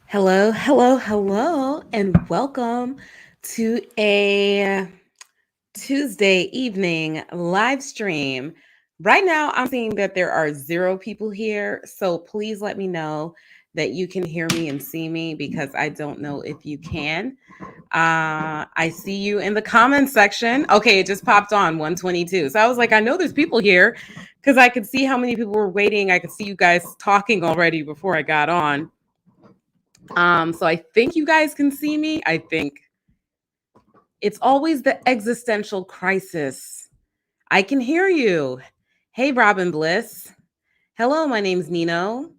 Hello, hello, hello, and welcome to a Tuesday evening live stream. Right now, I'm seeing that there are 0 people here, so please let me know that you can hear me and see me because I don't know if you can. I see you in the comments section. Okay, it just popped on 122. So I was like, I know there's people here because I could see how many people were waiting. I could see you guys talking already before I got on. So I think you guys can see me. I think it's always the existential crisis. I can hear you. Hey, Robin Bliss. Hello, my name's Nino.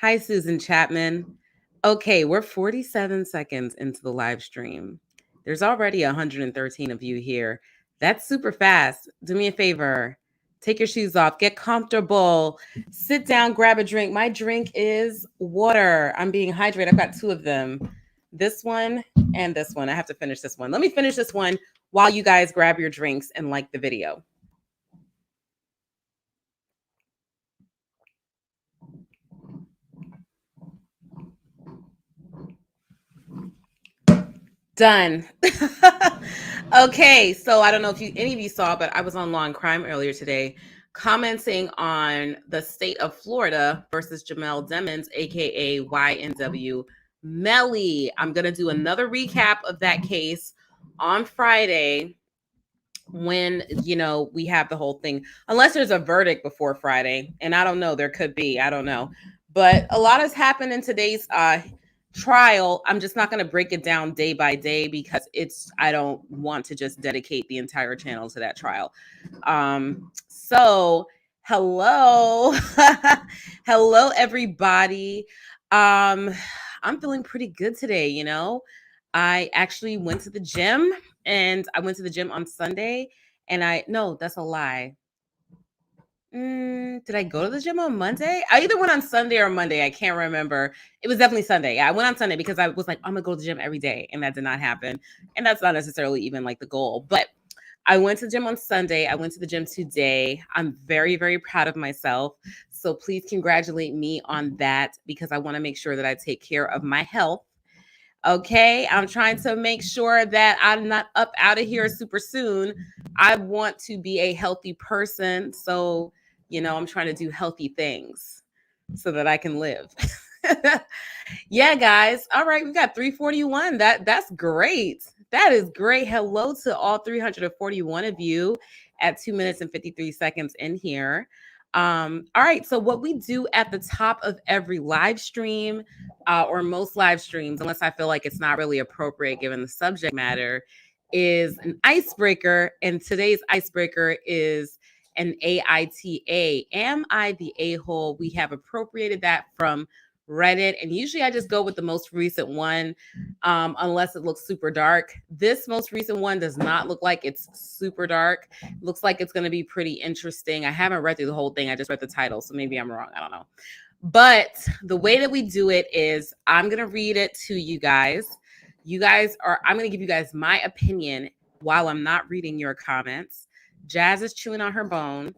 Hi, Susan Chapman. Okay, we're 47 seconds into the live stream. There's already 113 of you here. That's super fast. Do me a favor. Take your shoes off, get comfortable, sit down, grab a drink. My drink is water. I'm being hydrated. I've got 2 of them. This one and this one. I have to finish this one. Let me finish this one while you guys grab your drinks and like the video. Done. Okay, so I don't know if any of you saw, but I was on Law and Crime earlier today, commenting on the state of Florida versus Jamel Demons, aka YNW Melly. I'm gonna do another recap of that case on Friday when we have the whole thing, unless there's a verdict before Friday, and I don't know, there could be, I don't know, but a lot has happened in today's trial. I'm just not going to break it down day by day because I don't want to just dedicate the entire channel to that trial. So hello. Hello everybody. I'm feeling pretty good today. I actually went to the gym, and I went to the gym on Sunday, and no, that's a lie. Did I go to the gym on Monday? I either went on Sunday or Monday. I can't remember. It was definitely Sunday. Yeah, I went on Sunday because I was like, I'm gonna go to the gym every day, and that did not happen. And that's not necessarily even like the goal. But I went to the gym on Sunday. I went to the gym today. I'm very, very proud of myself. So please congratulate me on that because I want to make sure that I take care of my health. Okay, I'm trying to make sure that I'm not up out of here super soon. I want to be a healthy person. So, I'm trying to do healthy things so that I can live. Yeah, guys. All right, we got 341. That's great. That is great. Hello to all 341 of you at 2 minutes and 53 seconds in here. All right, so what we do at the top of every live stream, or most live streams, unless I feel like it's not really appropriate given the subject matter, is an icebreaker. And today's icebreaker is an AITA. Am I the a-hole? We have appropriated that from Reddit, and usually I just go with the most recent one, unless it looks super dark. This most recent one does not look like it's super dark. Looks like it's going to be pretty interesting. I haven't read through the whole thing. I just read the title, so maybe I'm wrong. I don't know. But the way that we do it is I'm going to read it to you guys. I'm going to give you guys my opinion while I'm not reading your comments. Jazz is chewing on her bone.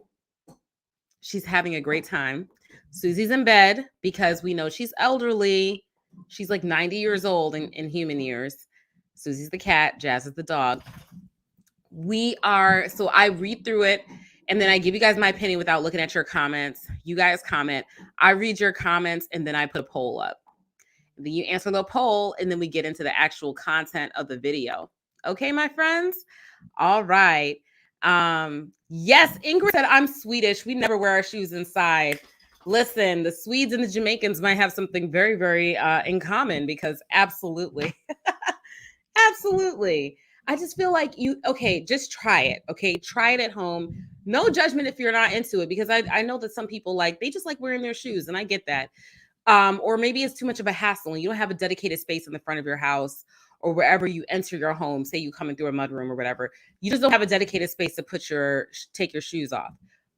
She's having a great time. Susie's in bed because we know she's elderly. She's like 90 years old in human years. Susie's the cat. Jazz is the dog. So I read through it, and then I give you guys my opinion without looking at your comments. You guys comment. I read your comments, and then I put a poll up. Then you answer the poll, and then we get into the actual content of the video. Okay, my friends? All right. Yes, Ingrid said I'm Swedish. We never wear our shoes inside. Listen, the Swedes and the Jamaicans might have something very, very in common because absolutely. Absolutely. I just feel like just try it. Okay. Try it at home. No judgment if you're not into it, because I know that some people they just like wearing their shoes, and I get that. Or maybe it's too much of a hassle and you don't have a dedicated space in the front of your house or wherever you enter your home. Say you coming through a mudroom or whatever. You just don't have a dedicated space to take your shoes off.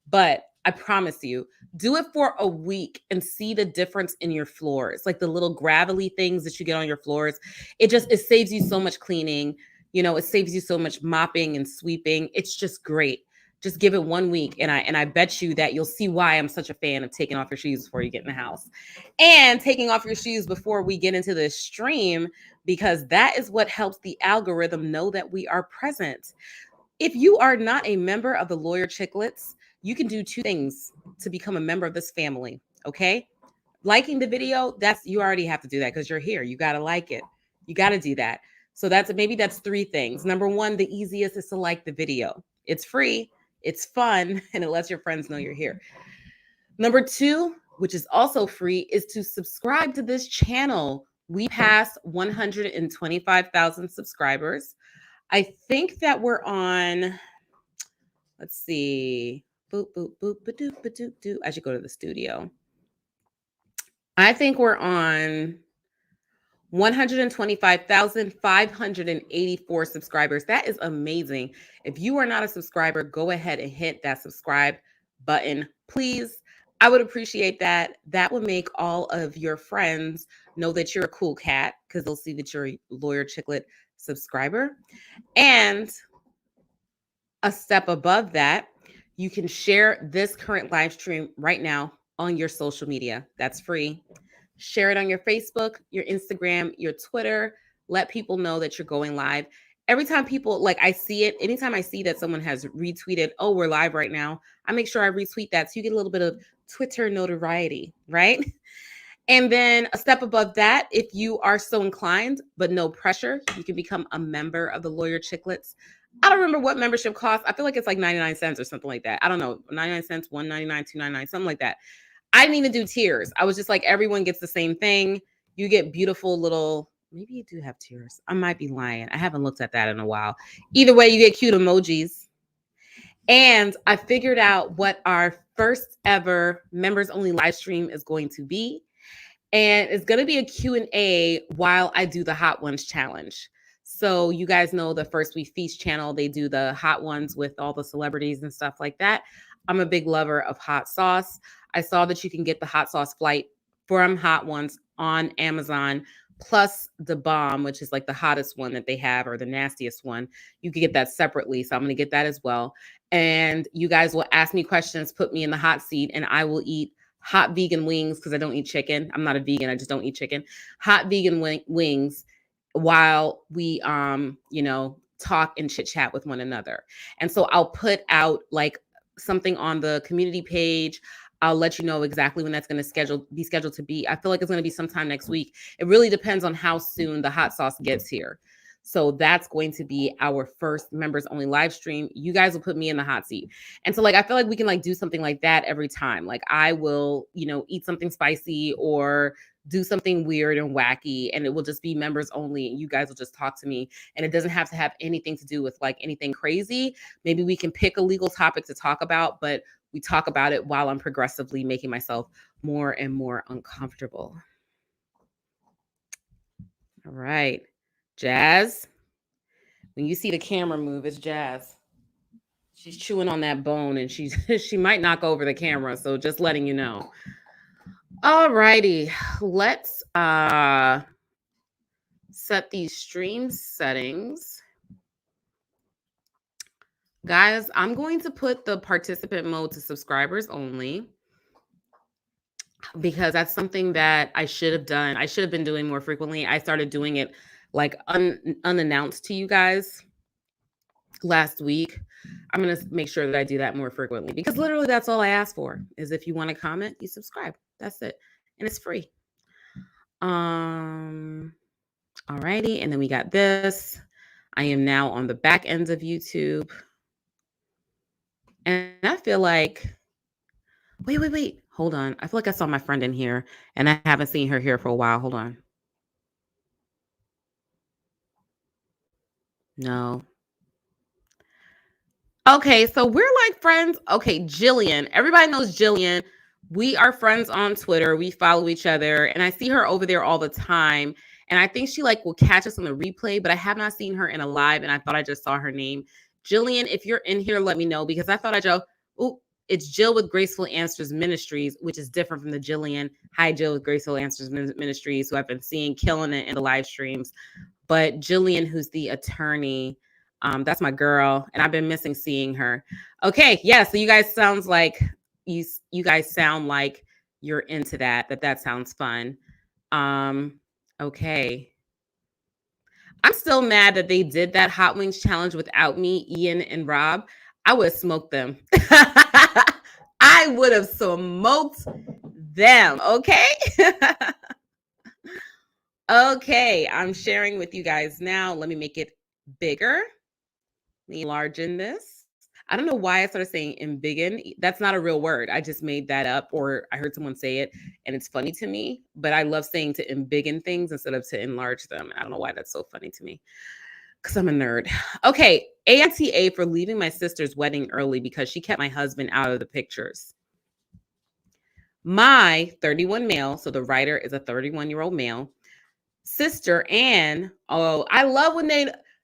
But I promise you, do it for a week and see the difference in your floors, like the little gravelly things that you get on your floors. It saves you so much cleaning. It saves you so much mopping and sweeping. It's just great. Just give it 1 week, and I bet you that you'll see why I'm such a fan of taking off your shoes before you get in the house, and taking off your shoes before we get into this stream, because that is what helps the algorithm know that we are present. If you are not a member of the Lawyer Chicklets, you can do 2 things to become a member of this family. Okay, liking the video, you already have to do that because you're here. You got to like it. You got to do that. So that's 3 things. Number 1, the easiest is to like the video. It's free, it's fun, and it lets your friends know you're here. Number 2, which is also free, is to subscribe to this channel. We passed 125,000 subscribers. I think that we're on, let's see, boop, boop, boop, ba-doop, ba-doop, doo. I should go to the studio. I think we're on 125,584 subscribers. That is amazing. If you are not a subscriber, go ahead and hit that subscribe button, please. I would appreciate that. That would make all of your friends know that you're a cool cat, because they'll see that you're a Lawyer Chicklet subscriber. And a step above that, you can share this current live stream right now on your social media. That's free. Share it on your Facebook, your Instagram, your Twitter. Let people know that you're going live. Every time people, like, I see it, anytime I see that someone has retweeted, oh, we're live right now, I make sure I retweet that so you get a little bit of Twitter notoriety, right? And then a step above that, if you are so inclined, but no pressure, you can become a member of the Lawyer Chicklets. I don't remember what membership costs. I feel like it's like 99 cents or something like that. I don't know, 99 cents, 199, 299, something like that. I didn't even do tiers. I was just like, everyone gets the same thing. You get beautiful little, maybe you do have tiers. I might be lying. I haven't looked at that in a while. Either way, you get cute emojis. And I figured out what our first ever members only live stream is going to be. And it's going to be a Q&A while I do the Hot Ones challenge. So you guys know the First We Feast channel, they do the hot ones with all the celebrities and stuff like that. I'm a big lover of hot sauce. I saw that you can get the hot sauce flight from Hot Ones on Amazon, plus the bomb, which is like the hottest one that they have, or the nastiest one. You can get that separately. So I'm going to get that as well. And you guys will ask me questions, put me in the hot seat, and I will eat hot vegan wings, because I don't eat chicken. I'm not a vegan. I just don't eat chicken. Hot vegan wings while we, talk and chit chat with one another. And so I'll put out like something on the community page. I'll let you know exactly when that's going to be scheduled to be. I feel like it's going to be sometime next week. It really depends on how soon the hot sauce gets here. So that's going to be our first members only live stream. You guys will put me in the hot seat. And so, like, I feel like we can like do something like that every time. Like, I will, eat something spicy or do something weird and wacky, and it will just be members only. And you guys will just talk to me, and it doesn't have to have anything to do with like anything crazy. Maybe we can pick a legal topic to talk about, but we talk about it while I'm progressively making myself more and more uncomfortable. All right. Jazz, when you see the camera move, it's Jazz. She's chewing on that bone, and she might knock over the camera, so just letting you know. All righty, let's set these stream settings. Guys, I'm going to put the participant mode to subscribers only, because that's something that I should have done. I should have been doing more frequently. I started doing it like unannounced to you guys last week. I'm going to make sure that I do that more frequently, because literally that's all I ask for, is if you want to comment, you subscribe. That's it. And it's free. Alrighty. And then we got this. I am now on the back ends of YouTube. And I feel like, wait. Hold on. I feel like I saw my friend in here, and I haven't seen her here for a while. Hold on. No. Okay, so we're like friends. Okay, Jillian. Everybody knows Jillian. We are friends on Twitter. We follow each other, and I see her over there all the time. And I think she like will catch us on the replay, but I have not seen her in a live, and I thought I just saw her name. Jillian, if you're in here, let me know, because I thought it's Jill with Graceful Answers Ministries, which is different from the Jillian. Hi, Jill with Graceful Answers Ministries, who I've been seeing killing it in the live streams. But Jillian, who's the attorney, That's my girl, and I've been missing seeing her. Okay, yeah. So you guys sounds like you guys sound like you're into that. That sounds fun. Okay. I'm still mad that they did that Hot Wings challenge without me, Ian, and Rob. I would have smoked them. I would have smoked them. Okay. Okay. I'm sharing with you guys now. Let me make it bigger. Let me enlarge this. I don't know why I started saying embiggen. That's not a real word. I just made that up, or I heard someone say it and it's funny to me, but I love saying to embiggen things instead of to enlarge them. I don't know why that's so funny to me because I'm a nerd. Okay, AITA for leaving my sister's wedding early because she kept my husband out of the pictures. My 31 male, so the writer is a 31-year-old male, sister Anne. Oh, I love when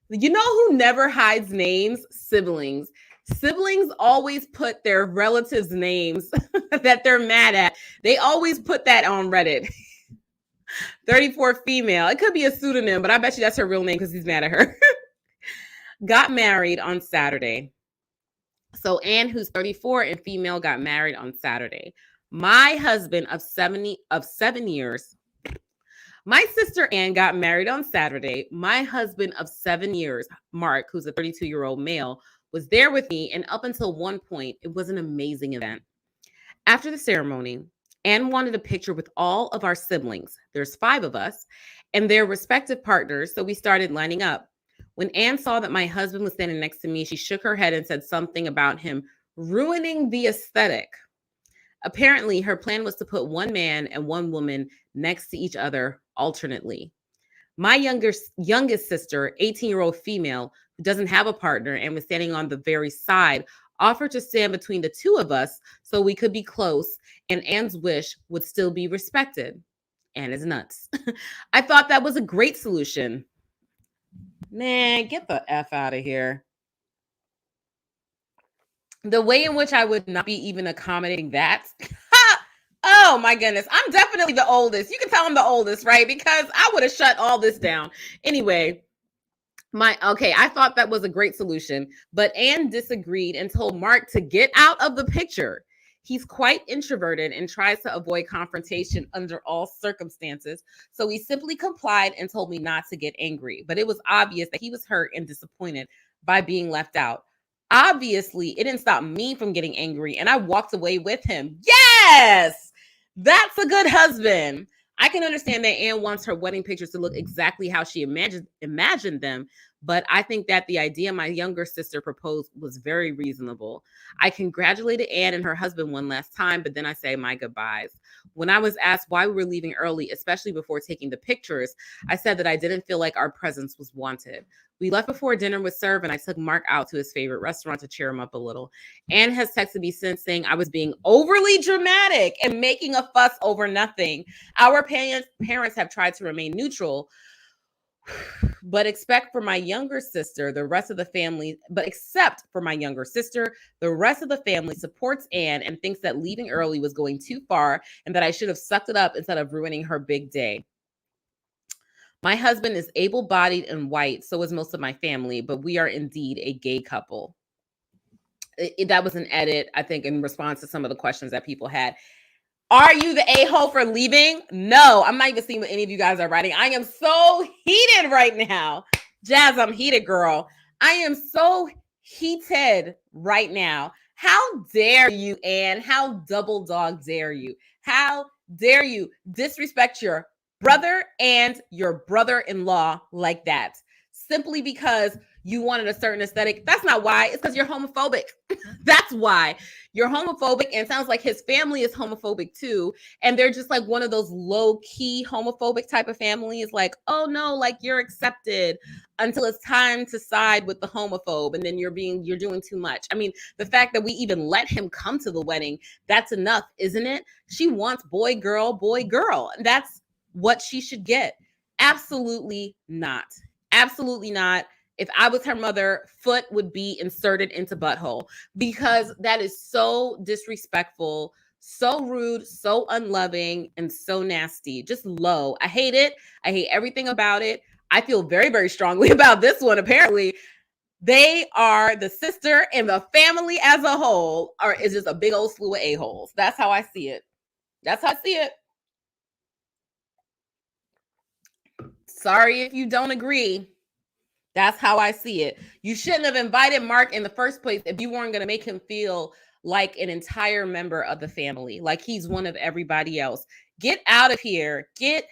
you know who never hides names? Siblings. Siblings always put their relatives' names that they're mad at. They always put that on Reddit. 34 female. It could be a pseudonym, but I bet you that's her real name because he's mad at her. Got married on Saturday. So Anne, who's 34 and female, got married on Saturday. My husband of 7 years. My sister Anne got married on Saturday. My husband of 7 years, Mark, who's a 32-year-old male, was there with me. And up until one point, it was an amazing event. After the ceremony, Anne wanted a picture with all of our siblings. There's 5 of us and their respective partners. So we started lining up. When Anne saw that my husband was standing next to me, she shook her head and said something about him ruining the aesthetic. Apparently, her plan was to put one man and one woman next to each other alternately. My youngest sister, 18-year-old female, who doesn't have a partner and was standing on the very side, offered to stand between the two of us so we could be close and Anne's wish would still be respected. Anne is nuts. I thought that was a great solution. Man, get the F out of here. The way in which I would not be even accommodating that. Oh my goodness. I'm definitely the oldest. You can tell I'm the oldest, right? Because I would have shut all this down. Anyway, I thought that was a great solution, but Anne disagreed and told Mark to get out of the picture. He's quite introverted and tries to avoid confrontation under all circumstances. So he simply complied and told me not to get angry. But it was obvious that he was hurt and disappointed by being left out. Obviously, it didn't stop me from getting angry, and I walked away with him. Yes, that's a good husband. I can understand that Anne wants her wedding pictures to look exactly how she imagined them, but I think that the idea my younger sister proposed was very reasonable. I congratulated Anne and her husband one last time, but then I say my goodbyes. When I was asked why we were leaving early, especially before taking the pictures, I said that I didn't feel like our presence was wanted. We left before dinner was served, and I took Mark out to his favorite restaurant to cheer him up a little. Anne has texted me since saying I was being overly dramatic and making a fuss over nothing. Our parents have tried to remain neutral, but except for my younger sister, the rest of the family supports Anne and thinks that leaving early was going too far and that I should have sucked it up instead of ruining her big day. My husband is able-bodied and white, so is most of my family, but we are indeed a gay couple. That was an edit, I think, in response to some of the questions that people had. Are you the a-hole for leaving? No, I'm not even seeing what any of you guys are writing. I am so heated right now. Jazz, I'm heated, girl. I am so heated right now. How dare you, Anne? How double dog dare you? How dare you disrespect your brother and your brother-in-law like that? Simply because you wanted a certain aesthetic. That's not why. It's because you're homophobic. That's why. You're homophobic, and it sounds like his family is homophobic too. And they're just like one of those low-key homophobic type of families. Like, oh no, like you're accepted until it's time to side with the homophobe, and then you're doing too much. I mean, the fact that we even let him come to the wedding, that's enough, isn't it? She wants boy, girl, boy, girl. And that's what she should get. Absolutely not. Absolutely not. If I was her mother, foot would be inserted into butthole, because that is so disrespectful, so rude, so unloving, and so nasty. Just low. I hate it. I hate everything about it. I feel very, very strongly about this one, apparently. They are the sister, and the family as a whole is just a big old slew of a-holes. That's how I see it. That's how I see it. Sorry if you don't agree. That's how I see it. You shouldn't have invited Mark in the first place if you weren't going to make him feel like an entire member of the family, like he's one of everybody else. Get out of here. Get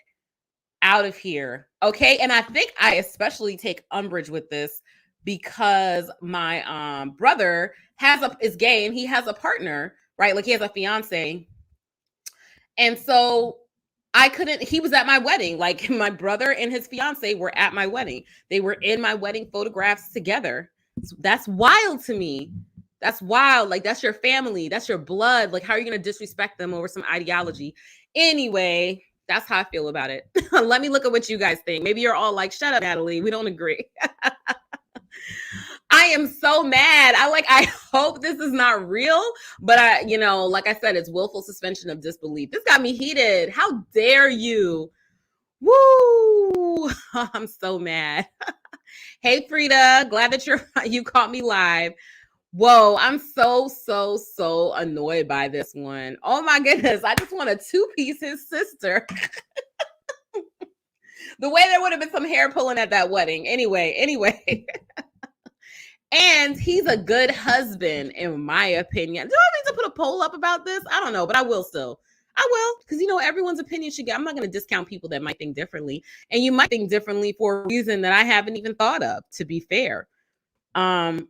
out of here. Okay. And I think I especially take umbrage with this because my brother is gay and he has a partner, right? Like he has a fiance. And so he was at my wedding. Like my brother and his fiance were at my wedding. They were in my wedding photographs together. That's wild to me. That's wild. Like that's your family. That's your blood. Like how are you going to disrespect them over some ideology? Anyway, that's how I feel about it. Let me look at what you guys think. Maybe you're all like, shut up, Natalie. We don't agree. I am so mad. I hope this is not real, but like I said, it's willful suspension of disbelief. This got me heated. How dare you? Woo! I'm so mad. Hey, Frida, glad that you caught me live. Whoa, I'm so annoyed by this one. Oh my goodness, I just want to two-piece his sister. The way there would have been some hair pulling at that wedding. Anyway. And he's a good husband, in my opinion. Do I need to put a poll up about this? I don't know, but I will still. I will, because everyone's opinion should get. I'm not going to discount people that might think differently, and you might think differently for a reason that I haven't even thought of. To be fair, but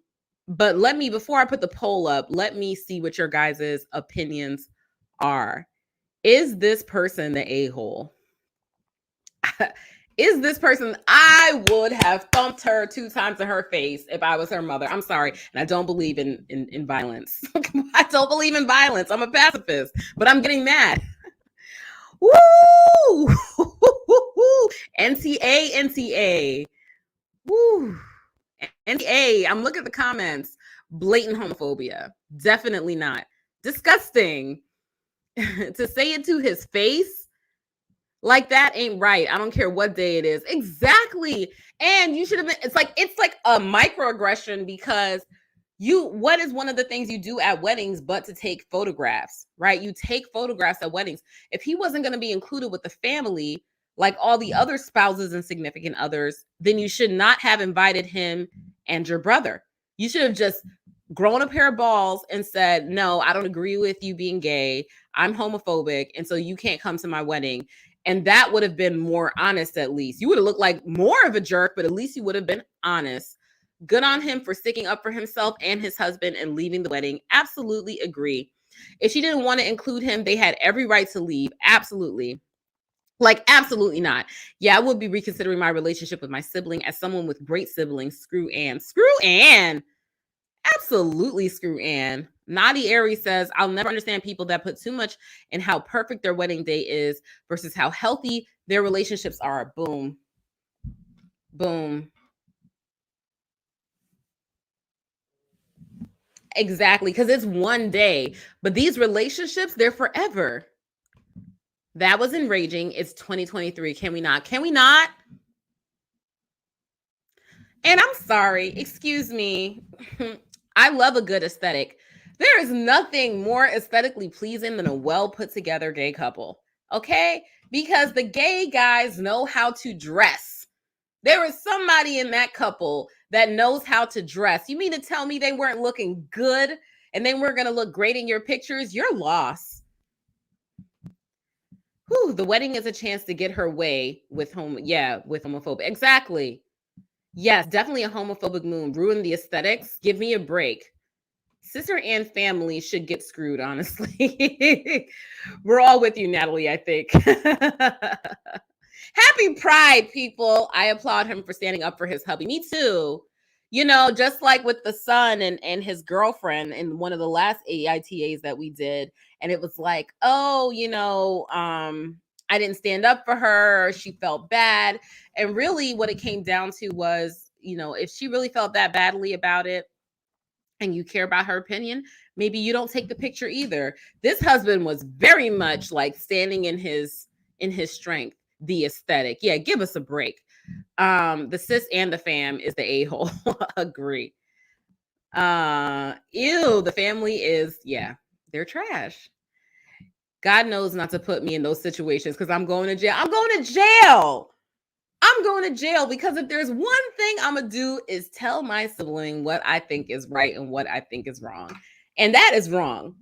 before I put the poll up, let me see what your guys' opinions are. Is this person the a-hole? Is this person? I would have thumped her 2 times in her face if I was her mother. I'm sorry. And I don't believe in violence. I don't believe in violence. I'm a pacifist, but I'm getting mad. Woo! NTA. Woo! NTA. I'm looking at the comments. Blatant homophobia. Definitely not. Disgusting. To say it to his face. Like that ain't right. I don't care what day it is. Exactly. And you should have been, it's like a microaggression because what is one of the things you do at weddings but to take photographs, right? You take photographs at weddings. If he wasn't going to be included with the family, like all the other spouses and significant others, then you should not have invited him and your brother. You should have just grown a pair of balls and said, no, I don't agree with you being gay. I'm homophobic. And so you can't come to my wedding. And that would have been more honest, at least. You would have looked like more of a jerk, but at least you would have been honest. Good on him for sticking up for himself and his husband and leaving the wedding. Absolutely agree. If she didn't want to include him, they had every right to leave. Absolutely. Like, absolutely not. Yeah, I would be reconsidering my relationship with my sibling as someone with great siblings. Screw Anne. Screw Anne. Absolutely screw Anne. Naughty Aries says, I'll never understand people that put too much in how perfect their wedding day is versus how healthy their relationships are. Boom. Boom. Exactly, because it's one day. But these relationships, they're forever. That was enraging. It's 2023. Can we not? Can we not? And I'm sorry. Excuse me. I love a good aesthetic. There is nothing more aesthetically pleasing than a well put together gay couple. Okay? Because the gay guys know how to dress. There is somebody in that couple that knows how to dress. You mean to tell me they weren't looking good and they weren't going to look great in your pictures? You're lost. Whew, the wedding is a chance to get her way with homophobia. Exactly. Yes, definitely a homophobic move. Ruin the aesthetics. Give me a break. Sister and family should get screwed, honestly. We're all with you, Natalie, I think. Happy Pride, people. I applaud him for standing up for his hubby. Me too. Just like with the son and his girlfriend in one of the last AITAs that we did. And it was like, I didn't stand up for her. She felt bad. And really what it came down to was, if she really felt that badly about it and you care about her opinion, maybe you don't take the picture either. This husband was very much like standing in his strength, the aesthetic. Yeah, give us a break. The sis and the fam is the a-hole. Agree. Ew, the family is, yeah, they're trash. God knows not to put me in those situations because I'm going to jail. I'm going to jail. I'm going to jail because if there's one thing I'm going to do is tell my sibling what I think is right and what I think is wrong. And that is wrong.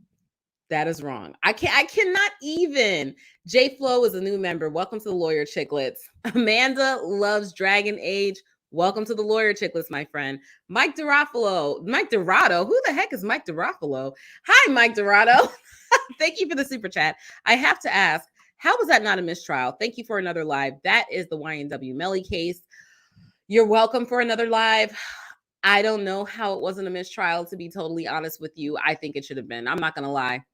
That is wrong. I cannot even. J Flo is a new member. Welcome to the Lawyer Chicklets. Amanda loves Dragon Age. Welcome to the Lawyer Chicklets, my friend. Mike Dorado. Who the heck is Mike Dorado? Hi, Mike Dorado. Thank you for the super chat. I have to ask, how was that not a mistrial? Thank you for another live. That is the YNW Melly case. You're welcome for another live. I don't know how it wasn't a mistrial, to be totally honest with you. I think it should have been. I'm not going to lie.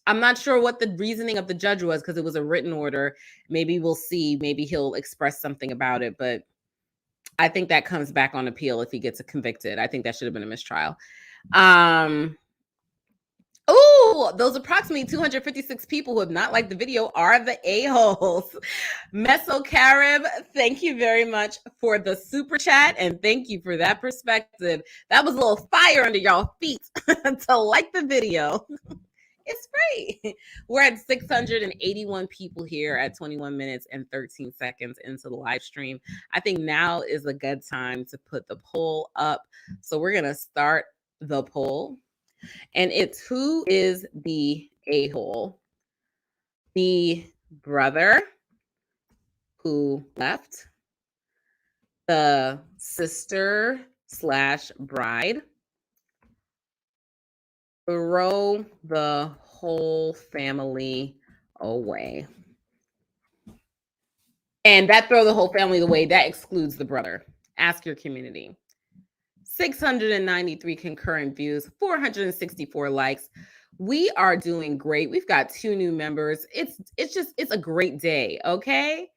I'm not sure what the reasoning of the judge was because it was a written order. Maybe we'll see. Maybe he'll express something about it. But I think that comes back on appeal if he gets convicted. I think that should have been a mistrial. Oh, those approximately 256 people who have not liked the video are the a-holes. Meso Carib, thank you very much for the super chat, and thank you for that perspective. That was a little fire under y'all feet to like the video. It's free. We're at 681 people here at 21 minutes and 13 seconds into the live stream. I think now is a good time to put the poll up. So we're going to start the poll. And it's who is the a-hole? The brother who left, the sister / bride, throw the whole family away. And that throw the whole family away, that excludes the brother. Ask your community. 693 concurrent views, 464 likes. We are doing great. We've got 2 new members. It's a great day. Okay.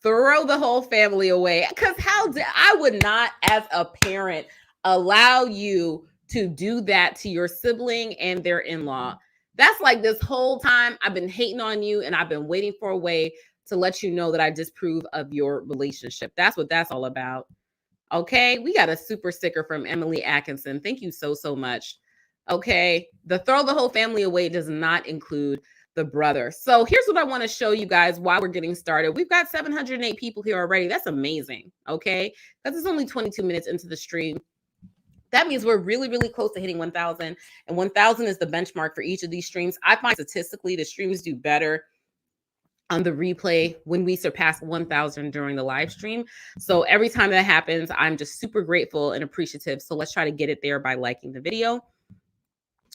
Throw the whole family away. Because I would not, as a parent, allow you to do that to your sibling and their in-law. That's like this whole time I've been hating on you and I've been waiting for a way to let you know that I disapprove of your relationship. That's what that's all about. Okay, we got a super sticker from Emily Atkinson. Thank you so much. Okay, the throw the whole family away does not include the brother. So here's what I want to show you guys while we're getting started. We've got 708 people here already. That's amazing. Okay, because it's only 22 minutes into the stream. That means we're really, really close to hitting 1,000. And 1,000 is the benchmark for each of these streams. I find statistically the streams do better on the replay when we surpass 1,000 during the live stream. So every time that happens, I'm just super grateful and appreciative. So let's try to get it there by liking the video.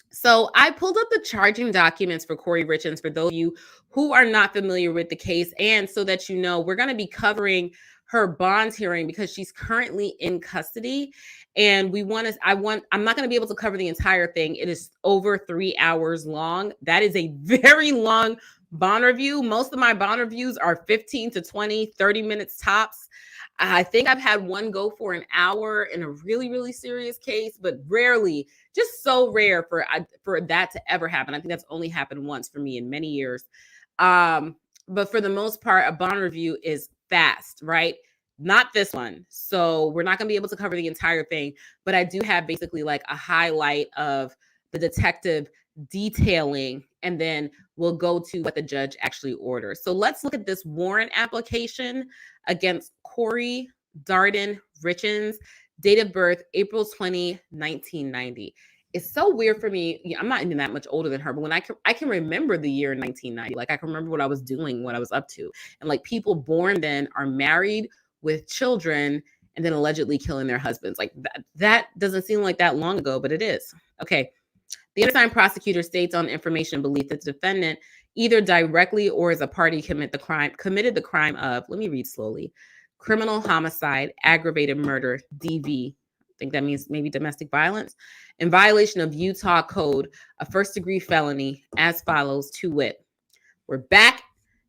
So I pulled up the charging documents for Kouri Richins for those of you who are not familiar with the case. And so that you know, we're going to be covering her bond hearing because she's currently in custody. And I'm not going to be able to cover the entire thing. It is over 3 hours long. That is a very long bond review. Most of my bond reviews are 15 to 20, 30 minutes tops. I think I've had one go for an hour in a really, really serious case, but rarely, just so rare for that to ever happen. I think that's only happened once for me in many years. But for the most part, a bond review is fast, right? Not this one. So we're not going to be able to cover the entire thing, but I do have basically like a highlight of the detective detailing, and then we'll go to what the judge actually orders. So let's look at this warrant application against Kouri Darden Richins, date of birth, April 20, 1990. It's so weird for me. I'm not even that much older than her, but when I can remember the year 1990, like I can remember what I was doing, what I was up to. And like people born then are married with children and then allegedly killing their husbands. Like that doesn't seem like that long ago, but it is. Okay. The undersigned prosecutor states on information belief that the defendant either directly or as a party committed the crime of, let me read slowly, criminal homicide, aggravated murder, DV. I think that means maybe domestic violence, in violation of Utah Code, a first-degree felony as follows, to wit. We're back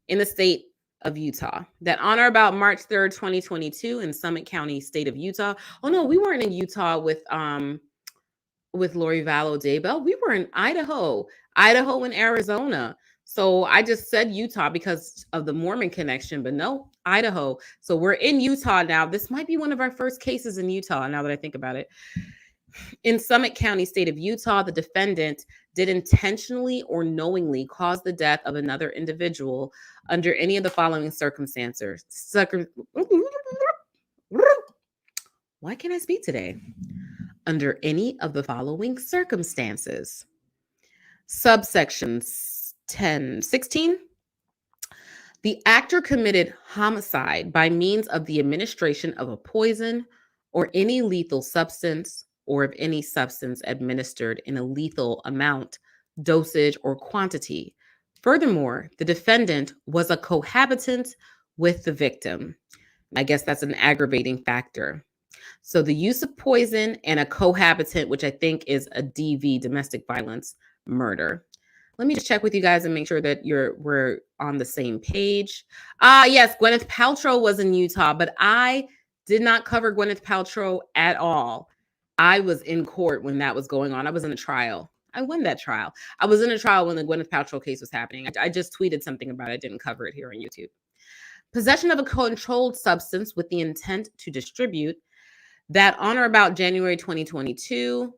in the state of Utah. That on or about March 3rd, 2022 in Summit County, state of Utah. Oh no, we weren't in Utah with Lori Vallow Daybell. We were in Idaho and Arizona. So I just said Utah because of the Mormon connection, but no, Idaho. So we're in Utah now. This might be one of our first cases in Utah, now that I think about it. In Summit County, state of Utah, the defendant did intentionally or knowingly cause the death of another individual under any of the following circumstances. Why can't I speak today? Under any of the following circumstances. Subsections 16. The actor committed homicide by means of the administration of a poison or any lethal substance, or of any substance administered in a lethal amount, dosage, or quantity. Furthermore, the defendant was a cohabitant with the victim. I guess that's an aggravating factor. So the use of poison and a cohabitant, which I think is a DV, domestic violence murder. Let me just check with you guys and make sure that we're on the same page. Yes, Gwyneth Paltrow was in Utah, but I did not cover Gwyneth Paltrow at all. I was in court when that was going on. I was in a trial. I won that trial. I was in a trial when the Gwyneth Paltrow case was happening. I just tweeted something about it. I didn't cover it here on YouTube. Possession of a controlled substance with the intent to distribute. That on or about January 2022,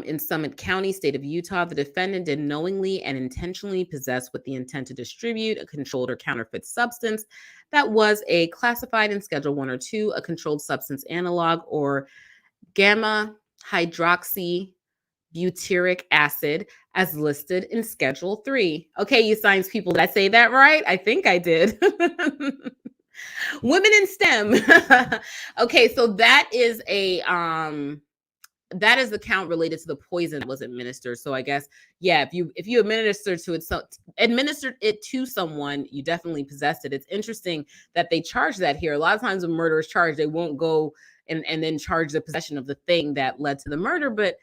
in Summit County, state of Utah, the defendant did knowingly and intentionally possess with the intent to distribute a controlled or counterfeit substance that was a classified in Schedule 1 or 2, a controlled substance analog, or gamma hydroxybutyric acid as listed in Schedule 3. Okay, you science people, did I say that right? I think I did. Women in STEM. Okay, so that is the count related to the poison that was administered. So I guess, yeah, if you administered it to someone, you definitely possessed it. It's interesting that they charge that here. A lot of times when murder is charged, they won't go and then charge the possession of the thing that led to the murder. But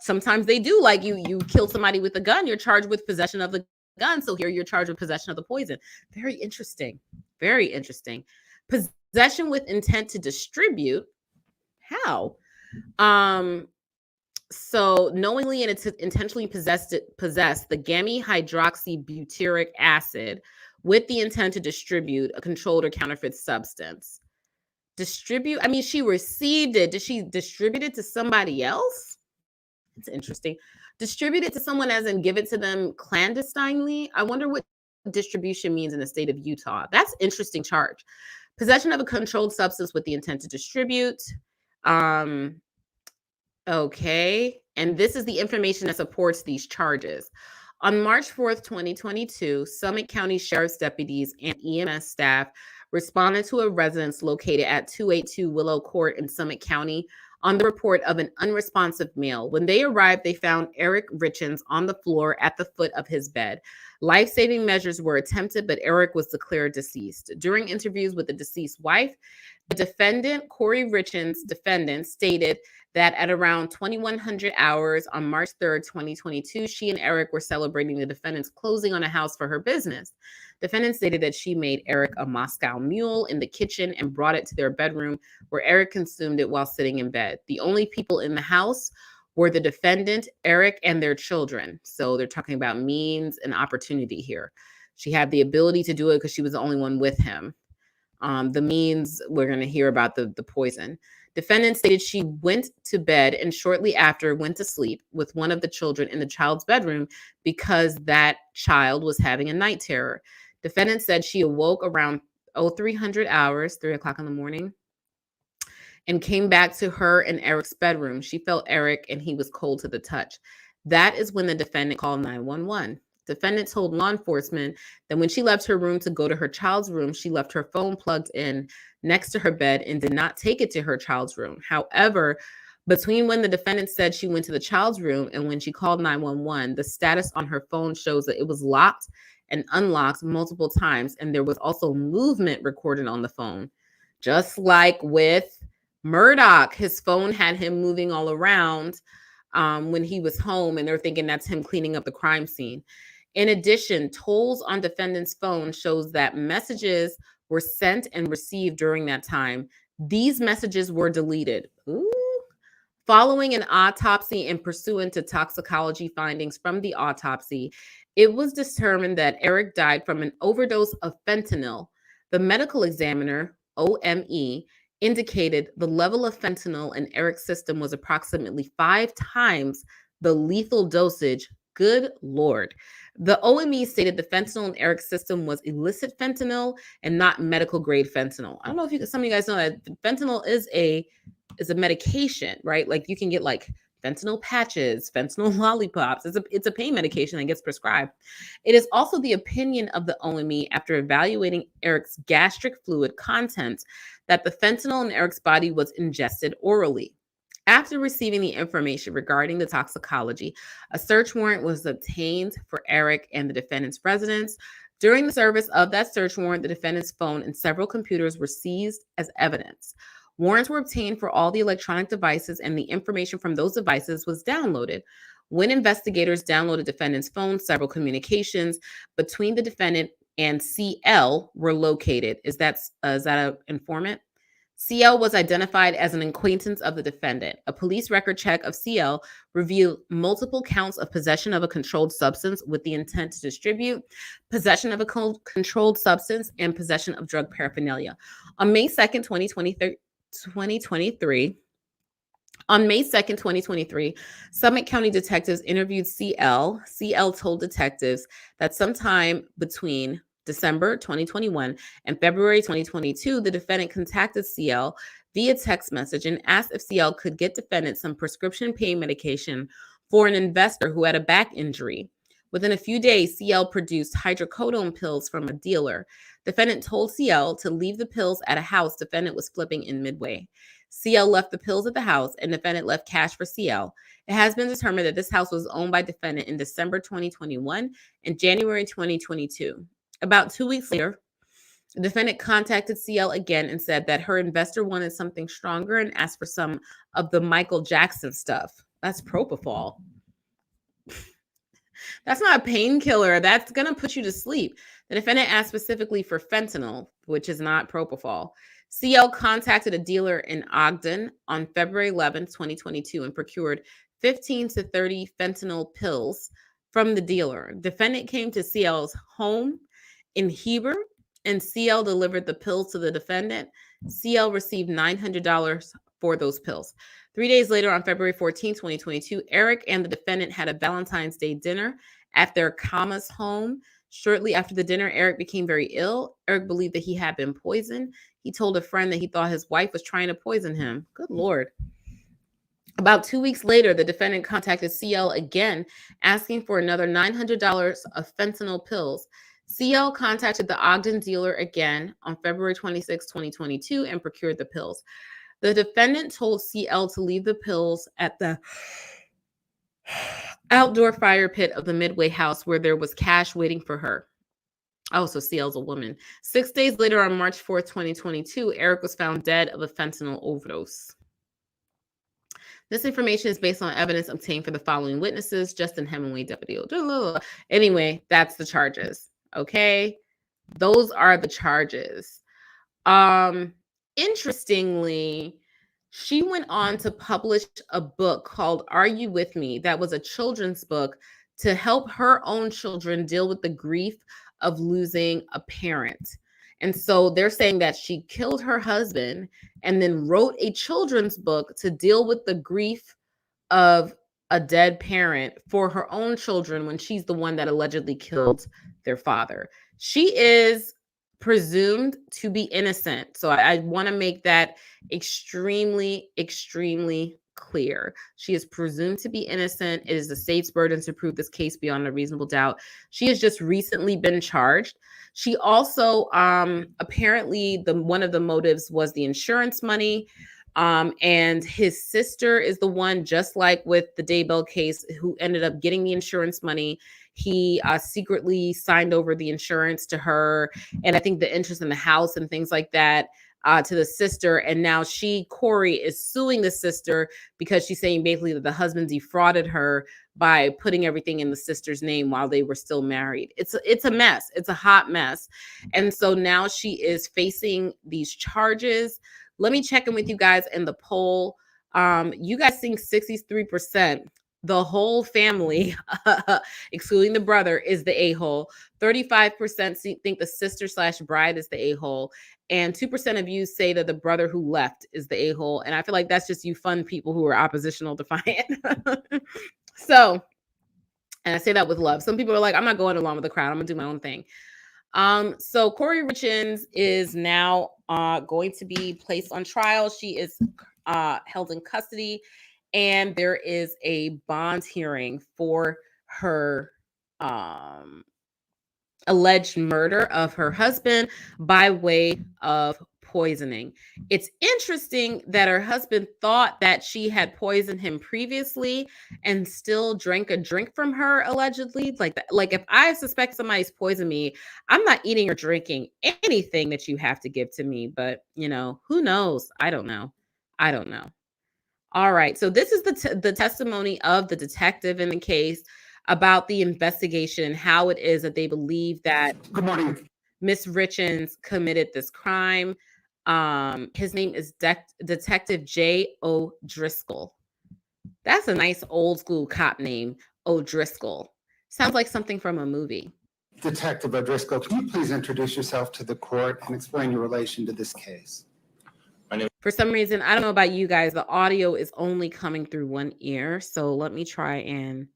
sometimes they do. Like you kill somebody with a gun, you're charged with possession of the gun. So here you're charged with possession of the poison. Very interesting. Very interesting. Possession with intent to distribute. How? So knowingly and intentionally possess the gamma hydroxybutyric acid with the intent to distribute a controlled or counterfeit substance. Distribute, I mean, she received it. Did she distribute it to somebody else? It's interesting. Distribute it to someone as in give it to them clandestinely. I wonder what distribution means in the state of Utah. That's interesting charge. Possession of a controlled substance with the intent to distribute. Okay. And this is the information that supports these charges. On March 4th, 2022, Summit County Sheriff's deputies and EMS staff responded to a residence located at 282 Willow Court in Summit County on the report of an unresponsive male. When they arrived, they found Eric Richins on the floor at the foot of his bed. Life-saving measures were attempted, but Eric was declared deceased. During interviews with the deceased wife, the defendant, Kouri Richins, stated that at around 2100 hours on March 3rd, 2022, she and Eric were celebrating the defendant's closing on a house for her business. Defendant stated that she made Eric a Moscow mule in the kitchen and brought it to their bedroom, where Eric consumed it while sitting in bed. The only people in the house were the defendant, Eric, and their children. So they're talking about means and opportunity here. She had the ability to do it because she was the only one with him. The means, we're going to hear about the poison. Defendant stated she went to bed and shortly after went to sleep with one of the children in the child's bedroom because that child was having a night terror. Defendant said she awoke around 0300 hours, 3 o'clock in the morning, and came back to her and Eric's bedroom. She felt Eric and he was cold to the touch. That is when the defendant called 911. Defendant told law enforcement that when she left her room to go to her child's room, she left her phone plugged in next to her bed and did not take it to her child's room. However, between when the defendant said she went to the child's room and when she called 911, the status on her phone shows that it was locked and unlocked multiple times, and there was also movement recorded on the phone. Just like with Murdoch, his phone had him moving all around when he was home, and they're thinking that's him cleaning up the crime scene. In addition, tolls on defendant's phone shows that messages were sent and received during that time. These messages were deleted. Ooh. Following an autopsy and pursuant to toxicology findings from the autopsy, it was determined that Eric died from an overdose of fentanyl. The medical examiner, OME, indicated the level of fentanyl in Eric's system was approximately 5 times the lethal dosage. Good Lord. The OME stated the fentanyl in Eric's system was illicit fentanyl and not medical grade fentanyl. I don't know if some of you guys know that fentanyl is a medication, right? Like you can get like fentanyl patches, fentanyl lollipops. It's a pain medication that gets prescribed. It is also the opinion of the OME after evaluating Eric's gastric fluid contents that the fentanyl in Eric's body was ingested orally. After receiving the information regarding the toxicology, a search warrant was obtained for Eric and the defendant's residence. During the service of that search warrant, the defendant's phone and several computers were seized as evidence. Warrants were obtained for all the electronic devices, and the information from those devices was downloaded. When investigators downloaded defendant's phone, several communications between the defendant and CL were located. Is that an informant? CL was identified as an acquaintance of the defendant. A police record check of CL revealed multiple counts of possession of a controlled substance with the intent to distribute, possession of a controlled substance, and possession of drug paraphernalia. On May 2nd, 2023, Summit County detectives interviewed CL. CL told detectives that sometime between December 2021 and February 2022, the defendant contacted CL via text message and asked if CL could get defendant some prescription pain medication for an investor who had a back injury. Within a few days, CL produced hydrocodone pills from a dealer. Defendant told CL to leave the pills at a house defendant was flipping in Midway. CL left the pills at the house and defendant left cash for CL. It has been determined that this house was owned by defendant in December 2021 and January 2022. About 2 weeks later, the defendant contacted CL again and said that her investor wanted something stronger and asked for some of the Michael Jackson stuff. That's propofol. That's not a painkiller. That's going to put you to sleep. The defendant asked specifically for fentanyl, which is not propofol. CL contacted a dealer in Ogden on February 11, 2022, and procured 15 to 30 fentanyl pills from the dealer. Defendant came to CL's home in Heber, and CL delivered the pills to the defendant. CL received $900 for those pills. 3 days later, on February 14, 2022, Eric and the defendant had a Valentine's Day dinner at their Kama's home. Shortly after the dinner, Eric became very ill. Eric believed that he had been poisoned. He told a friend that he thought his wife was trying to poison him. Good Lord. About 2 weeks later, the defendant contacted CL again, asking for another $900 of fentanyl pills. CL contacted the Ogden dealer again on February 26, 2022, and procured the pills. The defendant told CL to leave the pills at the outdoor fire pit of the Midway house where there was cash waiting for her. Oh, so CL's a woman. 6 days later, on March 4th, 2022, Eric was found dead of a fentanyl overdose. This information is based on evidence obtained for the following witnesses: Justin Hemingway, deputy. Anyway, that's the charges. Okay, those are the charges. Interestingly, she went on to publish a book called Are You With Me? That was a children's book to help her own children deal with the grief of losing a parent. And so they're saying that she killed her husband and then wrote a children's book to deal with the grief of a dead parent for her own children when she's the one that allegedly killed their father. She is presumed to be innocent. So I want to make that extremely, extremely clear. She is presumed to be innocent. It is the state's burden to prove this case beyond a reasonable doubt. She has just recently been charged. She also apparently one of the motives was the insurance money. And his sister is the one, just like with the Daybell case, who ended up getting the insurance money. He secretly signed over the insurance to her, and I think the interest in the house and things like that to the sister. And now Kouri, is suing the sister because she's saying basically that the husband defrauded her by putting everything in the sister's name while they were still married. It's a mess. It's a hot mess. And so now she is facing these charges. Let me check in with you guys in the poll. You guys think 63%. The whole family, excluding the brother, is the a-hole. 35% think the sister/bride is the a-hole. And 2% of you say that the brother who left is the a-hole. And I feel like that's just you fun people who are oppositional defiant. So, and I say that with love. Some people are like, I'm not going along with the crowd. I'm gonna do my own thing. So Kouri Richins is now going to be placed on trial. She is held in custody, and there is a bond hearing for her alleged murder of her husband by way of poisoning. It's interesting that her husband thought that she had poisoned him previously and still drank a drink from her, allegedly. Like that, like if I suspect somebody's poisoned me, I'm not eating or drinking anything that you have to give to me. But who knows? I don't know. All right. So this is the testimony of the detective in the case about the investigation, how it is that they believe that Good morning. Miss Richins committed this crime. His name is Detective J. O'Driscoll. That's a nice old school cop name, O'Driscoll. Sounds like something from a movie. Detective O'Driscoll, can you please introduce yourself to the court and explain your relation to this case? For some reason, I don't know about you guys, the audio is only coming through one ear. So let me try and...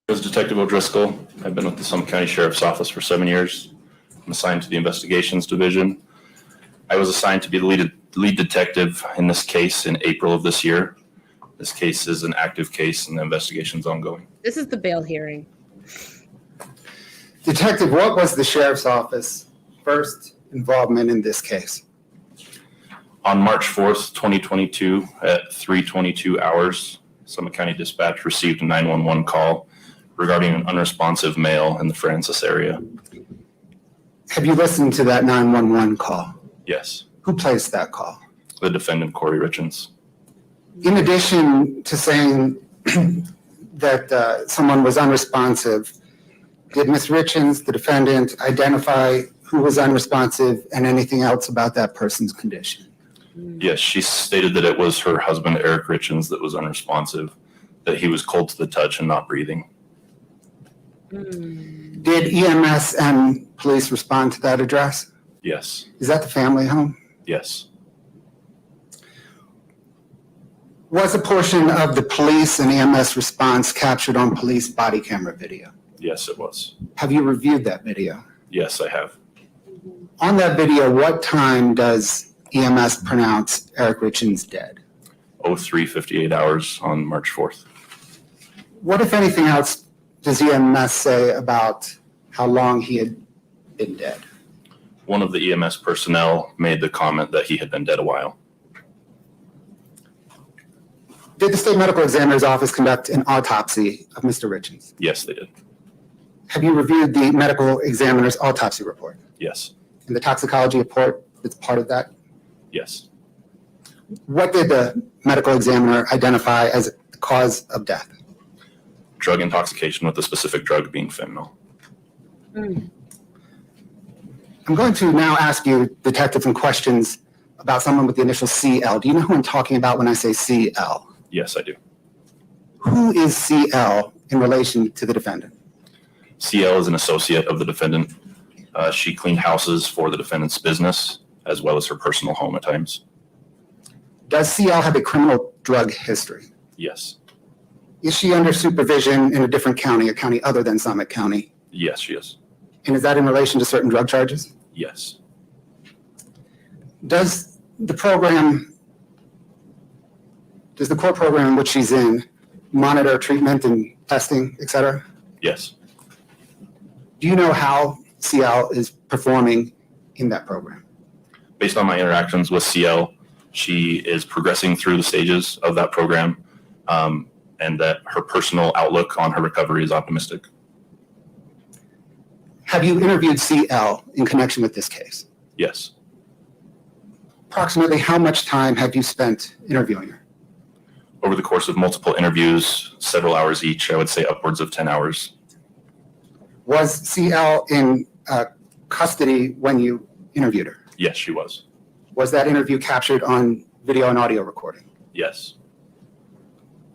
I was Detective O'Driscoll. I've been with the Summit County Sheriff's Office for 7 years. I'm assigned to the Investigations Division. I was assigned to be the lead detective in this case in April of this year. This case is an active case and the investigation's ongoing. This is the bail hearing. Detective, what was the Sheriff's Office first involvement in this case? On March 4th, 2022 at 3:22 hours, Summit County Dispatch received a 911 call regarding an unresponsive male in the Francis area. Have you listened to that 911 call? Yes. Who placed that call? The defendant, Kouri Richins. In addition to saying that someone was unresponsive, did Ms. Richins, the defendant, identify who was unresponsive and anything else about that person's condition? Yes, she stated that it was her husband, Eric Richins, that was unresponsive, that he was cold to the touch and not breathing. Did EMS and police respond to that address? Yes. Is that the family home? Yes. Was a portion of the police and EMS response captured on police body camera video? Yes, it was. Have you reviewed that video? Yes, I have. On that video, what time does EMS pronounce Eric Richins dead? 03:58 hours on March 4th. What, if anything else, does EMS say about how long he had been dead? One of the EMS personnel made the comment that he had been dead a while. Did the state medical examiner's office conduct an autopsy of Mr. Richins? Yes, they did. Have you reviewed the medical examiner's autopsy report? Yes. And the toxicology report that's part of that? Yes. What did the medical examiner identify as the cause of death? Drug intoxication with a specific drug being fentanyl. I'm going to now ask you, Detective, some questions about someone with the initial CL. Do you know who I'm talking about when I say CL? Yes, I do. Who is CL in relation to the defendant? CL is an associate of the defendant. She cleaned houses for the defendant's business as well as her personal home at times. Does CL have a criminal drug history? Yes. Is she under supervision in a different county, a county other than Summit County? Yes, she is. And is that in relation to certain drug charges? Yes. Does the court program in which she's in monitor treatment and testing, et cetera? Yes. Do you know how CL is performing in that program? Based on my interactions with CL, she is progressing through the stages of that program, and that her personal outlook on her recovery is optimistic. Have you interviewed CL in connection with this case? Yes. Approximately how much time have you spent interviewing her? Over the course of multiple interviews, several hours each, I would say upwards of 10 hours. Was CL in custody when you interviewed her? Yes, she was. Was that interview captured on video and audio recording? Yes.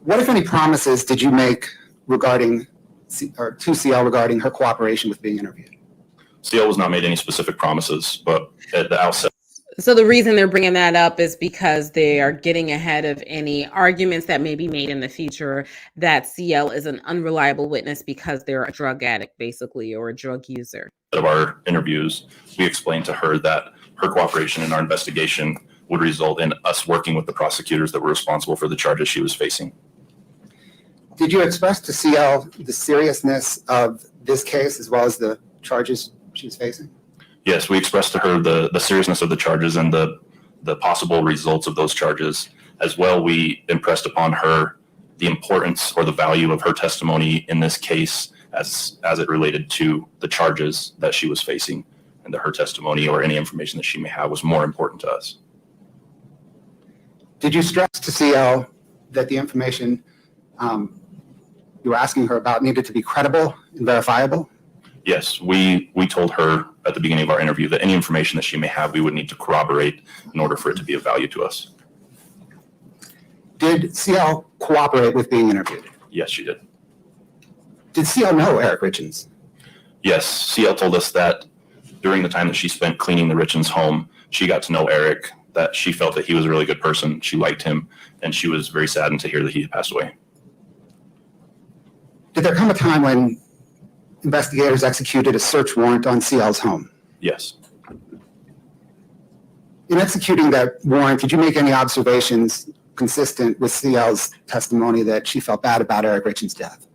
What, if any, promises did you make regarding, or to CL regarding her cooperation with being interviewed? CL was not made any specific promises, but at the outset, So the reason they're bringing that up is because they are getting ahead of any arguments that may be made in the future that CL is an unreliable witness because they're a drug addict, basically, or a drug user. of our interviews, we explained to her that her cooperation in our investigation would result in us working with the prosecutors that were responsible for the charges she was facing. Did you express to CL the seriousness of this case as well as the charges she was facing? Yes, we expressed to her the seriousness of the charges and the possible results of those charges. As well, we impressed upon her the importance or the value of her testimony in this case as it related to the charges that she was facing, and that her testimony or any information that she may have was more important to us. Did you stress to CL that the information you were asking her about needed to be credible and verifiable? Yes, we told her at the beginning of our interview that any information that she may have, we would need to corroborate in order for it to be of value to us. Did CL cooperate with being interviewed? Yes, she did. Did CL know Eric Richins? Yes, CL told us that during the time that she spent cleaning the Richins home, she got to know Eric, that she felt that he was a really good person, she liked him, and she was very saddened to hear that he had passed away. Did there come a time when investigators executed a search warrant on CL's home? Yes. In executing that warrant, did you make any observations consistent with CL's testimony that she felt bad about Eric Richins' death?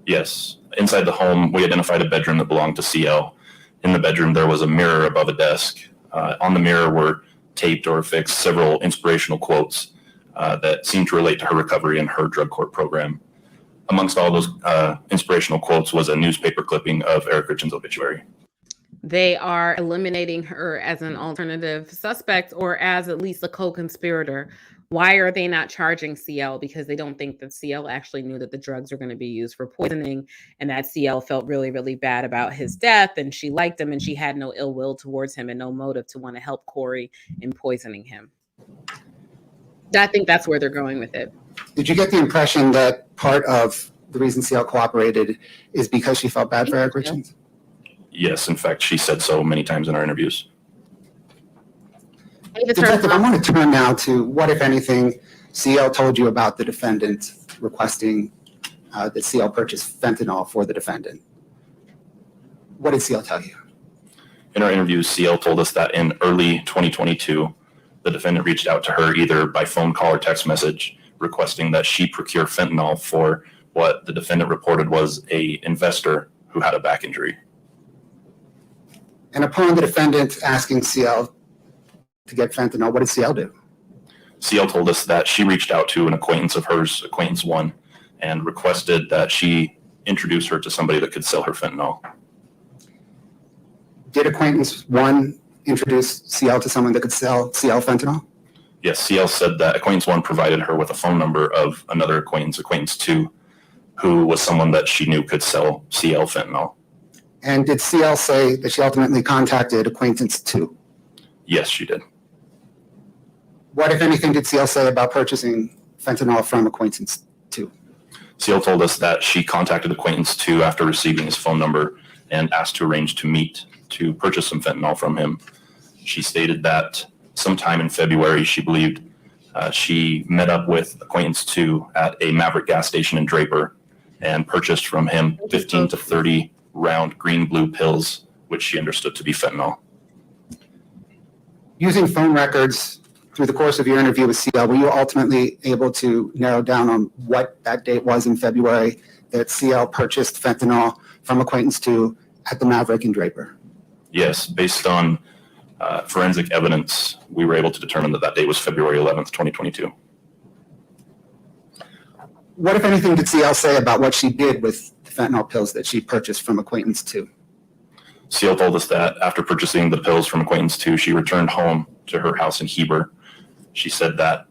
Yes. Inside the home, we identified a bedroom that belonged to CL. In the bedroom, there was a mirror above a desk. On the mirror were taped or affixed several inspirational quotes that seemed to relate to her recovery and her drug court program. Amongst all those inspirational quotes was a newspaper clipping of Eric Richins' obituary. They are eliminating her as an alternative suspect or as at least a co-conspirator. Why are they not charging CL? Because they don't think that CL actually knew that the drugs were going to be used for poisoning, and that CL felt really, really bad about his death, and she liked him, and she had no ill will towards him and no motive to want to help Kouri in poisoning him. I think that's where they're going with it. Did you get the impression that part of the reason CL cooperated is because she felt bad for Eric Richins? Yes, in fact, she said so many times in our interviews. Detective, I want to turn now to what, if anything, CL told you about the defendant requesting that CL purchase fentanyl for the defendant. What did CL tell you? In our interviews, CL told us that in early 2022, the defendant reached out to her either by phone call or text message requesting that she procure fentanyl for what the defendant reported was an investor who had a back injury. And upon the defendant asking CL to get fentanyl, what did CL do? CL told us that she reached out to an acquaintance of hers, acquaintance one, and requested that she introduce her to somebody that could sell her fentanyl. Did acquaintance one introduce CL to someone that could sell CL fentanyl? Yes, CL said that acquaintance one provided her with a phone number of another acquaintance, acquaintance two, who was someone that she knew could sell CL fentanyl. And did CL say that she ultimately contacted acquaintance two? Yes, she did. What, if anything, did CL say about purchasing fentanyl from acquaintance two? CL told us that she contacted acquaintance two after receiving his phone number and asked to arrange to meet to purchase some fentanyl from him. She stated that sometime in February, she believed she met up with acquaintance two at a Maverick gas station in Draper and purchased from him 15 to 30 round green-blue pills, which she understood to be fentanyl. Using phone records through the course of your interview with CL, were you ultimately able to narrow down on what that date was in February that CL purchased fentanyl from acquaintance two at the Maverick in Draper? Yes, based on forensic evidence, we were able to determine that that date was February 11th, 2022. What, if anything, did CL say about what she did with the fentanyl pills that she purchased from acquaintance two? CL told us that after purchasing the pills from acquaintance two, she returned home to her house in Heber. She said that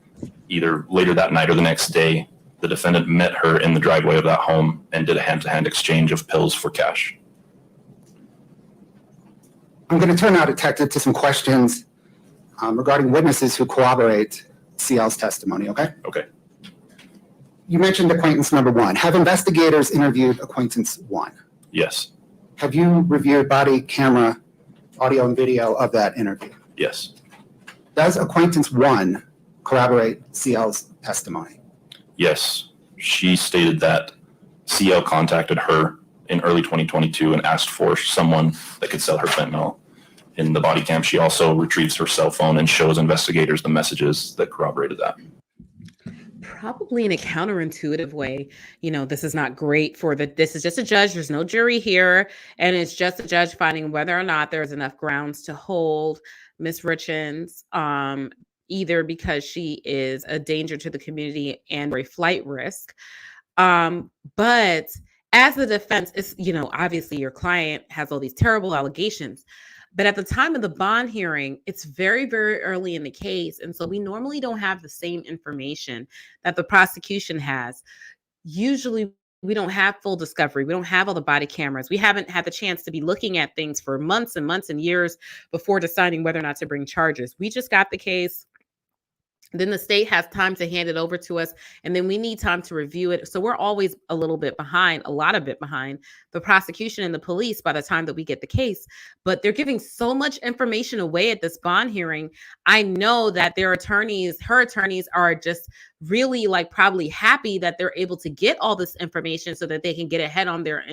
either later that night or the next day, the defendant met her in the driveway of that home and did a hand-to-hand exchange of pills for cash. I'm going to turn now, Detective, to some questions regarding witnesses who corroborate CL's testimony, okay? Okay. You mentioned acquaintance number one. Have investigators interviewed acquaintance one? Yes. Have you reviewed body camera, audio and video of that interview? Yes. Does acquaintance one corroborate CL's testimony? Yes. She stated that CL contacted her in early 2022 and asked for someone that could sell her fentanyl. In the body cam, she also retrieves her cell phone and shows investigators the messages that corroborated that. Probably in a counterintuitive way. This is not great this is just a judge. There's no jury here. And it's just a judge finding whether or not there's enough grounds to hold Miss Richins, either because she is a danger to the community and a flight risk. But as the defense is, obviously your client has all these terrible allegations. But at the time of the bond hearing, it's very, very early in the case. And so we normally don't have the same information that the prosecution has. Usually we don't have full discovery. We don't have all the body cameras. We haven't had the chance to be looking at things for months and months and years before deciding whether or not to bring charges. We just got the case. Then the state has time to hand it over to us, and then we need time to review it. So we're always a lot bit behind the prosecution and the police by the time that we get the case. But they're giving so much information away at this bond hearing. I know that her attorneys are just really probably happy that they're able to get all this information so that they can get ahead on their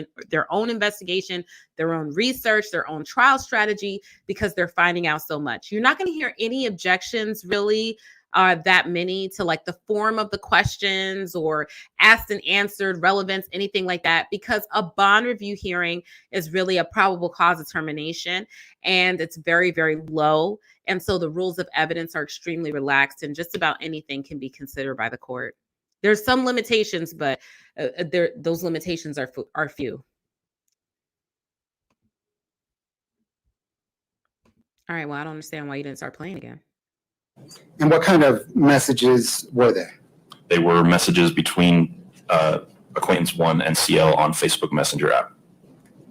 own investigation, their own research, their own trial strategy, because they're finding out so much. You're not going to hear any objections really that many to the form of the questions or asked and answered relevance, anything like that, because a bond review hearing is really a probable cause determination, and it's very, very low. And so the rules of evidence are extremely relaxed, and just about anything can be considered by the court. There's some limitations, but those limitations are few. All right, well, I don't understand why you didn't start playing again. And what kind of messages were they? They were messages between acquaintance one and CL on Facebook Messenger app.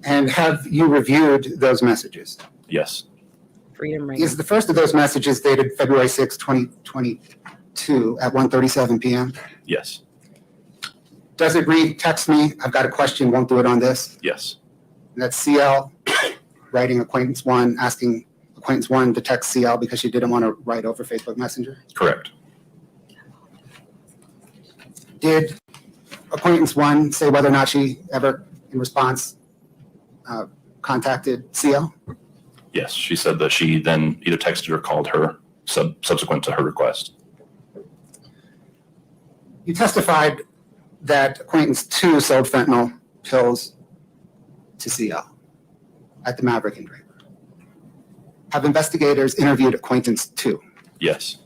And have you reviewed those messages? Yes. Freedom Ring. Is the first of those messages dated February 6, 2022 at 1:37 p.m.? Yes. Does it read, text me, I've got a question, won't do it on this? Yes. And that's CL writing acquaintance one, asking acquaintance one to text CL because she didn't want to write over Facebook Messenger? Correct. Did acquaintance one say whether or not she ever, in response, contacted CL? Yes, she said that she then either texted or called her subsequent to her request. You testified that acquaintance two sold fentanyl pills to CL at the Maverick and Draper. Have investigators interviewed acquaintance two? Yes.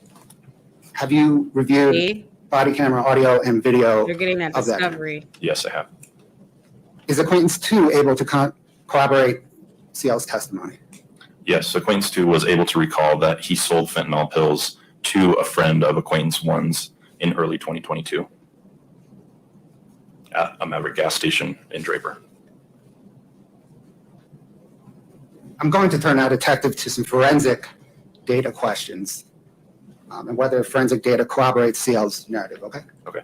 Have you reviewed body camera, audio, and video? You're getting that discovery. Yes, I have. Is acquaintance two able to corroborate CL's testimony? Yes, acquaintance two was able to recall that he sold fentanyl pills to a friend of acquaintance one's in early 2022 at a Maverick gas station in Draper. I'm going to turn our detective to some forensic data questions and whether forensic data corroborates CL's narrative, okay? Okay.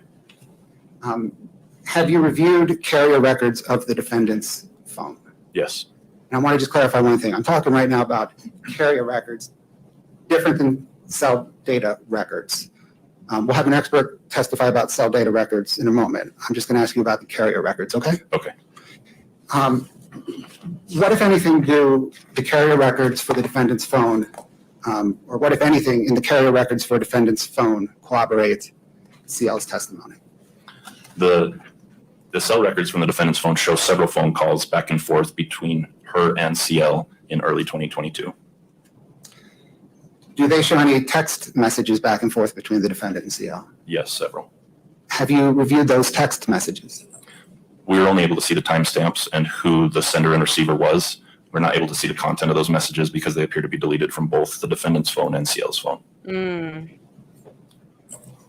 Have you reviewed carrier records of the defendant's phone? Yes. And I want to just clarify one thing. I'm talking right now about carrier records, different than cell data records. We'll have an expert testify about cell data records in a moment. I'm just going to ask you about the carrier records, okay? Okay. What, if anything, do the carrier records for the defendant's phone, or what, if anything, in the carrier records for a defendant's phone corroborate CL's testimony? The cell records from the defendant's phone show several phone calls back and forth between her and CL in early 2022. Do they show any text messages back and forth between the defendant and CL? Yes, several. Have you reviewed those text messages? We were only able to see the timestamps and who the sender and receiver was. We're not able to see the content of those messages because they appear to be deleted from both the defendant's phone and CL's phone.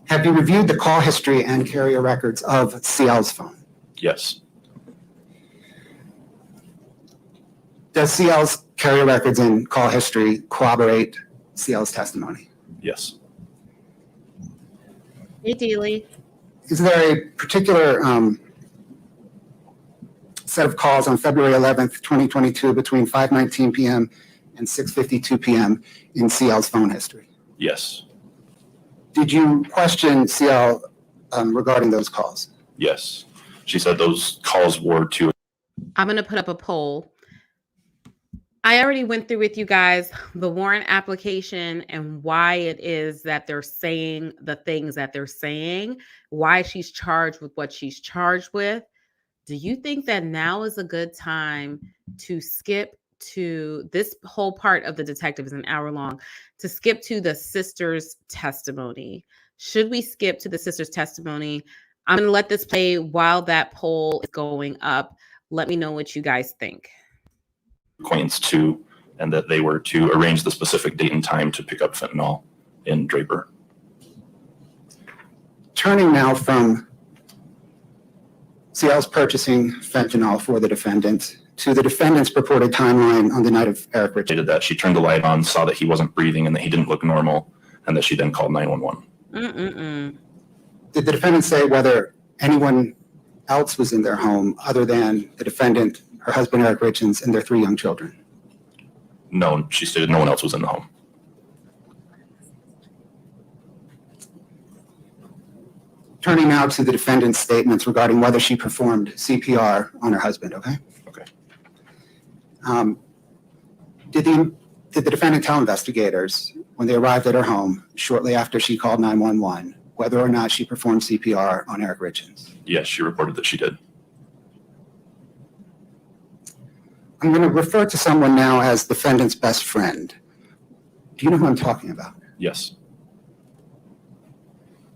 Have you reviewed the call history and carrier records of CL's phone? Yes. Does CL's carrier records and call history corroborate CL's testimony? Yes. Hey, Dealey. is there a particular set of calls on February 11th, 2022 between 5:19 p.m. and 6:52 p.m. in CL's phone history? Yes. Did you question CL regarding those calls? Yes. She said those calls were to. I'm going to put up a poll. I already went through with you guys the warrant application and why it is that they're saying the things that they're saying, why she's charged with what she's charged with. Do you think that now is a good time to skip to this whole part of the detective is an hour long, to skip to the sister's testimony? Should we skip to the sister's testimony? I'm going to let this play while that poll is going up. Let me know what you guys think. Acquaintance to, and that they were to arrange the specific date and time to pick up fentanyl in Draper. Turning now from CL's purchasing fentanyl for the defendant to the defendant's purported timeline on the night of Eric Richins. Stated that she turned the light on, saw that he wasn't breathing and that he didn't look normal, and that she then called 911. Did the defendant say whether anyone else was in their home other than the defendant, her husband Eric Richins, and their 3 young children? No, she stated no one else was in the home. Turning now to the defendant's statements regarding whether she performed CPR on her husband, okay? Okay. Did the defendant tell investigators when they arrived at her home shortly after she called 911 whether or not she performed CPR on Eric Richins? Yes, she reported that she did. I'm going to refer to someone now as defendant's best friend. Do you know who I'm talking about? Yes.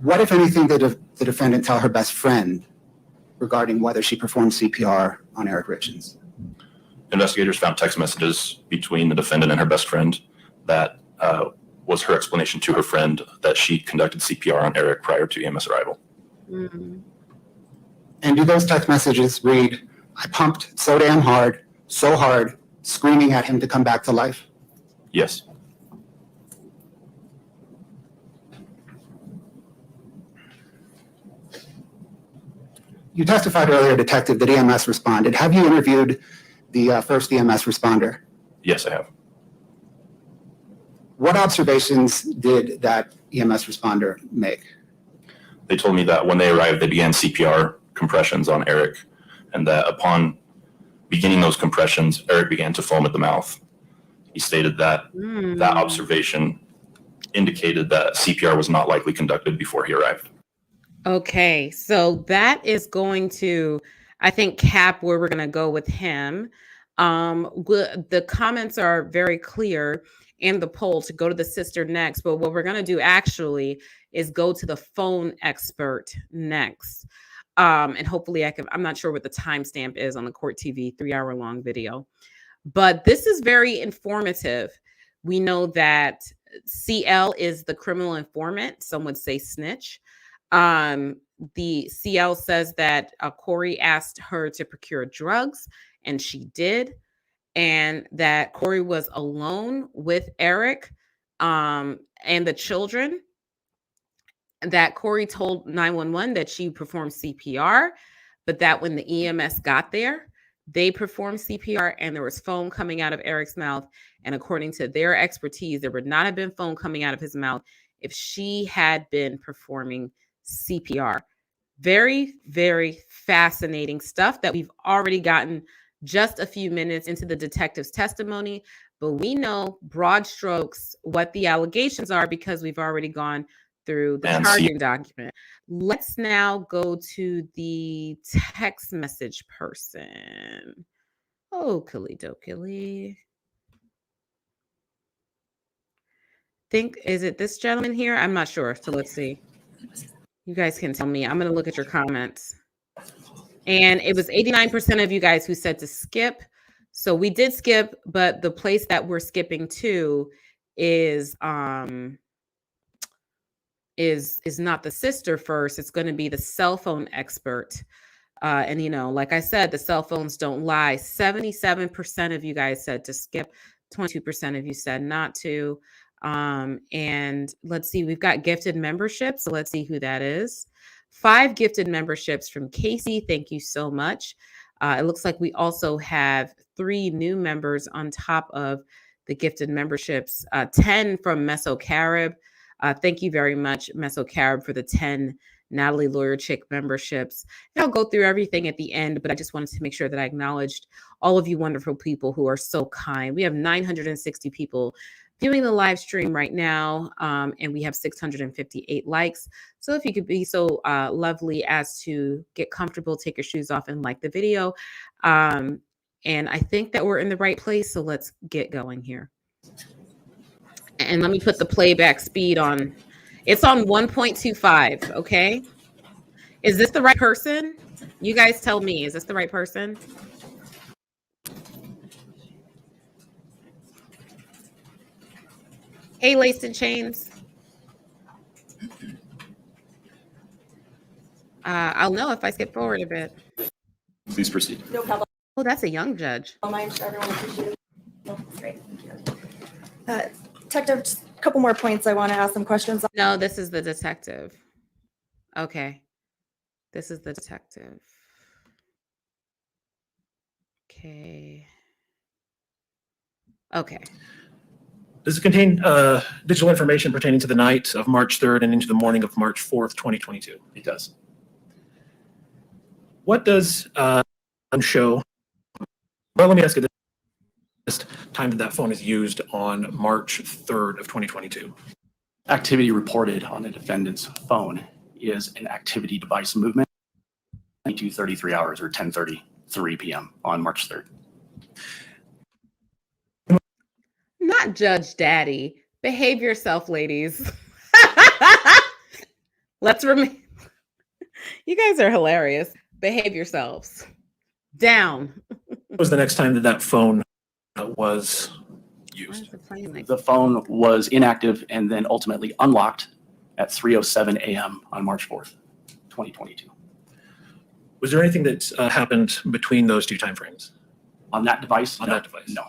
What, if anything, did the defendant tell her best friend regarding whether she performed CPR on Eric Richins? Investigators found text messages between the defendant and her best friend that was her explanation to her friend that she conducted CPR on Eric prior to EMS arrival. Mm-hmm. And do those text messages read, "I pumped so damn hard, so hard, screaming at him to come back to life"? Yes. You testified earlier, Detective, that EMS responded. Have you interviewed the first EMS responder? Yes, I have. What observations did that EMS responder make? They told me that when they arrived, they began CPR compressions on Eric, and that upon beginning those compressions, Eric began to foam at the mouth. He stated that that observation indicated that CPR was not likely conducted before he arrived. Okay, so that is going to, I think, cap where we're going to go with him. The comments are very clear in the poll to go to the sister next, but what we're going to do actually is go to the phone expert next. And hopefully I'm not sure what the timestamp is on the Court TV 3-hour long video, but this is very informative. We know that CL is the criminal informant. Some would say snitch. The CL says that Kouri asked her to procure drugs, and she did, and that Kouri was alone with Eric and the children, that Kouri told 911 that she performed CPR, but that when the EMS got there, they performed CPR and there was foam coming out of Eric's mouth. And according to their expertise, there would not have been foam coming out of his mouth if she had been performing CPR. Very, very fascinating stuff that we've already gotten just a few minutes into the detective's testimony, but we know broad strokes what the allegations are because we've already gone through the charging document. Let's now go to the text message person. Oh, Killy. Is it this gentleman here? I'm not sure. So let's see. You guys can tell me. I'm going to look at your comments. And it was 89% of you guys who said to skip. So we did skip, but the place that we're skipping to is not the sister first. It's going to be the cell phone expert. And, you know, like I said, the cell phones don't lie. 77% of you guys said to skip. 22% of you said not to. And let's see, we've got gifted membership. So let's see who that is. 5 gifted memberships from Casey. Thank you so much. It looks like we also have 3 new members on top of the gifted memberships, 10 from Meso Carib. Thank you very much, Meso Carib, for the 10 Natalie Lawyer Chick memberships. And I'll go through everything at the end, but I just wanted to make sure that I acknowledged all of you wonderful people who are so kind. We have 960 people viewing the live stream right now, and we have 658 likes. So if you could be so lovely as to get comfortable, take your shoes off, and like the video. And I think that we're in the right place, so let's get going here. And let me put the playback speed on. It's on 1.25, okay? Is this the right person? You guys tell me, is this the right person? Hey, Laced and Chains. I'll know if I skip forward a bit. Please proceed. No problem. Oh, that's a young judge. I'm sure everyone appreciates it. No, great. Thank you. Detective, just a couple more points I want to ask some questions on. No, this is the detective. Okay. This is the detective. Okay. Okay. Does it contain digital information pertaining to the night of March 3rd and into the morning of March 4th, 2022? It does. What does show? Well, let me ask you this time that phone is used on March 3rd of 2022. Activity reported on the defendant's phone is an activity device movement, 22:33 hours or 10:33 p.m. on March 3rd. Not Judge Daddy. Behave yourself, ladies. Let's remember. You guys are hilarious. Behave yourselves. Down. What was the next time that phone was used? The phone was inactive and then ultimately unlocked at 3:07 a.m. on March 4th, 2022. Was there anything that happened between those two timeframes? On that device? On that device? No.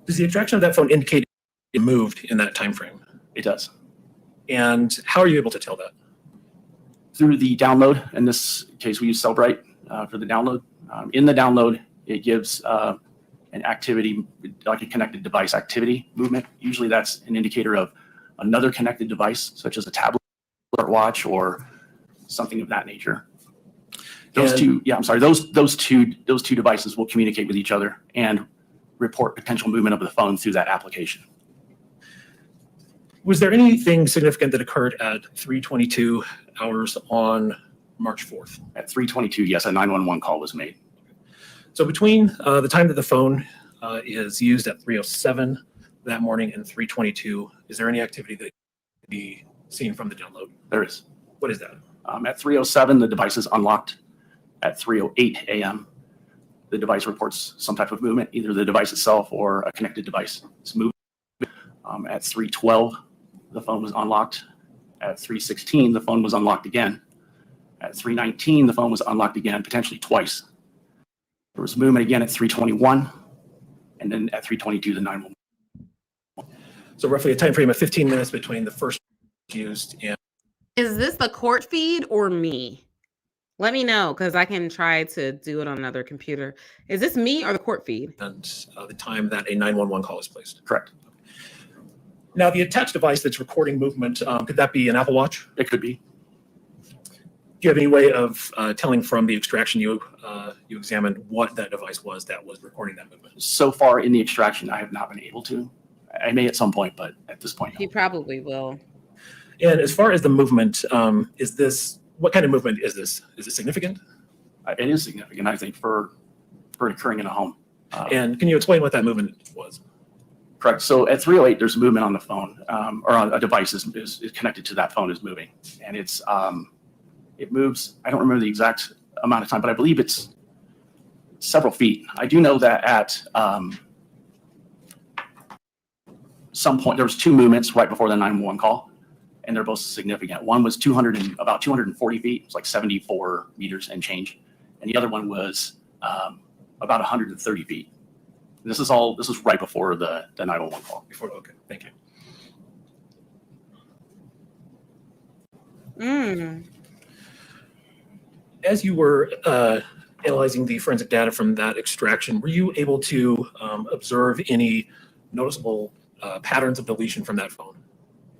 Does the extraction of that phone indicate it moved in that time frame? It does. And how are you able to tell that? Through the download. In this case, we use Cellbrite for the download. In the download, it gives an activity, like a connected device activity movement. Usually that's an indicator of another connected device, such as a tablet or watch or something of that nature. Those two devices will communicate with each other and report potential movement of the phone through that application. Was there anything significant that occurred at 3:22 hours on March 4th? At 3:22, yes, a 911 call was made. So between the time that the phone is used at 3:07 that morning and 3:22, is there any activity that can be seen from the download? There is. What is that? At 3:07, the device is unlocked. At 3:08 a.m., the device reports some type of movement, either the device itself or a connected device is moving. At 3:12, the phone was unlocked. At 3:16, the phone was unlocked again. At 3:19, the phone was unlocked again, potentially twice. There was movement again at 3:21, and then at 3:22, the 911. So roughly a time frame of 15 minutes between the first used and. Is this the court feed or me? Let me know, because I can try to do it on another computer. Is this me or the court feed? And the time that a 911 call is placed. Correct. Now, the attached device that's recording movement, could that be an Apple Watch? It could be. Do you have any way of telling from the extraction you examined what that device was that was recording that movement? So far in the extraction, I have not been able to. I may at some point, but at this point, no. He probably will. And as far as the movement, what kind of movement is this? Is it significant? It is significant, I think, for occurring in a home. And can you explain what that movement was? Correct. So at 3:08, there's movement on the phone, or on a device is connected to that phone is moving, and it moves. I don't remember the exact amount of time, but I believe it's several feet. I do know that at some point there was 2 movements right before the 911 call, and they're both significant. One was about 240 feet, it's like 74 meters and change, and the other one was about 130 feet. This is right before the 911 call. Okay, thank you. Mm. As you were analyzing the forensic data from that extraction, were you able to observe any noticeable patterns of deletion from that phone?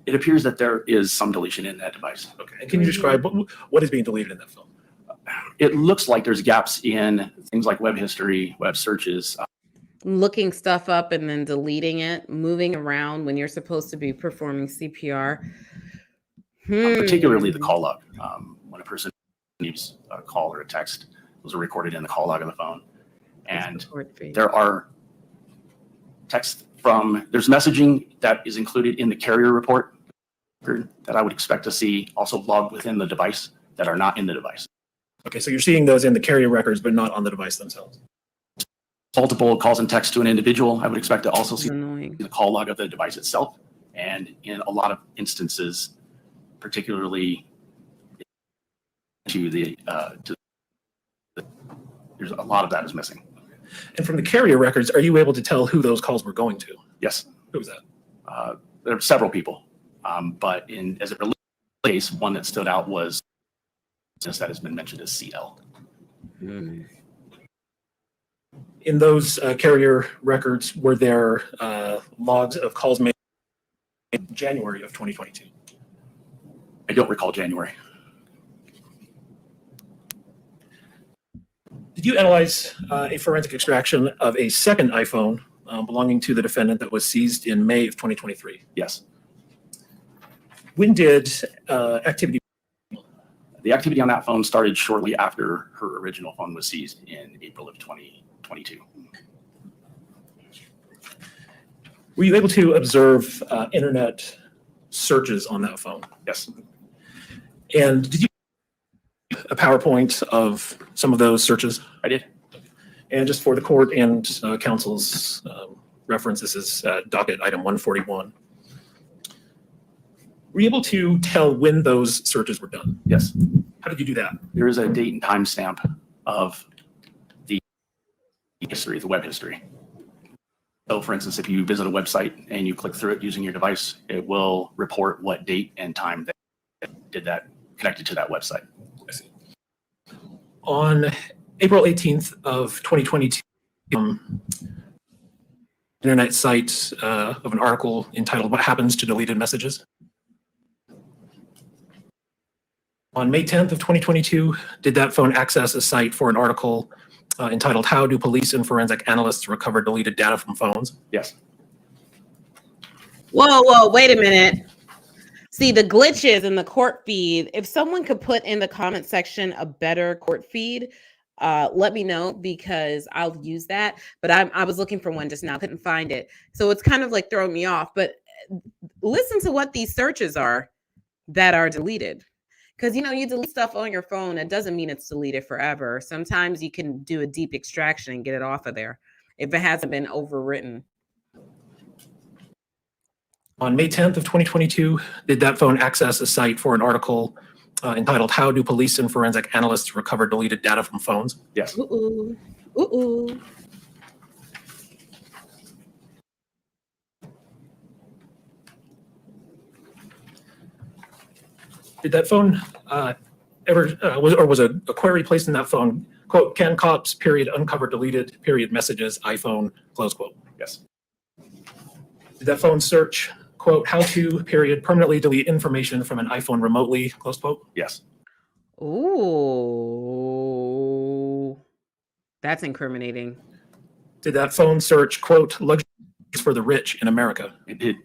It appears that there is some deletion in that device. Okay. And can you describe what is being deleted in that phone? It looks like there's gaps in things like web history, web searches. Looking stuff up and then deleting it, moving around when you're supposed to be performing CPR. Particularly the call log. When a person receives a call or a text, those are recorded in the call log of the phone. And there are texts there's messaging that is included in the carrier report that I would expect to see also logged within the device that are not in the device. Okay, so you're seeing those in the carrier records, but not on the device themselves. Multiple calls and texts to an individual, I would expect to also see Annoying. the call log of the device itself. And in a lot of instances, particularly there's a lot of that is missing. And from the carrier records, are you able to tell who those calls were going to? Yes, Who was that? there are several people, but as it relates, one that stood out was that has been mentioned as CL. Hmm. In those carrier records, were there logs of calls made in January of 2022? I don't recall January. Did you analyze a forensic extraction of a second iPhone belonging to the defendant that was seized in May of 2023? Yes. When did activity? The activity on that phone started shortly after her original phone was seized in April of 2022. Were you able to observe internet searches on that phone? Yes. And did you a PowerPoint of some of those searches? I did. And just for the court and counsel's reference, this is docket item 141. Were you able to tell when those searches were done? Yes. How did you do that? There is a date and time stamp of the history, the web history. So for instance, if you visit a website and you click through it using your device, it will report what date and time that did that connected to that website. I see. On April 18th of 2022, internet site of an article entitled "What Happens to Deleted Messages." On May 10th of 2022, did that phone access a site for an article entitled "How Do Police and Forensic Analysts Recover Deleted Data from Phones"? Yes. Whoa, wait a minute. See, the glitches in the court feed, if someone could put in the comment section a better court feed, let me know because I'll use that. But I was looking for one just now, couldn't find it. So it's kind of like throwing me off. But listen to what these searches are that are deleted. Because, you delete stuff on your phone. It doesn't mean it's deleted forever. Sometimes you can do a deep extraction and get it off of there if it hasn't been overwritten. On May 10th of 2022, did that phone access a site for an article entitled "How Do Police and Forensic Analysts Recover Deleted Data from Phones"? Yes. Ooh, ooh. Did that phone was a query placed in that phone, quote, "Can cops, period, uncover deleted, period, messages, iPhone," close quote? Yes. Did that phone search, quote, "How to, period, permanently delete information from an iPhone remotely," close quote? Yes. Ooh, that's incriminating. Did that phone search, quote, "Luxuries for the rich in America"? It did.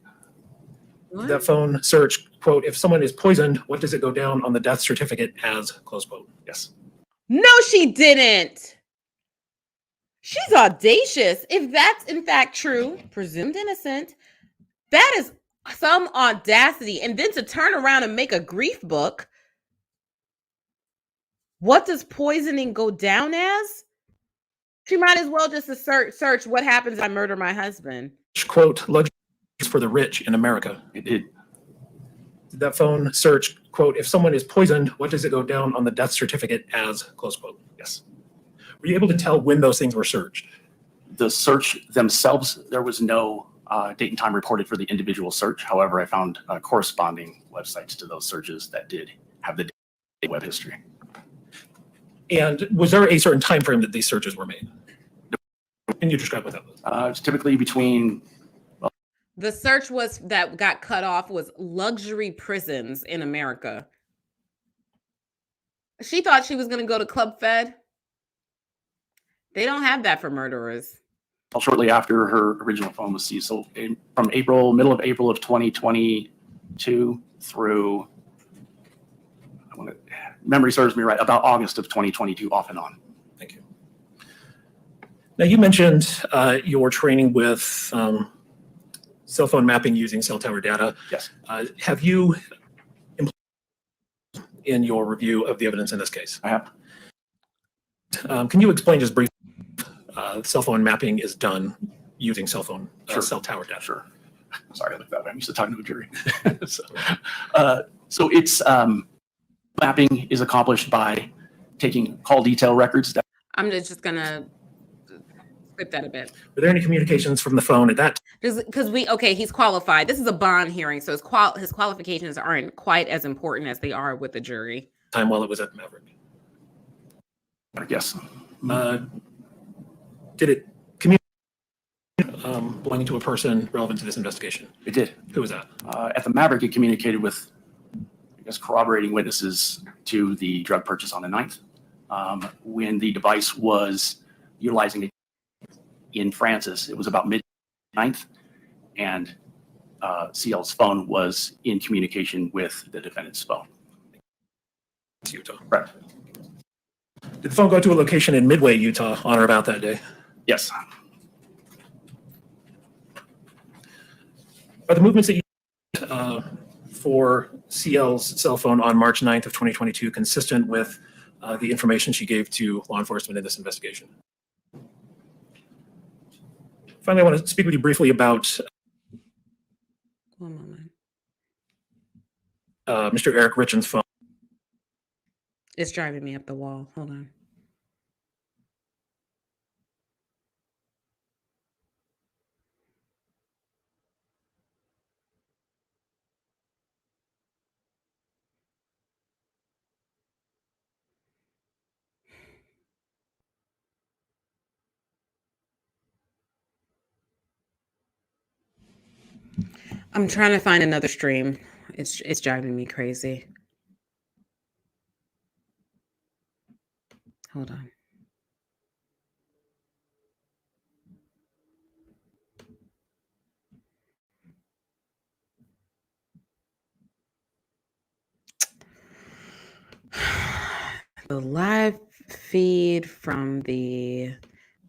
Did that phone search, quote, "If someone is poisoned, what does it go down on the death certificate as," close quote? Yes. No, she didn't. She's audacious. If that's in fact true, presumed innocent, that is some audacity. And then to turn around and make a grief book. What does poisoning go down as? She might as well just search what happens if I murder my husband. Quote, "Luxuries for the rich in America." It did. Did that phone search, quote, "If someone is poisoned, what does it go down on the death certificate as," close quote? Yes. Were you able to tell when those things were searched? The search themselves, there was no date and time reported for the individual search. However, I found corresponding websites to those searches that did have the web history. And was there a certain time frame that these searches were made? Can you describe what that was? It's typically between, The search was that got cut off was luxury prisons in America. She thought she was going to go to Club Fed. They don't have that for murderers. shortly after her original phone was seized. So from middle of April of 2022 through, memory serves me right, about August of 2022, off and on. Thank you. Now, you mentioned your training with cell phone mapping using cell tower data. Yes. Have you implemented in your review of the evidence in this case? I have. Can you explain just briefly cell phone mapping is done using cell phone Sure. cell tower data? Sure. Sorry, I looked that way. I'm used to talking to a jury. So it's mapping is accomplished by taking call detail records. I'm just going to skip that a bit. Were there any communications from the phone at that Because he's qualified. This is a bond hearing, so his qualifications aren't quite as important as they are with the jury. time while it was at Maverick? Yes. Did it communicate belonging to a person relevant to this investigation? It did. Who was that? At the Maverick, it communicated with, I guess, corroborating witnesses to the drug purchase on the 9th. When the device was utilizing it in Francis, it was about mid-9th, and CL's phone was in communication with the defendant's phone. It's Utah. Right. Did the phone go to a location in Midway, Utah, on or about that day? Yes. Are the movements that you for CL's cell phone on March 9th of 2022 consistent with the information she gave to law enforcement in this investigation? Finally, I want to speak with you briefly about One moment. Mr. Eric Richins' phone. It's driving me up the wall. Hold on. I'm trying to find another stream. It's driving me crazy. Hold on. The live feed from the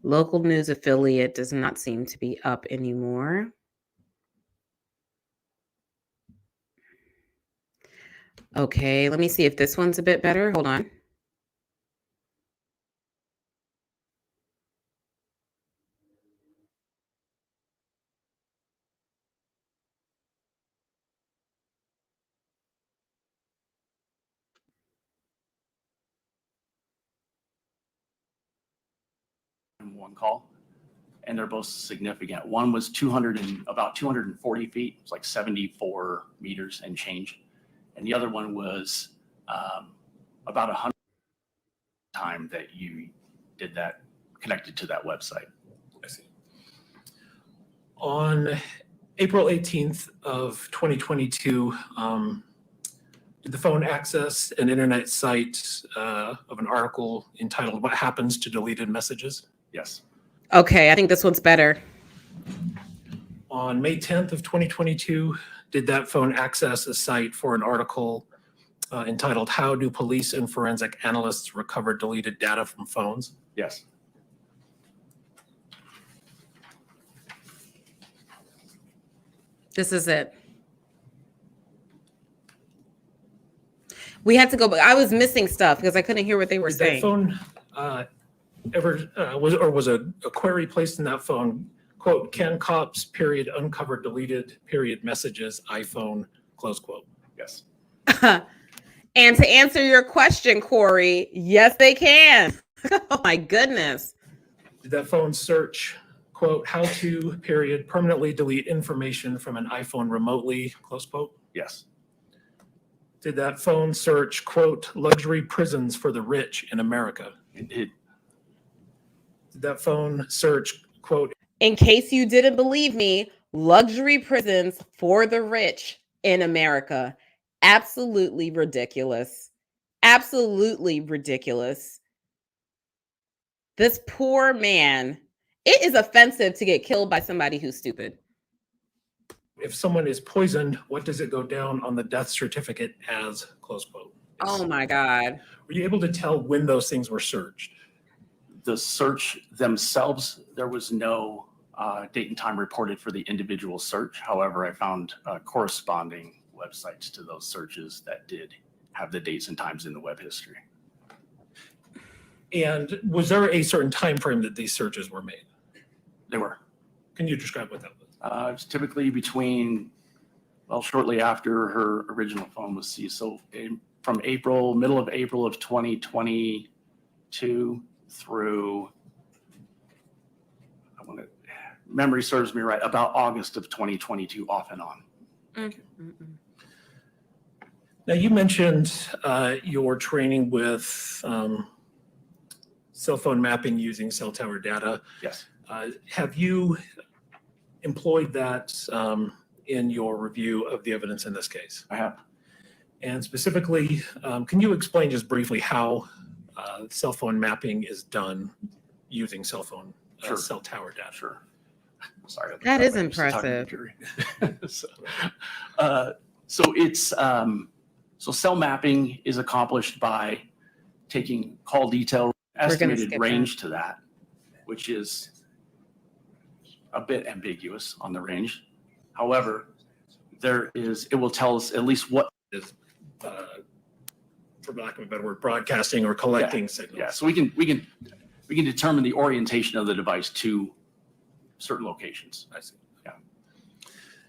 local news affiliate does not seem to be up anymore. Okay, let me see if this one's a bit better. Hold on. One call, and they're both significant. One was about 240 feet. It's like 74 meters and change. And the other one was about 100 time that you did that connected to that website. I see. On April 18th of 2022, did the phone access an internet site of an article entitled "What Happens to Deleted Messages"? Yes. Okay, I think this one's better. On May 10th of 2022, did that phone access a site for an article entitled "How Do Police and Forensic Analysts Recover Deleted Data from Phones"? Yes. This is it. We had to go, but I was missing stuff because I couldn't hear what they were Did that saying. phone was a query placed in that phone, quote, "Can cops, period, uncover deleted, period, messages, iPhone," close quote? Yes. And to answer your question, Kouri, yes, they can. Oh my goodness. Did that phone search, quote, "How to, period, permanently delete information from an iPhone remotely," close quote? Yes. Did that phone search, quote, luxury prisons for the rich in America? It did. Did that phone search, quote, In case you didn't believe me, luxury prisons for the rich in America. Absolutely ridiculous. Absolutely ridiculous. This poor man, it is offensive to get killed by somebody who's stupid. if someone is poisoned, what does it go down on the death certificate as, close quote? Oh my God. Were you able to tell when those things were searched? The search themselves, there was no date and time reported for the individual search. However, I found corresponding websites to those searches that did have the dates and times in the web history. And was there a certain time frame that these searches were made? They were. Can you describe what that was? It was typically between, well, shortly after her original phone was seized. So from April, middle of April of 2022 through, memory serves me right, about August of 2022 off and on. Now, you mentioned your training with cell phone mapping using cell tower data. Yes. Have you employed that in your review of the evidence in this case? I have. And specifically, can you explain just briefly how cell phone mapping is done using cell phone Sure. cell tower data? Sure. Sorry. That is I'm just talking to impressive. Kouri. So it's so cell mapping is accomplished by taking call detail, estimated skip range to that, which is a bit ambiguous on the range. However, it will tell us at least what Is, for lack of a better word, broadcasting or collecting signals. Yeah, so we can determine the orientation of the device to certain locations. I see. Yeah.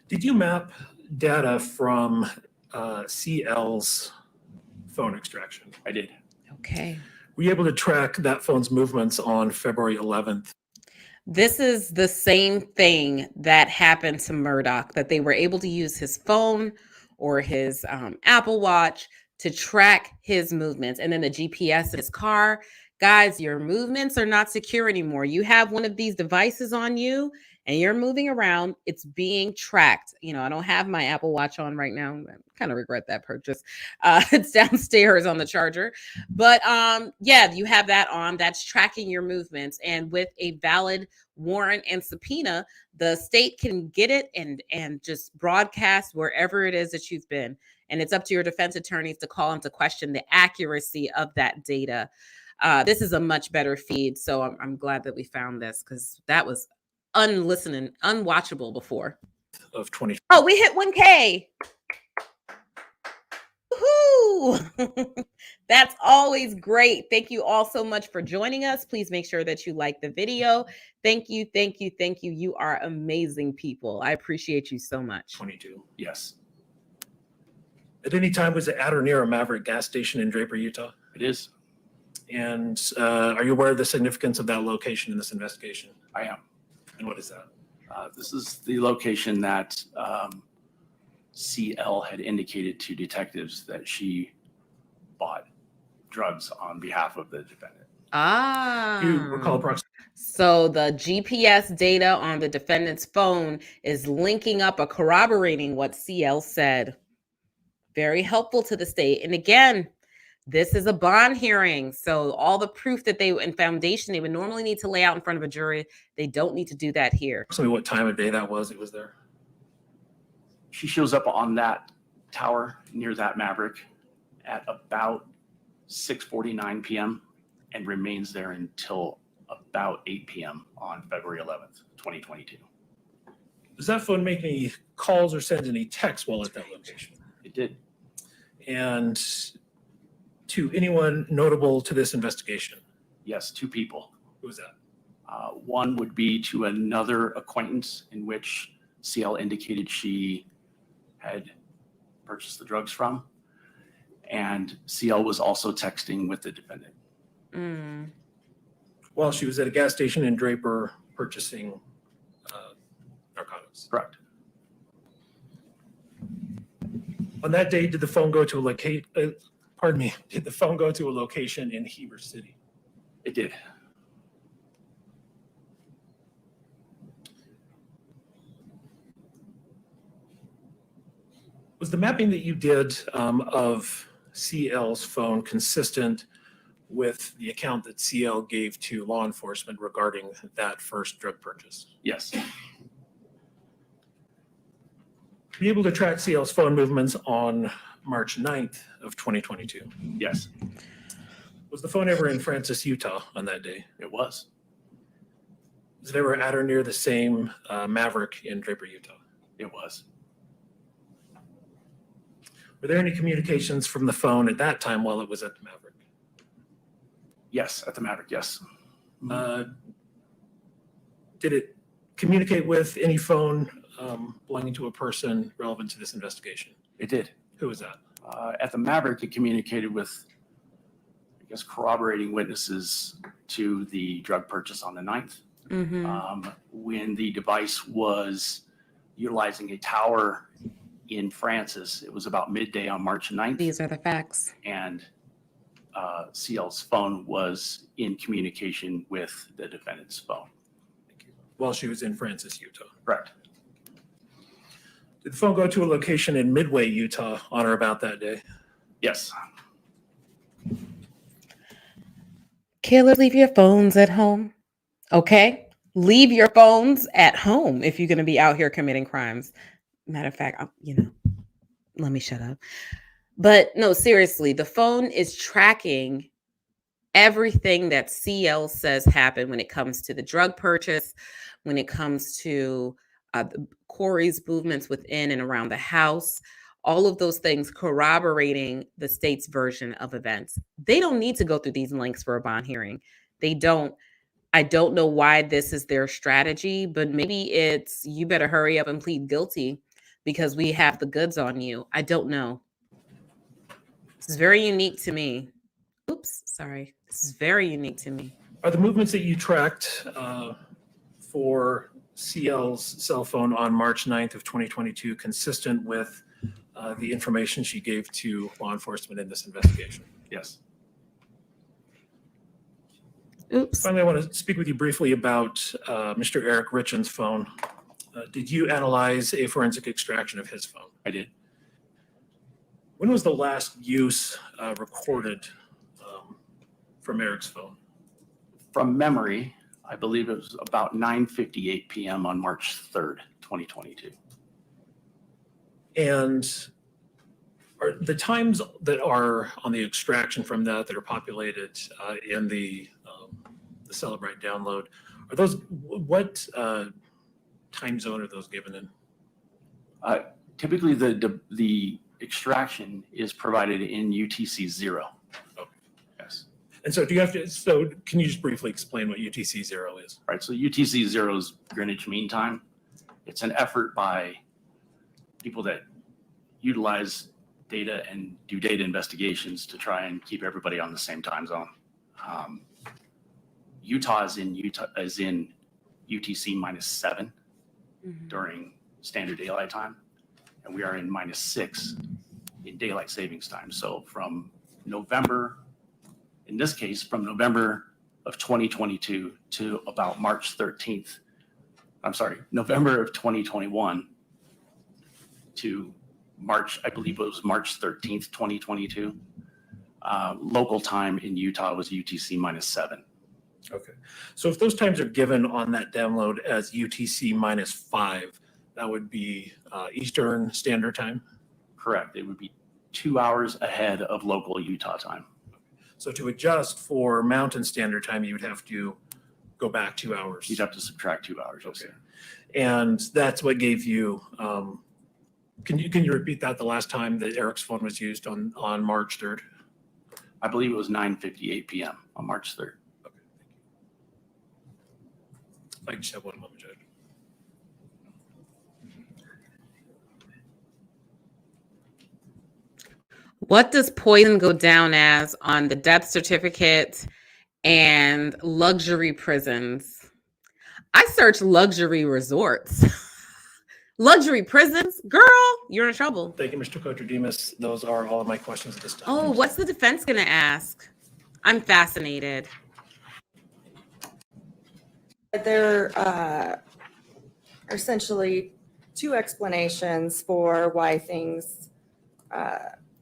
Did you map data from CL's phone extraction? I did. Okay. Were you able to track that phone's movements on February 11th? This is the same thing that happened to Murdoch, that they were able to use his phone or his Apple Watch to track his movements. And then the GPS in his car. Guys, your movements are not secure anymore. You have one of these devices on you and you're moving around. It's being tracked. You know, I don't have my Apple Watch on right now. I kind of regret that purchase. It's downstairs on the charger. But yeah, you have that on. That's tracking your movements. And with a valid warrant and subpoena, the state can get it and just broadcast wherever it is that you've been. And it's up to your defense attorneys to call into question the accuracy of that data. This is a much better feed. So I'm glad that we found this, because that was unwatchable before. Of 20. Oh, we hit 1K. Woohoo! That's always great. Thank you all so much for joining us. Please make sure that you like the video. Thank you, thank you, thank you. You are amazing people. I appreciate you so much. 22. Yes, At any time, was it at or near a Maverick gas station in Draper, Utah? it is. And are you aware of the significance of that location in this investigation? I am. And what is that? This is the location that CL had indicated to detectives that she bought drugs on behalf of the defendant. Ah. Do you recall approximately? So the GPS data on the defendant's phone is linking up or corroborating what CL said. Very helpful to the state. And again, this is a bond hearing. So all the proof that they in foundation they would normally need to lay out in front of a jury, they don't need to do that here. What time of day that was? It was there. She shows up on that tower near that Maverick at about 6:49 p.m. and remains there until about 8 p.m. on February 11th, 2022. Does that phone make any calls or send any texts while at that location? It did. And to anyone notable to this investigation? Yes, 2 people. Who was that? One would be to another acquaintance in which CL indicated she had purchased the drugs from. And CL was also texting with the defendant. While she was at a gas station in Draper purchasing narcotics. Correct. On that day, did the phone go to a did the phone go to a location in Heber City? It did. Was the mapping that you did of CL's phone consistent with the account that CL gave to law enforcement regarding that first drug purchase? Yes. Were you able to track CL's phone movements on March 9th of 2022? Yes, Was the phone ever in Francis, Utah on that day? it was. Was it ever at or near the same Maverick in Draper, Utah? It was. Were there any communications from the phone at that time while it was at the Maverick? Yes, at the Maverick, yes. Did it communicate with any phone belonging to a person relevant to this investigation? It did. Who was that? At the Maverick, it communicated with, I guess, corroborating witnesses to the drug purchase on the 9th. When the device was utilizing a tower in Francis, it was about midday on March 9th. These are the facts. And CL's phone was in communication with the defendant's phone. While she was in Francis, Utah. Correct. Did the phone go to a location in Midway, Utah on or about that day? Yes. Killers, leave your phones at home. Okay? Leave your phones at home if you're going to be out here committing crimes. Matter of fact, let me shut up. But no, seriously, the phone is tracking everything that CL says happened when it comes to the drug purchase, when it comes to Kouri's movements within and around the house, all of those things corroborating the state's version of events. They don't need to go through these links for a bond hearing. They don't. I don't know why this is their strategy, but maybe it's you better hurry up and plead guilty because we have the goods on you. I don't know. This is very unique to me. Oops, sorry. This is very unique to me. Are the movements that you tracked for CL's cell phone on March 9th of 2022 consistent with the information she gave to law enforcement in this investigation? Yes. Oops. Finally, I want to speak with you briefly about Mr. Eric Richins' phone. Did you analyze a forensic extraction of his phone? I did. When was the last use recorded from Eric's phone? From memory, I believe it was about 9:58 p.m. on March 3rd, 2022. And are the times that are on the extraction from that are populated in the Celebrite download, are those, what time zone are those given in? Typically, the extraction is provided in UTC 0. Okay. Yes. And so can you just briefly explain what UTC 0 is? Right. So UTC 0 is Greenwich Mean Time. It's an effort by people that utilize data and do data investigations to try and keep everybody on the same time zone. Utah is in UTC -7 during standard daylight time, and we are in -6 in daylight savings time. So from November, in this case, from November of 2022 to about March 13th, November of 2021 to March, I believe it was March 13th, 2022. Local time in Utah was UTC -7. Okay. So if those times are given on that download as UTC -5, that would be Eastern Standard Time? Correct. It would be 2 hours ahead of local Utah time. So to adjust for Mountain Standard Time, you would have to go back 2 hours. You'd have to subtract 2 hours. Okay. And that's what gave you, can you repeat that the last time that Eric's phone was used on March 3rd? I believe it was 9:58 p.m. on March 3rd. Okay, thank you. I just have one moment, Judge. What does poison go down as on the death certificate and luxury prisons? I searched luxury resorts. Luxury prisons? Girl, you're in trouble. Thank you, Mr. Kotrodemus. Those are all of my questions at this time. Oh, what's the defense going to ask? I'm fascinated. There are essentially two explanations for why things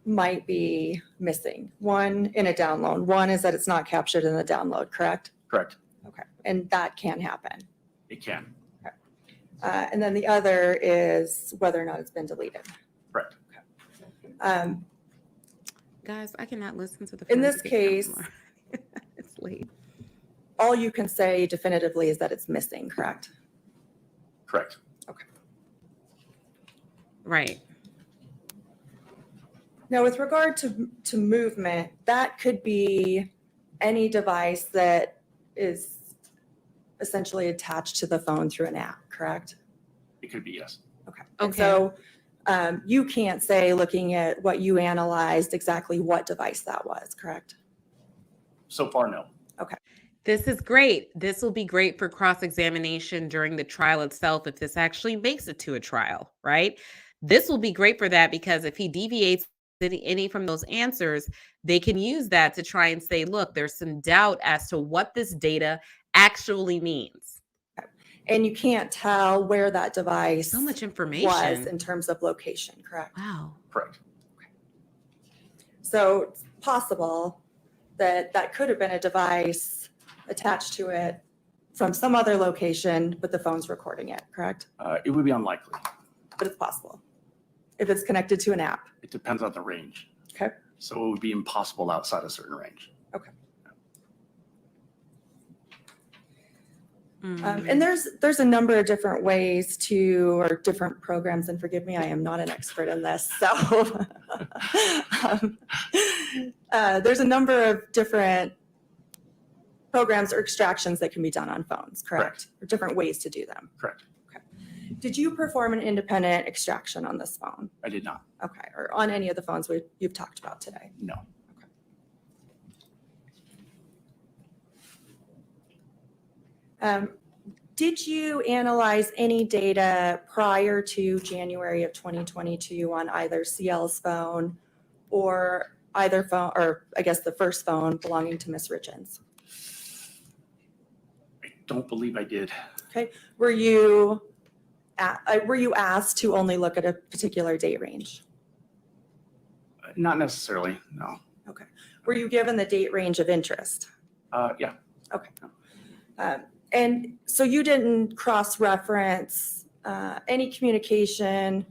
might be missing. One in a download. One is that it's not captured in the download, correct? Correct. Okay. And that can happen. It can. And then the other is whether or not it's been deleted. Correct. Guys, I cannot listen to the In this forensic case, examiner. It's late. all you can say definitively is that it's missing, correct? Correct. Right. Now, with regard to movement, that could be any device that is essentially attached to the phone through an app, correct? It could be, yes. Okay. And Okay. so you can't say, looking at what you analyzed, exactly what device that was, correct? So far, no. This is great. This will be great for cross-examination during the trial itself if this actually makes it to a trial, right? This will be great for that because if he deviates any from those answers, they can use that to try and say, look, there's some doubt as to what this data actually means. And you can't tell where that device So much was information. in terms of location, correct? Wow. Correct. So it's possible that that could have been a device attached to it from some other location, but the phone's recording it, correct? It would be unlikely. But it's possible if it's connected to an app. It depends on the range. Okay. So it would be impossible outside a certain range. And there's a number of different ways to, or different programs, and forgive me, I am not an expert in this. So there's a number of different programs or extractions that can be done on phones, correct? Or different ways to do them. Correct. Did you perform an independent extraction on this phone? I did not. Okay, or on any of the phones you've talked about today? No. Did you analyze any data prior to January of 2022 on either CL's phone or either phone, or I guess the first phone belonging to Ms. Richins? I don't believe I did. Okay, were you asked to only look at a particular date range? Not necessarily, no. Were you given the date range of interest? Yeah. And so you didn't cross-reference any communication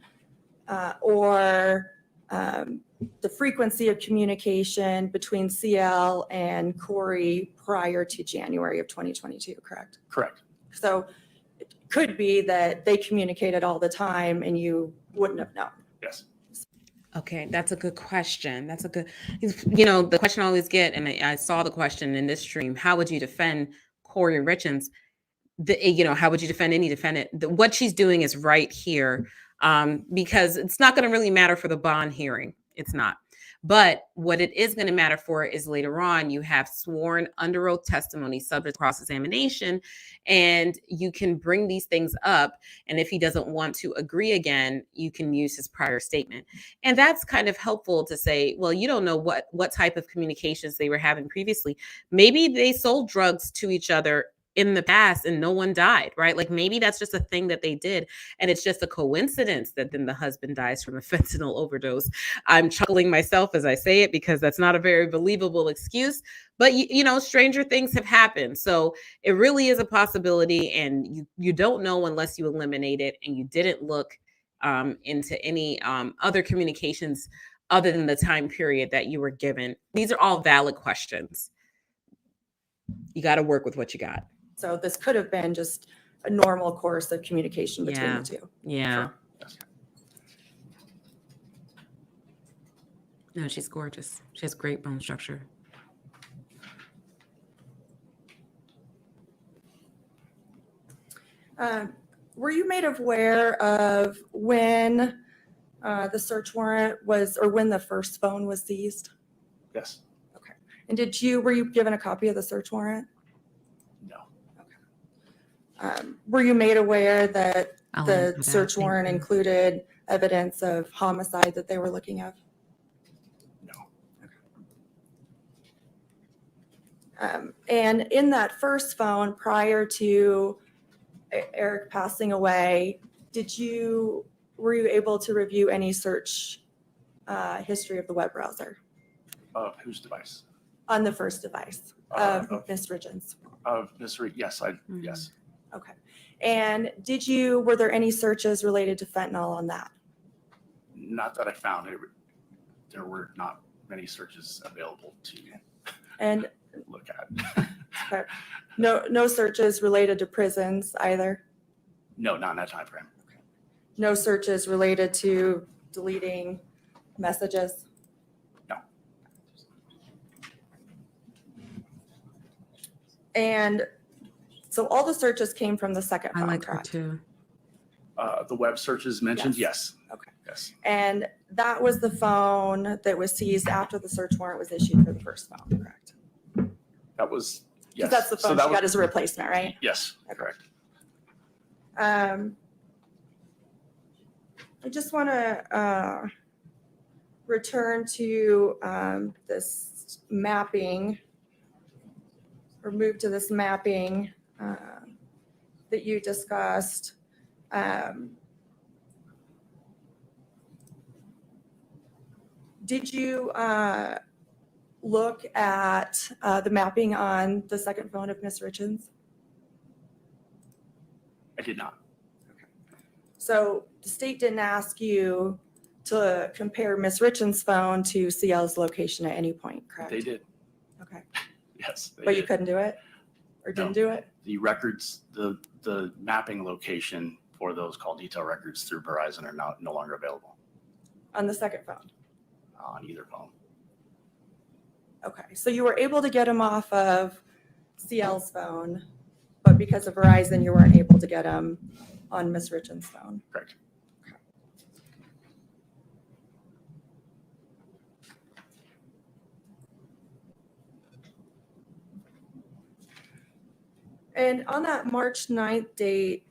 or the frequency of communication between CL and Kouri prior to January of 2022, correct? Correct. So it could be that they communicated all the time and you wouldn't have known. Yes. Okay, that's a good question. That's a good, the question I always get, and I saw the question in this stream, how would you defend Kouri Richins? How would you defend any defendant? What she's doing is right here, because it's not going to really matter for the bond hearing. It's not. But what it is going to matter for is later on, you have sworn under oath testimony subject to cross-examination, and you can bring these things up. And if he doesn't want to agree again, you can use his prior statement. And that's kind of helpful to say, well, you don't know what type of communications they were having previously. Maybe they sold drugs to each other in the past and no one died, right? Like maybe that's just a thing that they did. And it's just a coincidence that then the husband dies from a fentanyl overdose. I'm chuckling myself as I say it because that's not a very believable excuse, but stranger things have happened. So it really is a possibility, and you don't know unless you eliminate it, and you didn't look into any other communications other than the time period that you were given. These are all valid questions. You got to work with what you got. So this could have been just a normal course of communication between the two. Yeah. Sure. Yes. No, she's gorgeous. She has great bone structure. Were you made aware of when the search warrant was, or when the first phone was seized? Yes. And were you given a copy of the search warrant? No. Were you made aware that I'll the answer that. search Thank warrant you. included evidence of homicide that they were looking at? No. And in that first phone, prior to Eric passing away, were you able to review any search history of the web browser Of whose device? on the first device of Ms. Richins? Of Ms. Reed, yes, Mhm. yes. Okay. And were there any searches related to fentanyl on that? Not that I found it. There were not many searches available to And look at. no searches related to prisons either? No, not in that time frame. No searches related to deleting messages? No. And so all the searches came from the second I phone, like her correct? too. The web searches mentioned, Yes. yes. Okay. Yes. And that was the phone that was seized after the search warrant was issued for the first phone, correct? That was, yes. Because that's the So phone that she was- got as a replacement, right? Yes, Okay. correct. I just want to return to this mapping, or move to this mapping that you discussed. Did you look at the mapping on the second phone of Ms. Richins? I did not. So the state didn't ask you to compare Ms. Richins' phone to CL's location at any point, correct? They did, Okay, yes. they but you did. couldn't do it? Or didn't do it? The records, the mapping location for those call detail records through Verizon are no longer available On the second phone? on either phone. Okay, so you were able to get them off of CL's phone, but because of Verizon, you weren't able to get them on Ms. Richins' phone? Correct. And on that March 9th date,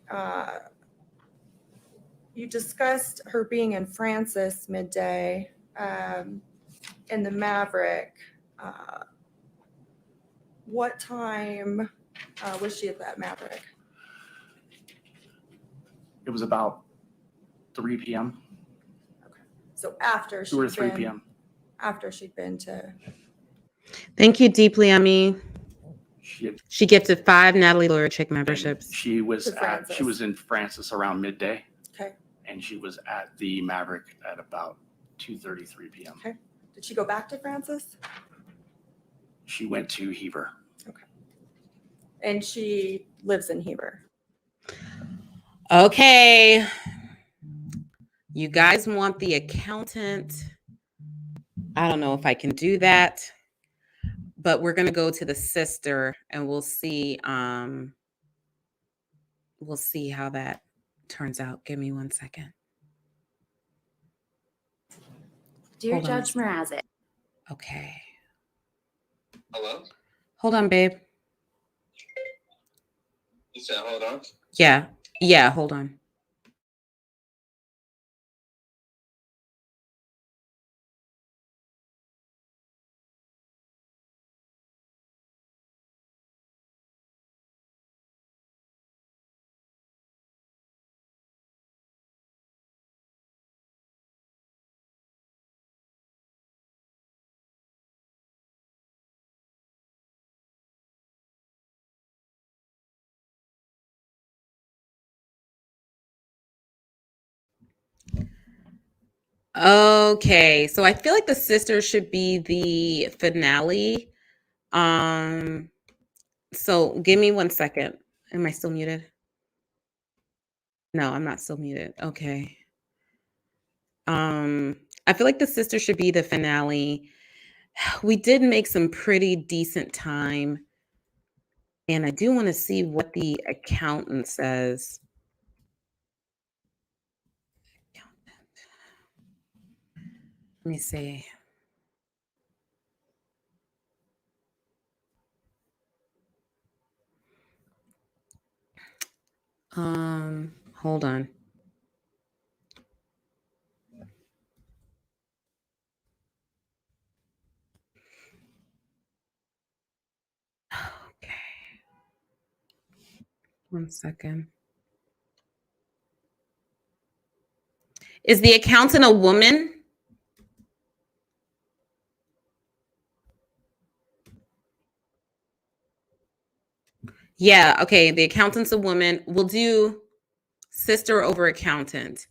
you discussed her being in Francis midday in the Maverick. What time was she at that Maverick? It was about 3 p.m., So after 2 or she'd 3 been, p.m. after she'd been to, Thank you deeply, Emmy. She had, She gifted 5 Natalie Lawyer Chick and memberships. she was To Francis. she was in Francis around midday, okay. and she was at the Maverick at about 2:33 p.m. Okay. Did she go back to Francis? She went to Heber. And she lives in Heber. Okay. You guys want the accountant? I don't know if I can do that, but we're going to go to the sister and we'll see how that turns out. Give me 1 second. Dear Hold on. Judge Mrazek. Okay. Hello? Hold on, babe. You said hold on? Yeah. Yeah, hold on. Okay, so I feel like the sister should be the finale. So give me 1 second. Am I still muted? No, I'm not still muted. Okay. I feel like the sister should be the finale. We did make some pretty decent time, and I do want to see what the accountant says. Let me see. Hold on. Okay. 1 second. Is the accountant a woman? Yeah, okay. The accountant's a woman. We'll do sister over accountant.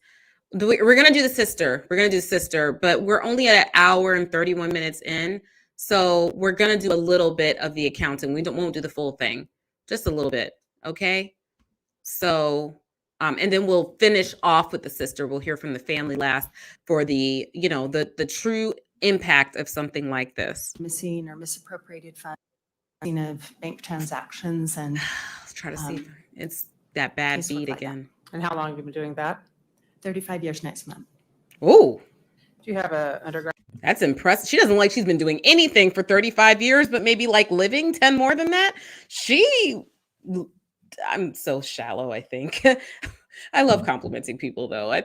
We're gonna do the sister. We're gonna do sister, but we're only at 1 hour and 31 minutes in. So we're gonna do a little bit of the accountant. Won't do the full thing, just a little bit. Okay. So and then we'll finish off with the sister. We'll hear from the family last for the, the true impact of something like this. Missing or misappropriated funds of bank transactions and Let's try to see if it's that bad casework beat like that. again. And how long have you been doing that? 35 years next month. Oh, Do you have a undergrad? that's impressive. She doesn't like she's been doing anything for 35 years, but maybe like living 10 more than that. I'm so shallow, I think. I love complimenting people though.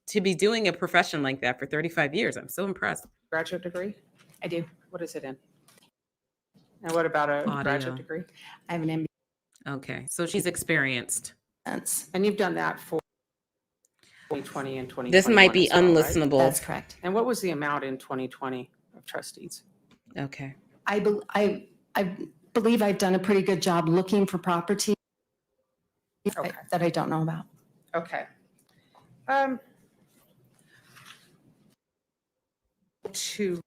To be doing a profession like that for 35 years, I'm so impressed. Graduate degree? I do. What is it in? And what about a Audio. graduate degree? I have an MBA. Okay, so she's experienced. And you've done that for 2020 and 2021. This might be as well, right? unlistenable. That's correct. And what was the amount in 2020 of trustees? Okay. I believe I've done a pretty good job looking for property Okay. that I don't know about. Okay. Two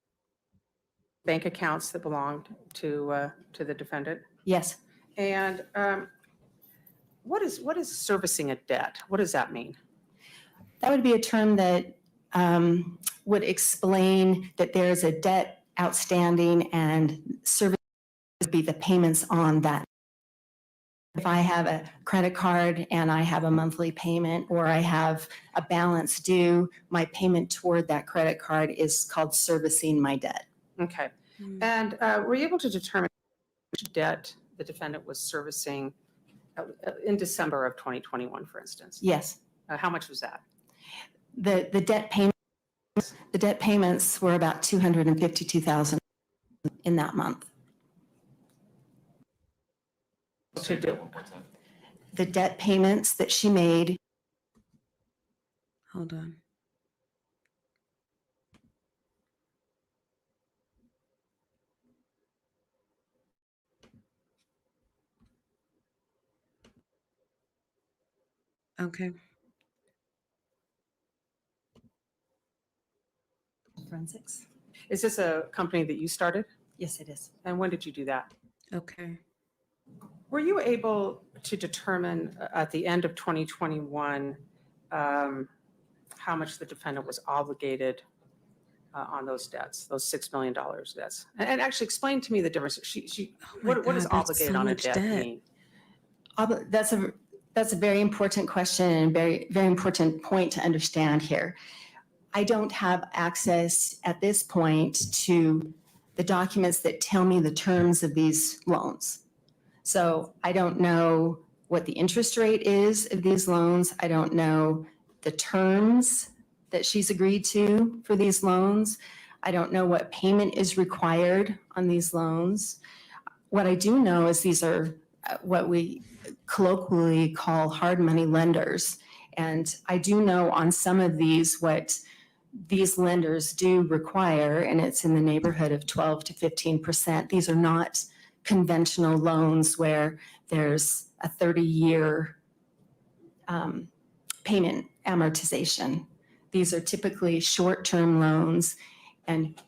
bank accounts that belonged to the defendant. Yes. And what is servicing a debt? What does that mean? That would be a term that would explain that there's a debt outstanding and service would be the payments on that. If I have a credit card and I have a monthly payment or I have a balance due, my payment toward that credit card is called servicing my debt. Okay. And were you able to determine which debt the defendant was servicing in December of 2021, for instance? Yes. How much was that? The debt payments were about $252,000 in that month. The debt payments that she made, Hold on. Okay. forensics. Is this a company that you started? Yes, it is. And when did you do that? Okay. Were you able to determine at the end of 2021 how much the defendant was obligated on those debts, those $6 million debts? And actually explain to me the difference. What does God, that's obligated so on a much debt debt. mean? That's a very important question and very, very important point to understand here. I don't have access at this point to the documents that tell me the terms of these loans. So I don't know what the interest rate is of these loans. I don't know the terms that she's agreed to for these loans. I don't know what payment is required on these loans. What I do know is these are what we colloquially call hard money lenders. And I do know on some of these what these lenders do require, and it's in the neighborhood of 12 to 15%. These are not conventional loans where there's a 30-year payment amortization. These are typically short-term loans, and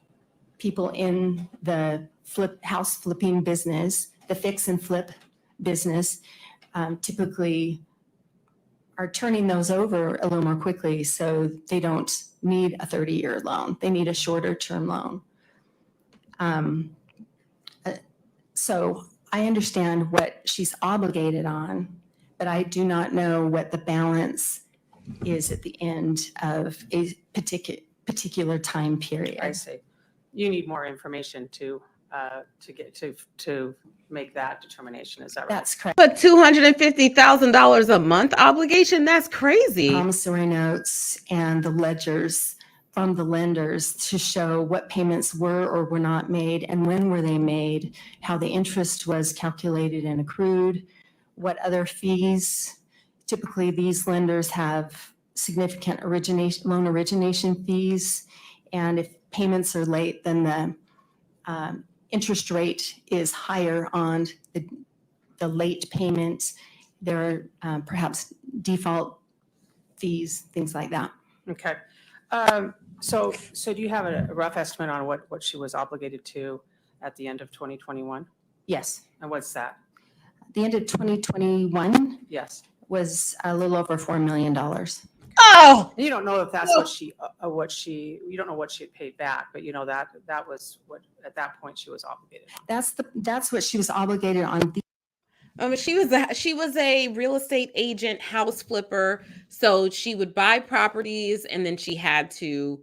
people in the house flipping business, the fix and flip business, typically are turning those over a little more quickly, so they don't need a 30-year loan. They need a shorter term loan. So I understand what she's obligated on, but I do not know what the balance is at the end of a particular time period. I see. You need more information to to make that determination. Is that right? That's correct. But $250,000 a month obligation? That's crazy. Promissory notes and the ledgers from the lenders to show what payments were or were not made and when were they made, how the interest was calculated and accrued, what other fees. Typically, these lenders have significant loan origination fees, and if payments are late, then the interest rate is higher on the late payment. There are perhaps default fees, things like that. Okay. So do you have a rough estimate on what she was obligated to at the end of 2021? Yes. And what's that? The end of 2021 Yes. was a little over $4 million. Oh, And you don't know if that's you don't know what she had paid back, but you know that was what at that point she was obligated. That's what she was obligated on. she was a real estate agent, house flipper. So she would buy properties and then she had to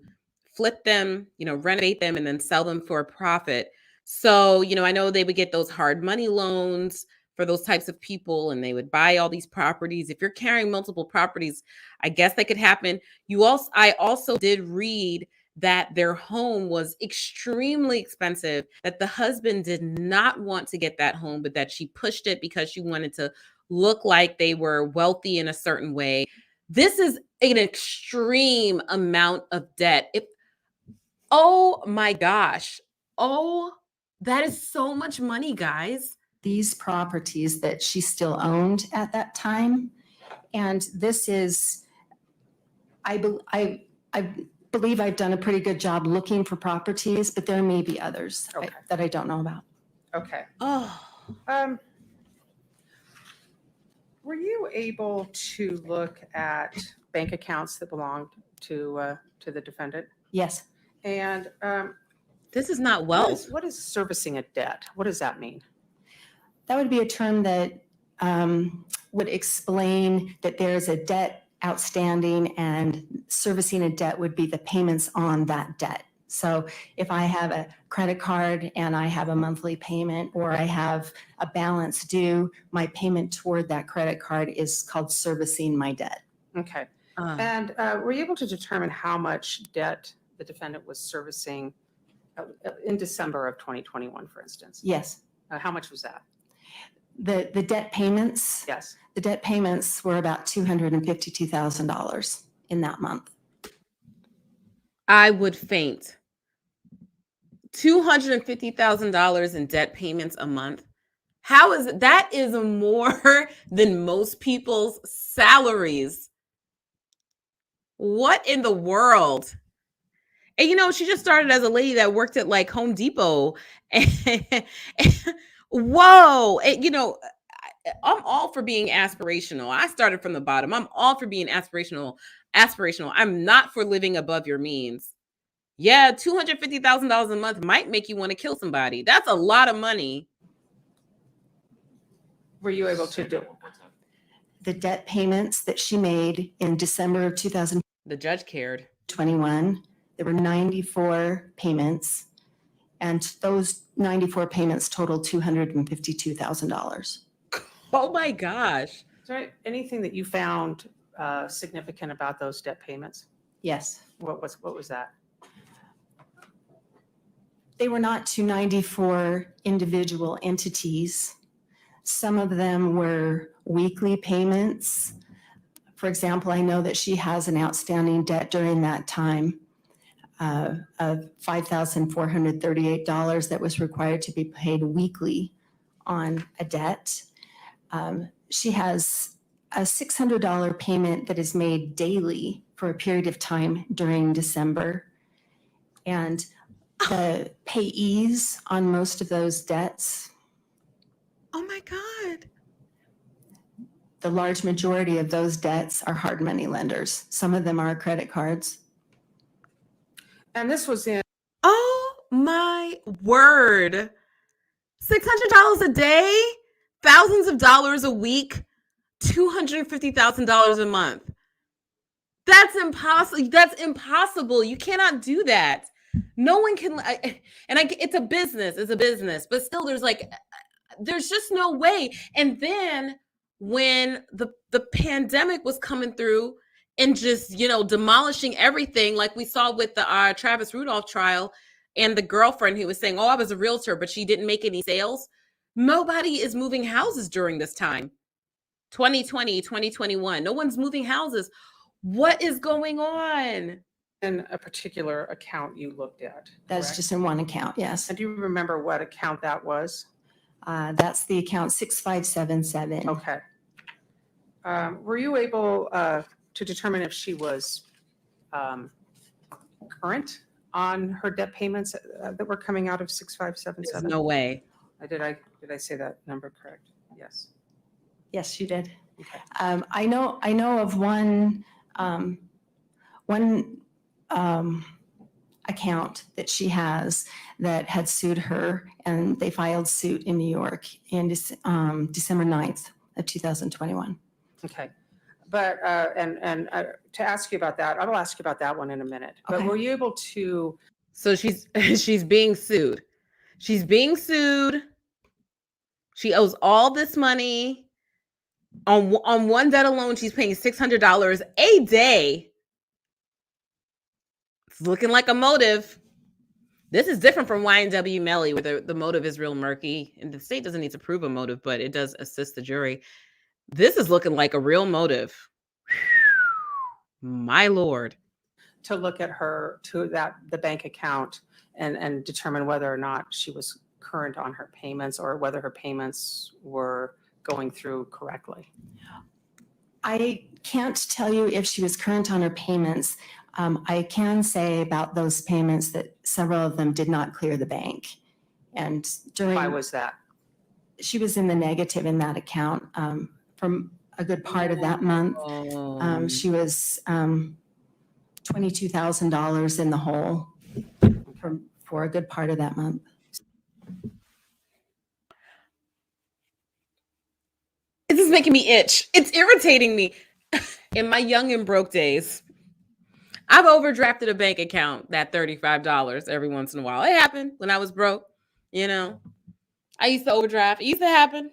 flip them, renovate them and then sell them for a profit. So, I know they would get those hard money loans for those types of people and they would buy all these properties. If you're carrying multiple properties, I guess that could happen. I also did read that their home was extremely expensive, that the husband did not want to get that home, but that she pushed it because she wanted to look like they were wealthy in a certain way. This is an extreme amount of debt. Oh my gosh. Oh, that is so much money, guys. These properties that she still owned at that time. And this is, I believe I've done a pretty good job looking for properties, but there may be others Okay. that I don't know about. Okay. Oh, Were you able to look at bank accounts that belonged to the defendant? Yes. And this is not wealth. what is servicing a debt? What does that mean? That would be a term that would explain that there's a debt outstanding and servicing a debt would be the payments on that debt. So if I have a credit card and I have a monthly payment or I have a balance due, my payment toward that credit card is called servicing my debt. Okay. And were you able to determine how much debt the defendant was servicing in December of 2021, for instance? Yes. How much was that? The debt payments? Yes. The debt payments were about $252,000 in that month. I would faint. $250,000 in debt payments a month. How is that is more than most people's salaries. What in the world? And she just started as a lady that worked at like Home Depot. Whoa. I'm all for being aspirational. I started from the bottom. I'm all for being aspirational. I'm not for living above your means. Yeah, $250,000 a month might make you want to kill somebody. That's a lot of money. Were you able to do The debt payments that she made in December of 2021, The judge cared. there were 94 payments, and those 94 payments totaled $252,000. Oh my gosh. Is there anything that you found significant about those debt payments? Yes. What was that? They were not to 94 individual entities. Some of them were weekly payments. For example, I know that she has an outstanding debt during that time of $5,438 that was required to be paid weekly on a debt. She has a $600 payment that is made daily for a period of time during December. And the payees on most of those debts, Oh my God. the large majority of those debts are hard money lenders. Some of them are credit cards. And this was in Oh my word. $600 a day, thousands of dollars a week, $250,000 a month. That's impossible. You cannot do that. No one can, it's a business, but still there's just no way. And then when the pandemic was coming through and just, demolishing everything, like we saw with the Travis Rudolph trial, and the girlfriend who was saying, oh, I was a realtor, but she didn't make any sales. Nobody is moving houses during this time. 2020, 2021. No one's moving houses. What is going on? In a particular account you looked at. That's correct? just in one account, yes. And do you remember what account that was? That's the account 6577. Okay. Were you able to determine if she was current on her debt payments that were coming out of There's 6577? no way. Did I say that number correct? Yes. Yes, you did. Okay. I know of one account that she has that had sued her, and they filed suit in New York in December 9th of 2021. Okay. But, and to ask you about that, I will ask you about that one in a minute. But Okay. were you able to, So she's being sued. She's being sued. She owes all this money. On one debt alone, she's paying $600 a day. It's looking like a motive. This is different from Y&W Melly, where the motive is real murky, and the state doesn't need to prove a motive, but it does assist the jury. This is looking like a real motive. My Lord. to look at the bank account and determine whether or not she was current on her payments or whether her payments were going through correctly? I can't tell you if she was current on her payments. I can say about those payments that several of them did not clear the bank. And Why was that? she was in the negative in that account from a good part of that month. She was $22,000 in the hole for a good part of that month. This is making me itch. It's irritating me. In my young and broke days, I've overdrafted a bank account that $35 every once in a while. It happened when I was broke. I used to overdraft. It used to happen.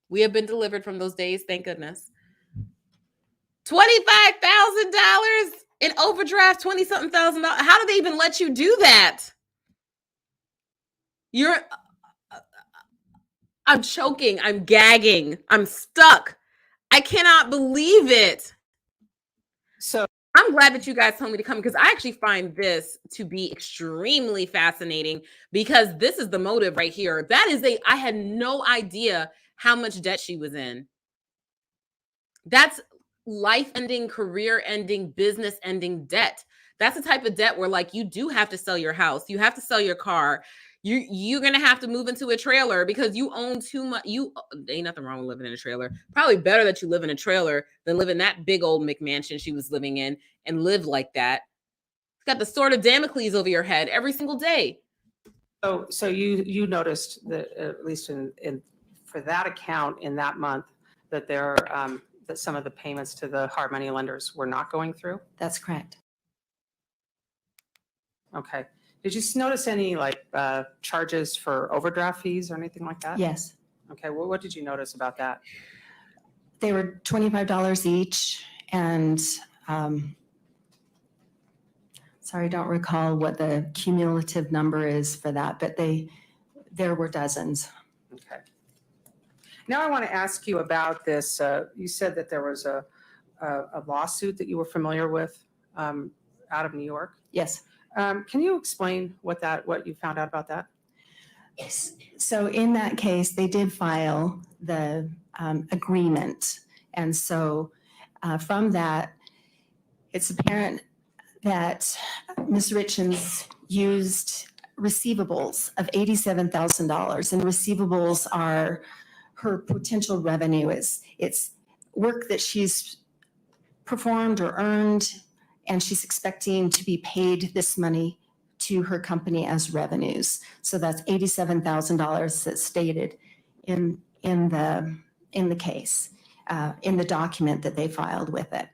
We have been delivered from those days, thank goodness. $25,000 in overdraft, 20-something thousand dollars. How do they even let you do that? I'm choking. I'm gagging. I'm stuck. I cannot believe it. So I'm glad that you guys told me to come, because I actually find this to be extremely fascinating, because this is the motive right here. I had no idea how much debt she was in. That's life-ending, career-ending, business-ending debt. That's the type of debt where, like, you do have to sell your house. You have to sell your car. You're going to have to move into a trailer because you own too much. Ain't nothing wrong with living in a trailer. Probably better that you live in a trailer than live in that big old McMansion she was living in and live like that. It's got the sword of Damocles over your head every single day. So you noticed that, at least for that account in that month, that that some of the payments to the hard money lenders were not going through? That's correct. Okay. Did you notice any charges for overdraft fees or anything like that? Yes. Okay. Well, what did you notice about that? They were $25 each, and sorry, I don't recall what the cumulative number is for that, but there were dozens. Okay. Now I want to ask you about this. You said that there was a lawsuit that you were familiar with out of New York. Yes. Can you explain what you found out about that? So in that case, they did file the agreement. And so from that, it's apparent that Ms. Richins used receivables of $87,000, and receivables are her potential revenue. It's work that she's performed or earned, and she's expecting to be paid this money to her company as revenues. So that's $87,000 that's stated in the case, in the document that they filed with it.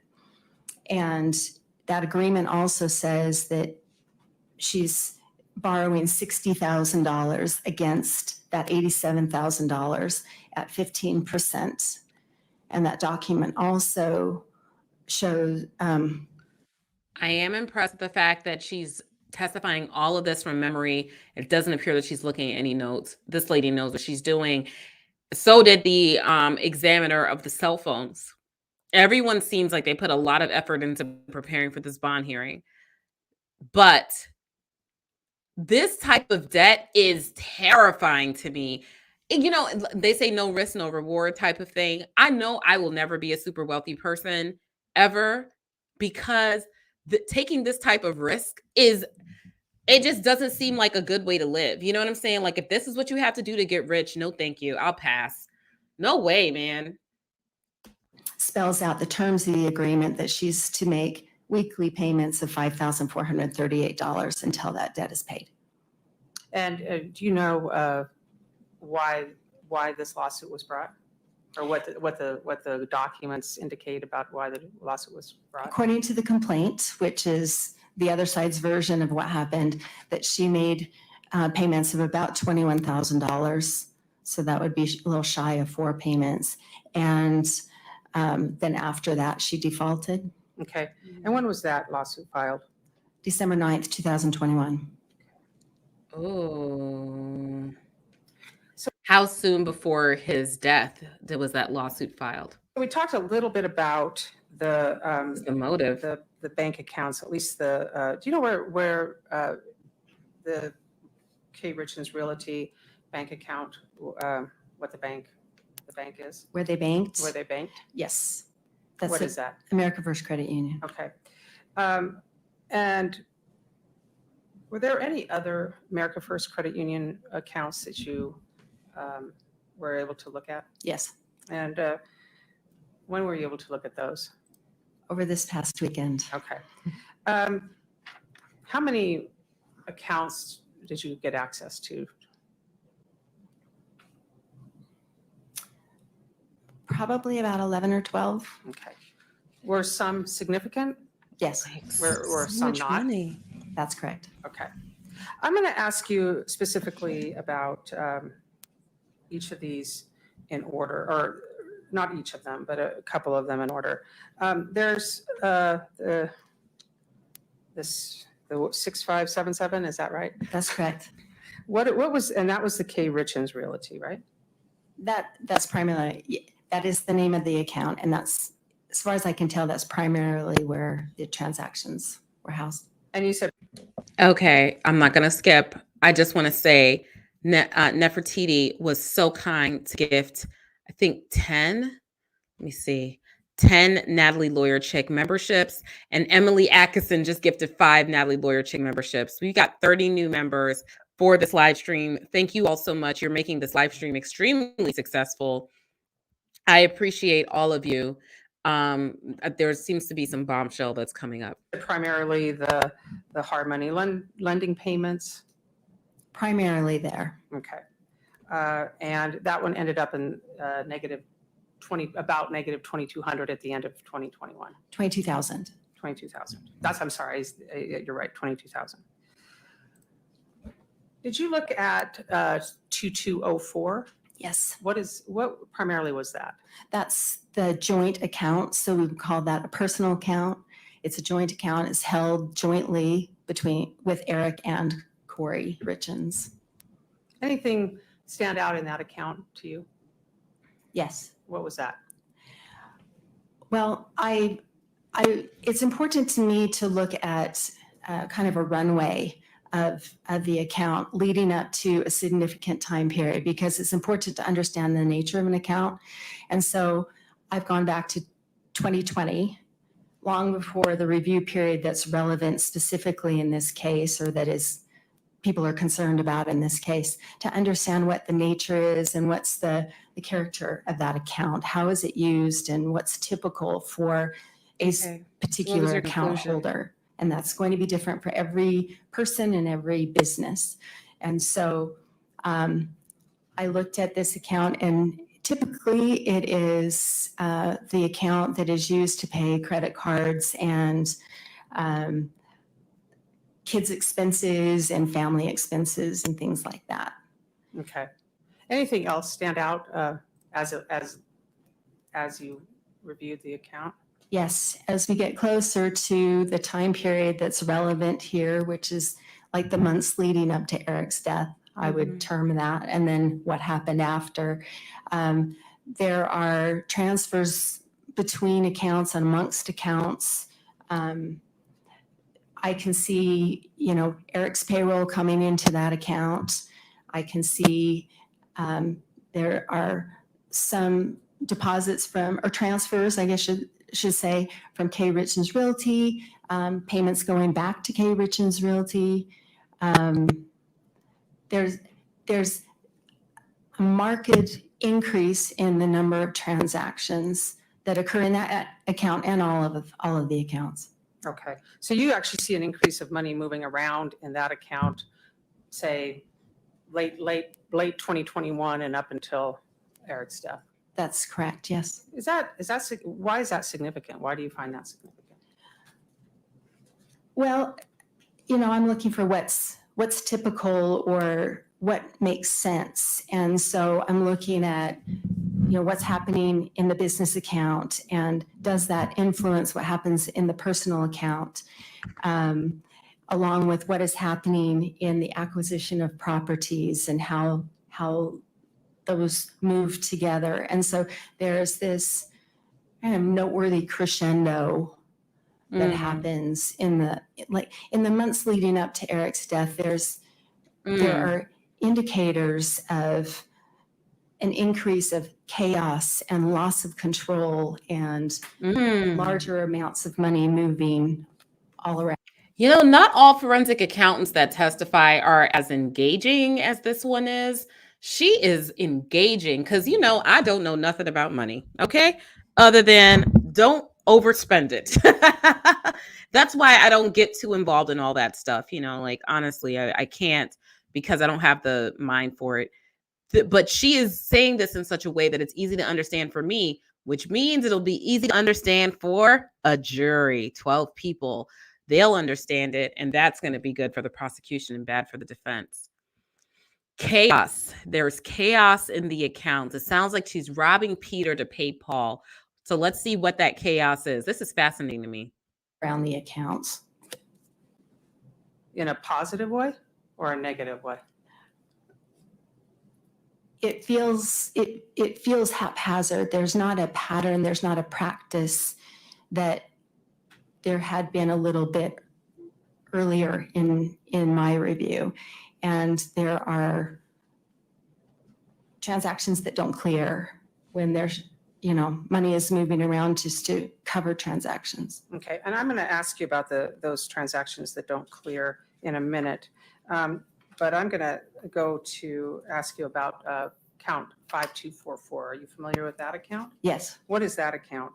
And that agreement also says that she's borrowing $60,000 against that $87,000 at 15%. And that document also shows, I am impressed with the fact that she's testifying all of this from memory. It doesn't appear that she's looking at any notes. This lady knows what she's doing. So did the examiner of the cell phones. Everyone seems like they put a lot of effort into preparing for this bond hearing. But this type of debt is terrifying to me. You know, they say no risk, no reward type of thing. I know I will never be a super wealthy person ever, because taking this type of risk it just doesn't seem like a good way to live. You know what I'm saying? Like, if this is what you have to do to get rich, no, thank you. I'll pass. No way, man. spells out the terms of the agreement that she's to make weekly payments of $5,438 until that debt is paid. And do you know why this lawsuit was brought? Or what the documents indicate about why the lawsuit was brought? According to the complaint, which is the other side's version of what happened, that she made payments of about $21,000. So that would be a little shy of 4 payments. And then after that, she defaulted. Okay. And when was that lawsuit filed? December 9th, 2021. Oh. So how soon before his death was that lawsuit filed? We talked a little bit about the motive. the bank accounts, at least do you know where the K. Richins Realty bank account, what the bank is? Where they banked? Where they banked? Yes. What That's is that? America First Credit Union. Okay. And were there any other America First Credit Union accounts that you were able to look at? Yes. And when were you able to look at those? Over this past weekend. Okay. How many accounts did you get access to? Probably about 11 or 12. Okay. Were some significant? Yes, Were some not? Money. that's correct. Okay. I'm going to ask you specifically about each of these in order, or not each of them, but a couple of them in order. There's the 6577, is that right? That's correct. What was, and that was the K. Richins Realty, right? That's primarily, that is the name of the account. And that's, as far as I can tell, that's primarily where the transactions were housed. And you said, Okay, I'm not going to skip. I just want to say Nefertiti was so kind to gift, I think 10 Natalie Lawyer Chick memberships, and Emily Atkinson just gifted 5 Natalie Lawyer Chick memberships. We got 30 new members for this live stream. Thank you all so much. You're making this live stream extremely successful. I appreciate all of you. There seems to be some bombshell that's coming up. primarily the hard money lending payments. Primarily there. Okay. And that one ended up in negative 2,200 at the end of 2021. 22,000. 22,000. I'm sorry, you're right, 22,000. Did you look at 2204? Yes. What primarily was that? That's the joint account. So we would call that a personal account. It's a joint account. It's held jointly with Eric and Kouri Richins. Anything stand out in that account to you? Yes. What was that? Well, it's important to me to look at kind of a runway of the account leading up to a significant time period, because it's important to understand the nature of an account. And so I've gone back to 2020, long before the review period that's relevant specifically in this case, or that is people are concerned about in this case, to understand what the nature is and what's the character of that account. How is it used and what's typical for a particular account holder? And that's going to be different for every person and every business. And so I looked at this account, and typically it is the account that is used to pay credit cards and kids' expenses and family expenses and things like that. Okay. Anything else stand out as you reviewed the account? Yes, as we get closer to the time period that's relevant here, which is like the months leading up to Eric's death, I would term that, and then what happened after. There are transfers between accounts and amongst accounts. I can see, Eric's payroll coming into that account. I can see there are some deposits from, or transfers, I guess should say, from K. Richins Realty, payments going back to K. Richins Realty. There's a marked increase in the number of transactions that occur in that account and all of the accounts. Okay. So you actually see an increase of money moving around in that account, say, late 2021 and up until Eric's death. That's correct, yes. Why is that significant? Why do you find that significant? Well, I'm looking for what's typical or what makes sense. And so I'm looking at, what's happening in the business account, and does that influence what happens in the personal account, along with what is happening in the acquisition of properties and how those move together. And so there's this kind of noteworthy crescendo that happens in the months leading up to Eric's death. There are indicators of an increase of chaos and loss of control and larger amounts of money moving all around. Not all forensic accountants that testify are as engaging as this one is. She is engaging because, I don't know nothing about money, okay? Other than don't overspend it. That's why I don't get too involved in all that stuff. Honestly, I can't, because I don't have the mind for it. But she is saying this in such a way that it's easy to understand for me, which means it'll be easy to understand for a jury, 12 people. They'll understand it, and that's going to be good for the prosecution and bad for the defense. Chaos. There's chaos in the accounts. It sounds like she's robbing Peter to pay Paul. So let's see what that chaos is. This is fascinating to me. Around the accounts. In a positive way or a negative way? It feels haphazard. There's not a pattern. There's not a practice that there had been a little bit earlier in my review. And there are transactions that don't clear when there's, money is moving around just to cover transactions. Okay, and I'm going to ask you about those transactions that don't clear in a minute. But I'm going to go to ask you about account 5244. Are you familiar with that account? Yes. What is that account?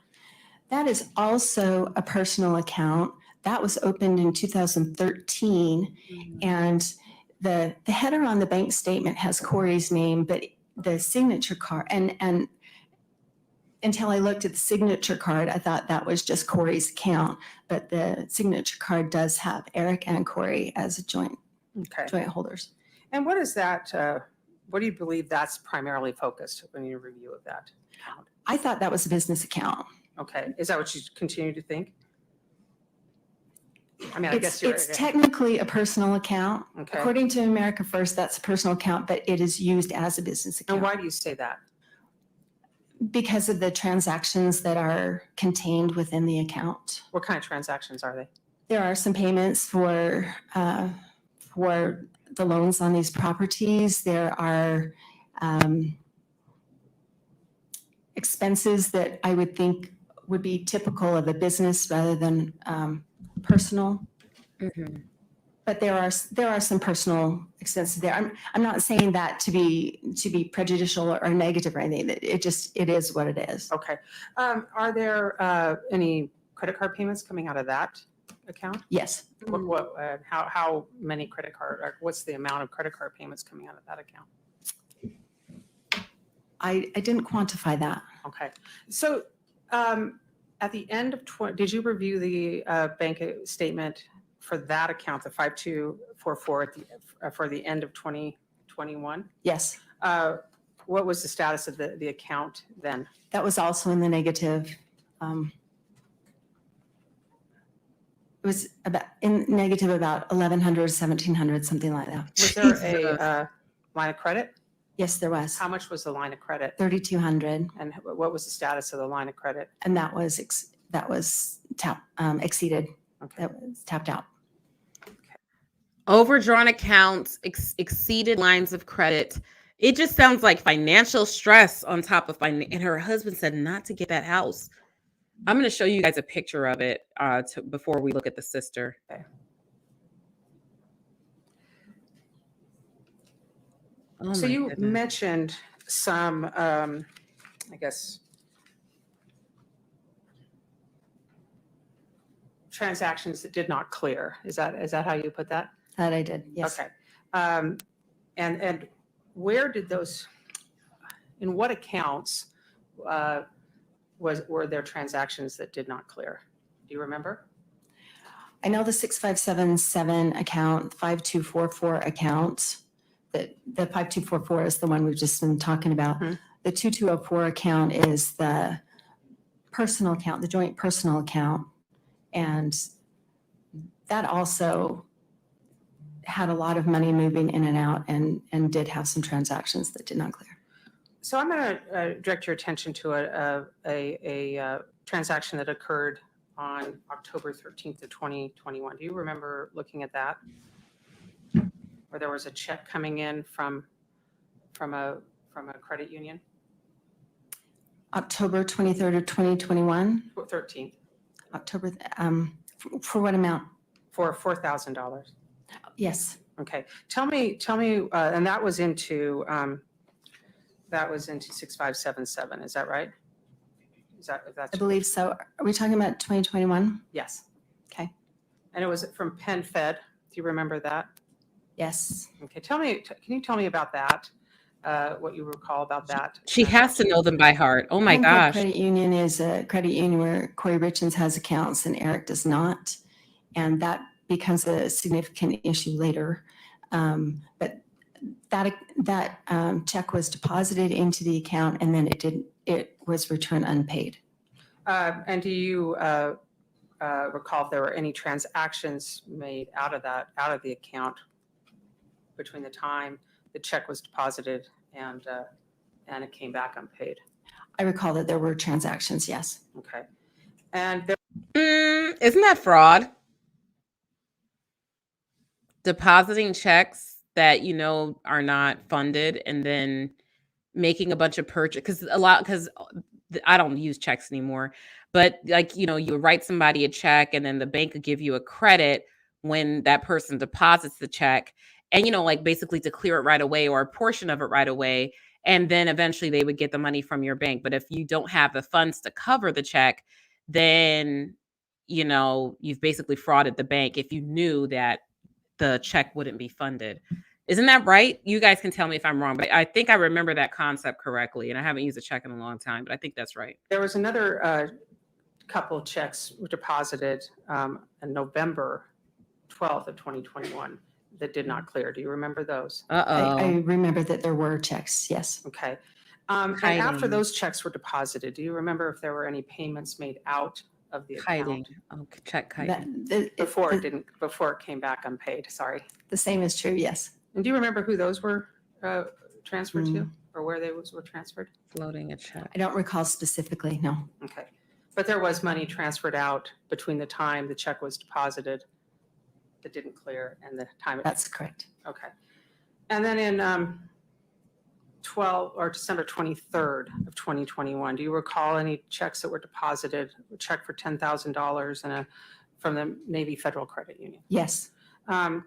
That is also a personal account. That was opened in 2013. And the header on the bank statement has Kouri's name, but the signature card, and until I looked at the signature card, I thought that was just Kouri's account. But the signature card does have Eric and Kouri as joint holders. And what is that? What do you believe that's primarily focused when you review of that account? I thought that was a business account. Okay. Is that what you continue to think? I mean, I guess it's technically a personal account. Okay. According to America First, that's a personal account, but it is used as a business account. And why do you say that? Because of the transactions that are contained within the account. What kind of transactions are they? There are some payments for the loans on these properties. There are expenses that I would think would be typical of a business rather than personal. But there are some personal expenses there. I'm not saying that to be prejudicial or negative or anything. It is what it is. Okay. Are there any credit card payments coming out of that account? Yes. How many credit card, or what's the amount of credit card payments coming out of that account? I didn't quantify that. Okay. So at the end of did you review the bank statement for that account, the 5244 for the end of 2021, Yes, what was the status of the account then? that was also in the negative. It was about in negative about 1,100, 1,700, something like that. Was there a line of credit? Yes, there was. How much was the line of credit? 3,200, And what was the status of the line of credit? and that was exceeded. Okay. That was tapped out. Overdrawn accounts, exceeded lines of credit. It just sounds like financial stress on top of and her husband said not to get that house. I'm going to show you guys a picture of it before we look at the sister. Okay. Oh So my you goodness. mentioned some, I guess, transactions that did not clear. Is that how you put that? That I did, yes. Okay. And where did those, in what accounts were there transactions that did not clear? Do you remember? I know the 6577 account, 5244 account, the 5244 is the one we've just been talking about. Mhm. The 2204 account is the personal account, the joint personal account. And that also had a lot of money moving in and out and did have some transactions that did not clear. So I'm going to direct your attention to a transaction that occurred on October 13th of 2021. Do you remember looking at that? Where there was a check coming in from a credit union? October 23rd of 2021, 13th October, for what amount? for $4,000. Yes, Okay, tell me, and that was into 6577. Is that right? That's I believe so. Are we talking about 2021? yes. Okay. And it was from Penn Fed. Do you remember that? Yes. Okay, can you tell me about that? What you recall about that? She has to know them by heart. Oh my Penn Fed gosh. Credit Union is a credit union where Kouri Richins has accounts and Eric does not. And that becomes a significant issue later. But that check was deposited into the account and then it was returned unpaid. And do you recall if there were any transactions made out of the account between the time the check was deposited and it came back unpaid? I recall that there were transactions, yes. Okay. And there, Isn't that fraud? Depositing checks that are not funded and then making a bunch of purchase because I don't use checks anymore, but you write somebody a check and then the bank would give you a credit when that person deposits the check and basically to clear it right away or a portion of it right away, and then eventually they would get the money from your bank. But if you don't have the funds to cover the check, then you've basically frauded the bank if you knew that the check wouldn't be funded. Isn't that right? You guys can tell me if I'm wrong, but I think I remember that concept correctly, and I haven't used a check in a long time, but I think that's right. there was another couple of checks were deposited on November 12th of 2021 that did not clear. Do you remember those? I remember that there were checks, yes. Okay. And after Hiding. those checks were deposited, do you remember if there were any payments made out of the Hiding. account Check hiding. before it came back unpaid? Sorry. The same is true, yes. And do you remember who those were transferred to, or where they were transferred? Floating a check. I don't recall specifically, no. Okay. But there was money transferred out between the time the check was deposited that didn't clear and the time it. That's correct. Okay. And then in December 23rd of 2021, do you recall any checks that were deposited, a check for $10,000 from the Navy Federal Credit Union? Yes, And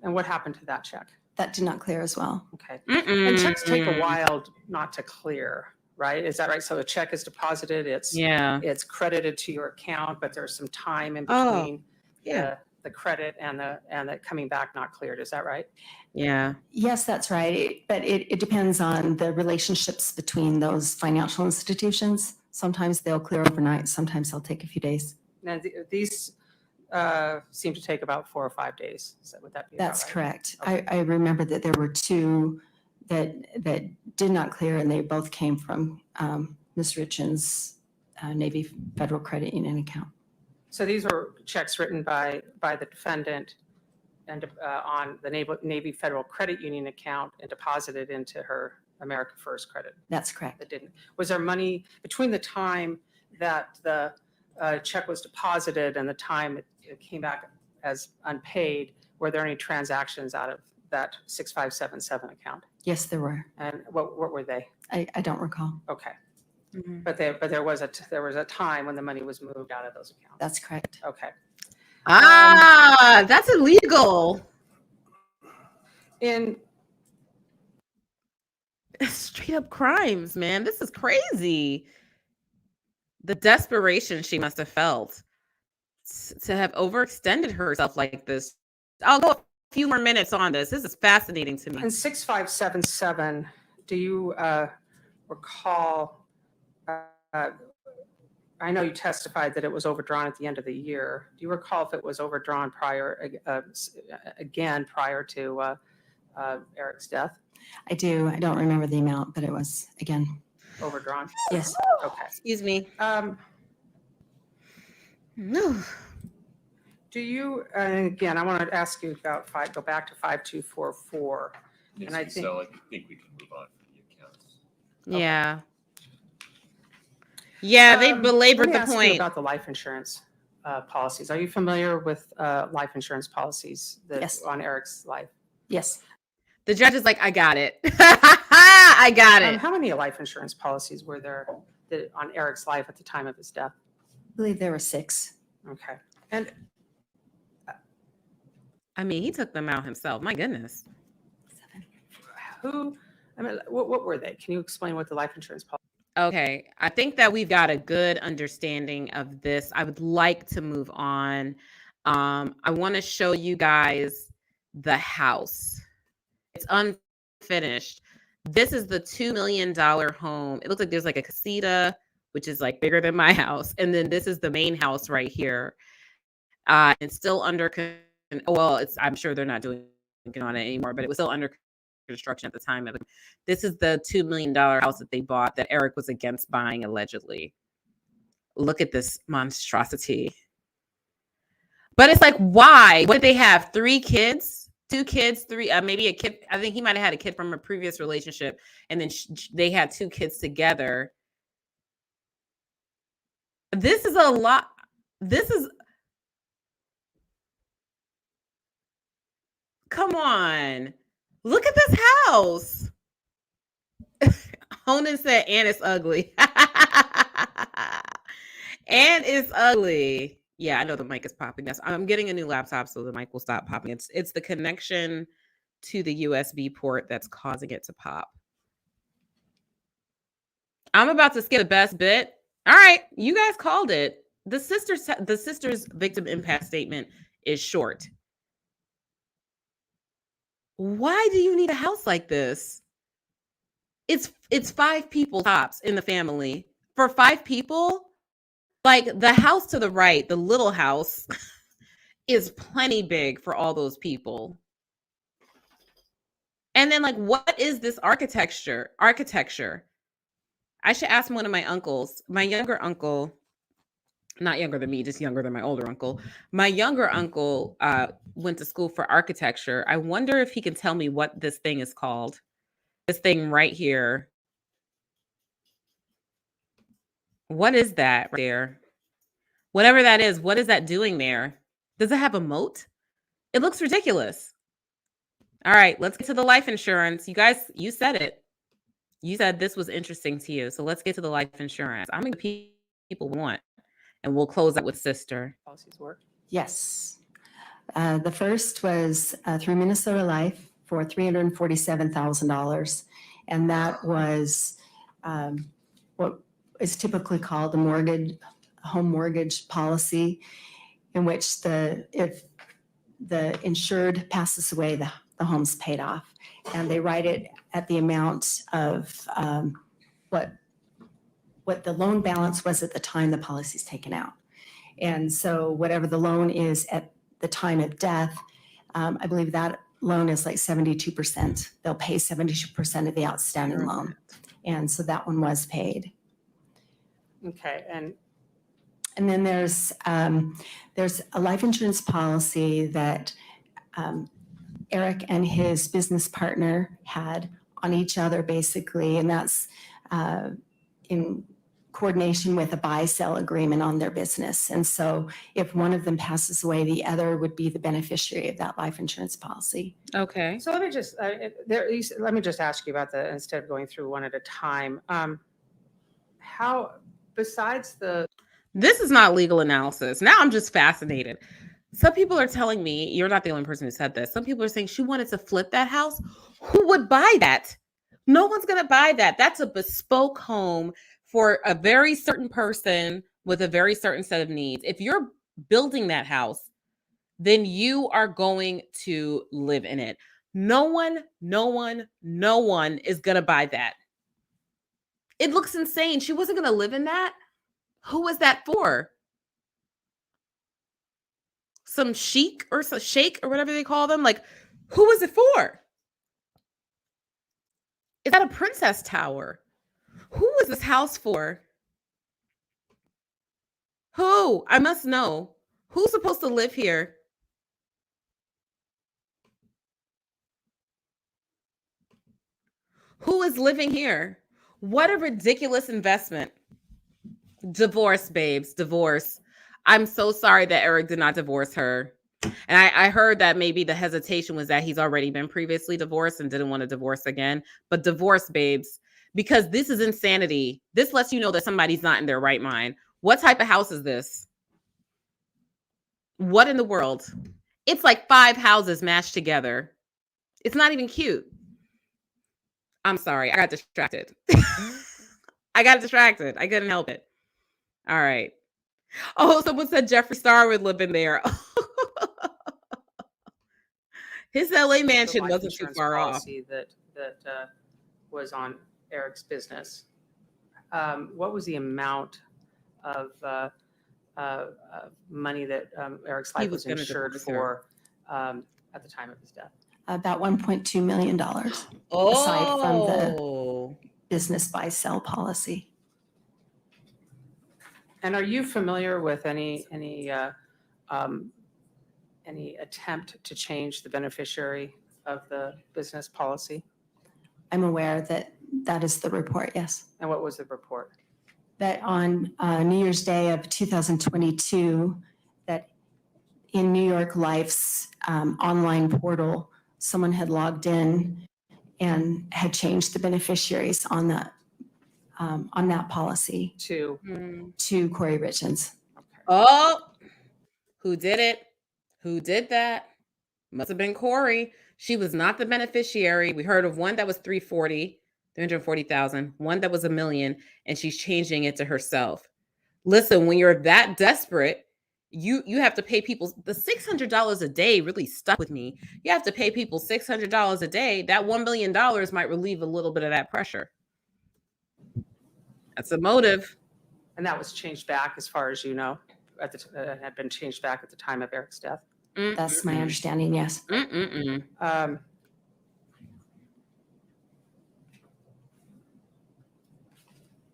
what happened to that check? that did not clear as well. Okay. And checks take a while not to clear, right? Is that right? So a check is deposited, it's credited to your account, but there's some time in between the credit and the coming back not cleared. Is that right? Yeah. Yes, that's right. But it depends on the relationships between those financial institutions. Sometimes they'll clear overnight, sometimes they'll take a few days. Now, these seem to take about 4 or 5 days. Would that be about That's right? correct. Okay. I remember that there were two that did not clear, and they both came from Ms. Richins' Navy Federal Credit Union account. So these were checks written by the defendant and on the Navy Federal Credit Union account and deposited into her America First credit. That's correct. That didn't. Was there money between the time that the check was deposited and the time it came back as unpaid? Were there any transactions out of that 6577 account? Yes, there were. And what were they? I don't recall. Okay, Mhm. but there was a time when the money was moved out of those accounts. That's correct. Okay. That's illegal. In Straight up crimes, man. This is crazy. The desperation she must have felt to have overextended herself like this. I'll go a few more minutes on this. This is fascinating to me. in 6577, do you recall? I know you testified that it was overdrawn at the end of the year. Do you recall if it was overdrawn again prior to Eric's death? I do. I don't remember the amount, but it was, again, Overdrawn. yes. Okay. Excuse me. No. Do you? And again, I want to ask you about go back to 5244. And I think- So I think we can move on from the accounts. Yeah. Yeah, they belabored Let me the ask you point. about the life insurance policies. Are you familiar with life insurance policies Yes. on Eric's life? Yes. The judge is like, I got it. I got it. How many life insurance policies were there on Eric's life at the time of his death? I believe there were 6. Okay. And I mean, he took them out himself. My goodness. what were they? Can you explain what the life insurance policy? Okay, I think that we've got a good understanding of this. I would like to move on. I want to show you guys the house. It's unfinished. This is the $2 million home. It looks like there's like a casita, which is like bigger than my house. And then this is the main house right here. It's still under, I'm sure they're not doing on it anymore, but it was still under construction at the time of it. This is the $2 million house that they bought that Eric was against buying allegedly. Look at this monstrosity. But it's like, why? What did they have? 3 kids? 2 kids, 3, maybe a kid. I think he might have had a kid from a previous relationship. And then they had 2 kids together. This is a lot. Come on. Look at this house. Honan said, and it's ugly. And it's ugly. Yeah, I know the mic is popping. I'm getting a new laptop, so the mic will stop popping. It's the connection to the USB port that's causing it to pop. I'm about to skip the best bit. All right, you guys called it. The sister's victim impact statement is short. Why do you need a house like this? It's 5 people tops in the family. For 5 people, like the house to the right, the little house is plenty big for all those people. And then like, what is this architecture? I should ask one of my uncles. My younger uncle, not younger than me, just younger than my older uncle. My younger uncle went to school for architecture. I wonder if he can tell me what this thing is called. This thing right here. What is that right there? Whatever that is, what is that doing there? Does it have a moat? It looks ridiculous. All right, let's get to the life insurance. You guys, you said it. You said this was interesting to you. So let's get to the life insurance. I'm going to people want, and we'll close out with sister. Policies work? Yes. The first was through Minnesota Life for $347,000. And that was what is typically called a home mortgage policy, in which if the insured passes away, the home's paid off. And they write it at the amount of what the loan balance was at the time the policy's taken out. And so whatever the loan is at the time of death, I believe that loan is like 72%. They'll pay 72% of the outstanding loan. And so that one was paid. Okay, and And then there's a life insurance policy that Eric and his business partner had on each other, basically, and that's in coordination with a buy-sell agreement on their business. And so if one of them passes away, the other would be the beneficiary of that life insurance policy. Okay. so let me just, let me just ask you about the, instead of going through one at a time, how, besides the, This is not legal analysis. Now I'm just fascinated. Some people are telling me, you're not the only person who said this. Some people are saying she wanted to flip that house. Who would buy that? No one's going to buy that. That's a bespoke home for a very certain person with a very certain set of needs. If you're building that house, then you are going to live in it. No one is going to buy that. It looks insane. She wasn't going to live in that. Who was that for? Some sheik or some sheikh or whatever they call them? Like, who was it for? Is that a princess tower? Who was this house for? Who? I must know. Who's supposed to live here? Who is living here? What a ridiculous investment. Divorce, babes, divorce. I'm so sorry that Eric did not divorce her. And I heard that maybe the hesitation was that he's already been previously divorced and didn't want to divorce again. But divorce, babes, because this is insanity. This lets you know that somebody's not in their right mind. What type of house is this? What in the world? It's like 5 houses mashed together. It's not even cute. I'm sorry. I got distracted. I got distracted. I couldn't help it. All right. Oh, someone said Jeffree Star would live in there. His LA mansion life wasn't too insurance far off. policy that was on Eric's business. What was the amount of money that Eric's He life was was gonna insured divorce for at the time of his death? About $1.2 million Oh, aside from the business buy-sell policy. And are you familiar with any attempt to change the beneficiary of the business policy? I'm aware that that is the report, yes. And what was the report? That on New Year's Day of 2022, that in New York Life's online portal, someone had logged in and had changed the beneficiaries on that policy To, to Kouri Richins. Oh, who did it? Who did that? Must have been Kouri. She was not the beneficiary. We heard of one that was 340,000, one that was $1 million, and she's changing it to herself. Listen, when you're that desperate, you have to pay people the $600 a day really stuck with me. You have to pay people $600 a day. That $1 million might relieve a little bit of that pressure. That's a motive. and that was changed back, as far as you know, had been changed back at the time of Eric's death. That's my understanding, yes. Mm-mm-mm.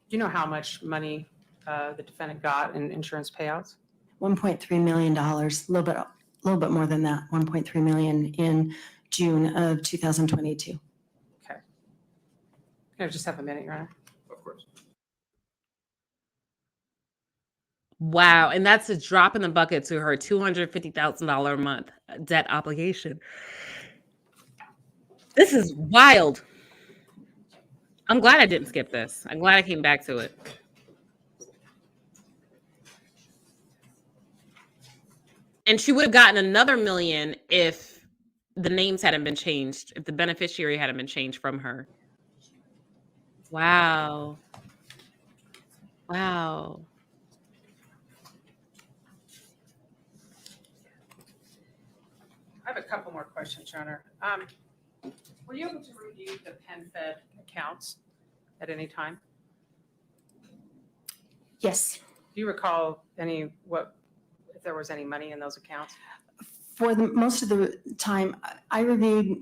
Do you know how much money the defendant got in insurance payouts? $1.3 million, a little bit more than that, 1.3 million in June of 2022. Okay. Can I just have a minute, Your Honor? Of course. Wow. And that's a drop in the bucket to her $250,000 a month debt obligation. This is wild. I'm glad I didn't skip this. I'm glad I came back to it. And she would have gotten another $1 million if the names hadn't been changed, if the beneficiary hadn't been changed from her. Wow. Wow. I have a couple more questions, Your Honor. Were you able to review the PenFed accounts at any time? Yes, Do you recall if there was any money in those accounts? For the most of the time, I reviewed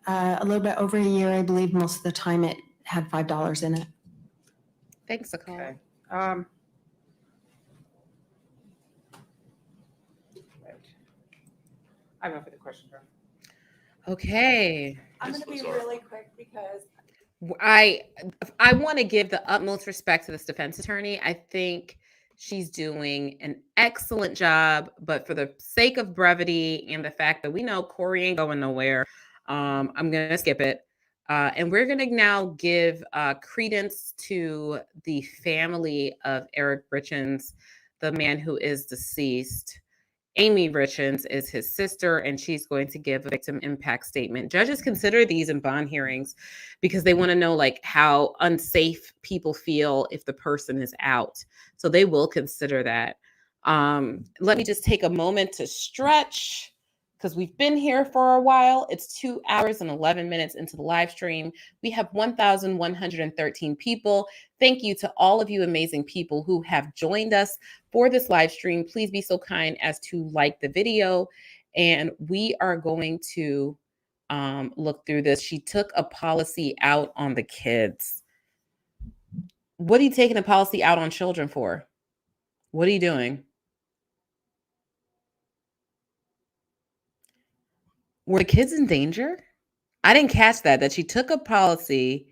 a little bit over a year. I believe most of the time it had $5 in it. Thanks, Nicole. Okay. Right. I have no further questions. Okay. I'm going to be really quick because I want to give the utmost respect to this defense attorney. I think she's doing an excellent job, but for the sake of brevity and the fact that we know Kouri ain't going nowhere, I'm going to skip it. And we're going to now give credence to the family of Eric Richins, the man who is deceased. Amy Richins is his sister, and she's going to give a victim impact statement. Judges consider these in bond hearings because they want to know like how unsafe people feel if the person is out. So they will consider that. Let me just take a moment to stretch because we've been here for a while. It's 2 hours and 11 minutes into the live stream. We have 1,113 people. Thank you to all of you amazing people who have joined us for this live stream. Please be so kind as to like the video. And we are going to look through this. She took a policy out on the kids. What are you taking a policy out on children for? What are you doing? Were the kids in danger? I didn't catch that she took a policy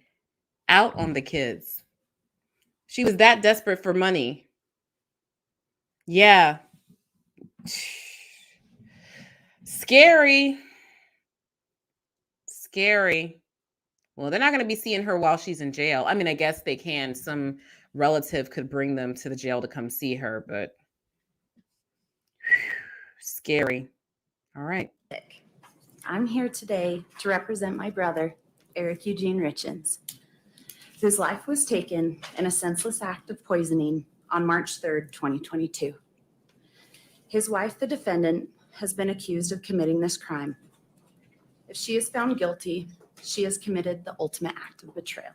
out on the kids. She was that desperate for money. Yeah. Scary. Scary. Well, they're not going to be seeing her while she's in jail. I mean, I guess they can. Some relative could bring them to the jail to come see her, but scary. All right. I'm here today to represent my brother, Eric Eugene Richins, whose life was taken in a senseless act of poisoning on March 3rd, 2022. His wife, the defendant, has been accused of committing this crime. If she is found guilty, she has committed the ultimate act of betrayal.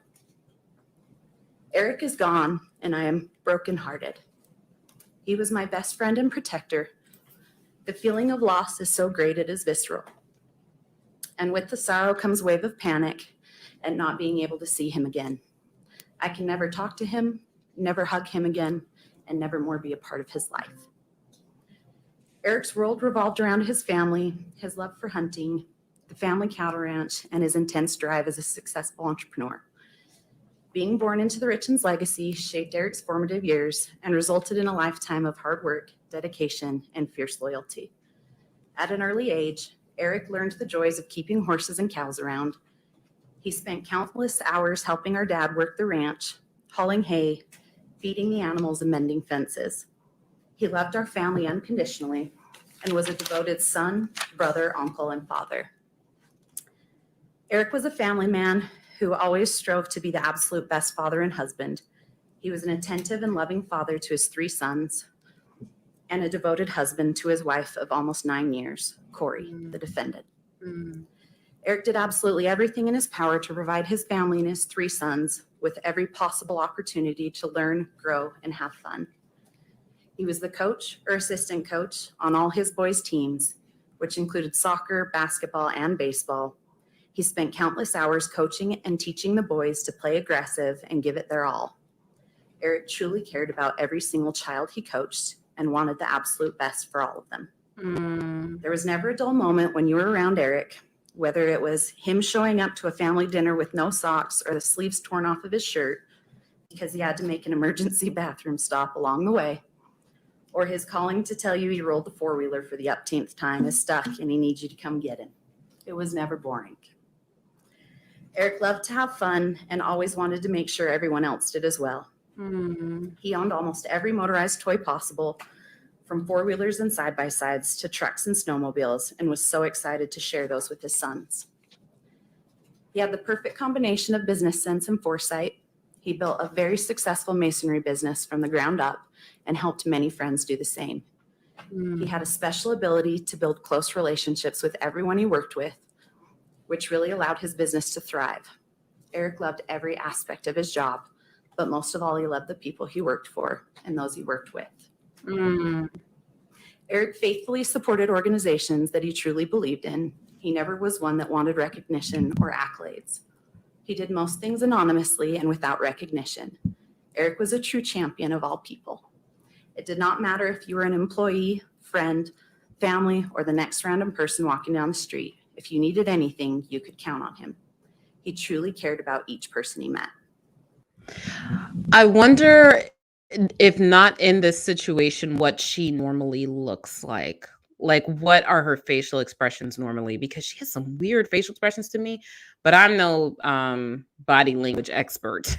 Eric is gone, and I am brokenhearted. He was my best friend and protector. The feeling of loss is so great it is visceral. And with the sorrow comes a wave of panic at not being able to see him again. I can never talk to him, never hug him again, and never more be a part of his life. Eric's world revolved around his family, his love for hunting, the family cattle ranch, and his intense drive as a successful entrepreneur. Being born into the Richins legacy shaped Eric's formative years and resulted in a lifetime of hard work, dedication, and fierce loyalty. At an early age, Eric learned the joys of keeping horses and cows around. He spent countless hours helping our dad work the ranch, hauling hay, feeding the animals, and mending fences. He loved our family unconditionally and was a devoted son, brother, uncle, and father. Eric was a family man who always strove to be the absolute best father and husband. He was an attentive and loving father to his 3 sons and a devoted husband to his wife of almost 9 years, Kouri, the defendant. Eric did absolutely everything in his power to provide his family and his 3 sons with every possible opportunity to learn, grow, and have fun. He was the coach or assistant coach on all his boys' teams, which included soccer, basketball, and baseball. He spent countless hours coaching and teaching the boys to play aggressive and give it their all. Eric truly cared about every single child he coached and wanted the absolute best for all of them. There was never a dull moment when you were around Eric, whether it was him showing up to a family dinner with no socks or the sleeves torn off of his shirt because he had to make an emergency bathroom stop along the way, or his calling to tell you he rolled the 4-wheeler for the upteenth time is stuck and he needs you to come get him. It was never boring. Eric loved to have fun and always wanted to make sure everyone else did as well. He owned almost every motorized toy possible, from 4-wheelers and side-by-sides to trucks and snowmobiles, and was so excited to share those with his sons. He had the perfect combination of business sense and foresight. He built a very successful masonry business from the ground up and helped many friends do the same. He had a special ability to build close relationships with everyone he worked with, which really allowed his business to thrive. Eric loved every aspect of his job, but most of all, he loved the people he worked for and those he worked with. Eric faithfully supported organizations that he truly believed in. He never was one that wanted recognition or accolades. He did most things anonymously and without recognition. Eric was a true champion of all people. It did not matter if you were an employee, friend, family, or the next random person walking down the street. If you needed anything, you could count on him. He truly cared about each person he met. I wonder if not in this situation, what she normally looks like. Like, what are her facial expressions normally? Because she has some weird facial expressions to me, but I'm no body language expert.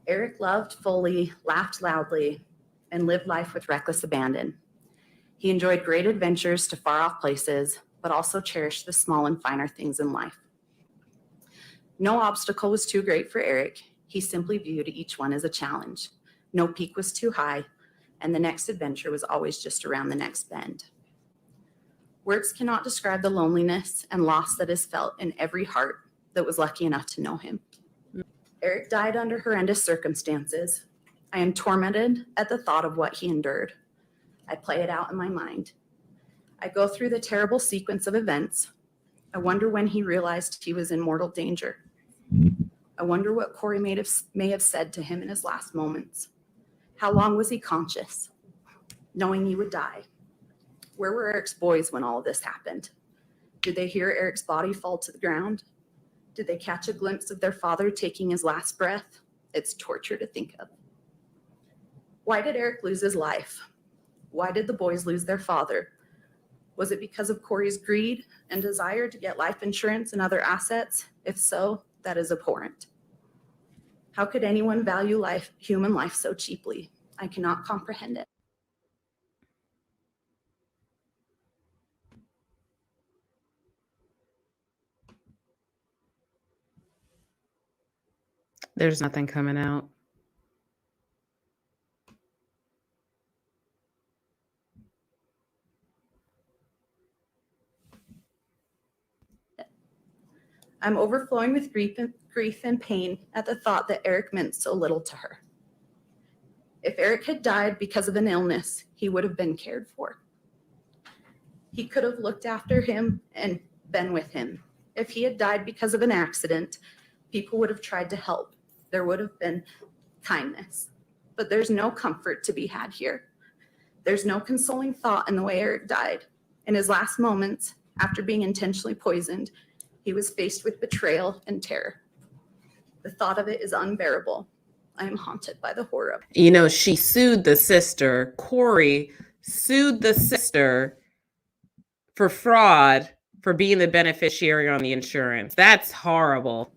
Eric loved fully, laughed loudly, and lived life with reckless abandon. He enjoyed great adventures to far-off places, but also cherished the small and finer things in life. No obstacle was too great for Eric. He simply viewed each one as a challenge. No peak was too high, and the next adventure was always just around the next bend. Words cannot describe the loneliness and loss that is felt in every heart that was lucky enough to know him. Eric died under horrendous circumstances. I am tormented at the thought of what he endured. I play it out in my mind. I go through the terrible sequence of events. I wonder when he realized he was in mortal danger. I wonder what Kouri may have said to him in his last moments. How long was he conscious, knowing he would die? Where were Eric's boys when all of this happened? Did they hear Eric's body fall to the ground? Did they catch a glimpse of their father taking his last breath? It's torture to think of. Why did Eric lose his life? Why did the boys lose their father? Was it because of Kouri's greed and desire to get life insurance and other assets? If so, that is abhorrent. How could anyone value life, human life, so cheaply? I cannot comprehend it. There's nothing coming out. I'm overflowing with grief and pain at the thought that Eric meant so little to her. If Eric had died because of an illness, he would have been cared for. He could have looked after him and been with him. If he had died because of an accident, people would have tried to help. There would have been kindness. But there's no comfort to be had here. There's no consoling thought in the way Eric died. In his last moments, after being intentionally poisoned, he was faced with betrayal and terror. The thought of it is unbearable. I am haunted by the horror of it. You know, she sued the sister. Kouri sued the sister for fraud for being the beneficiary on the insurance. That's horrible.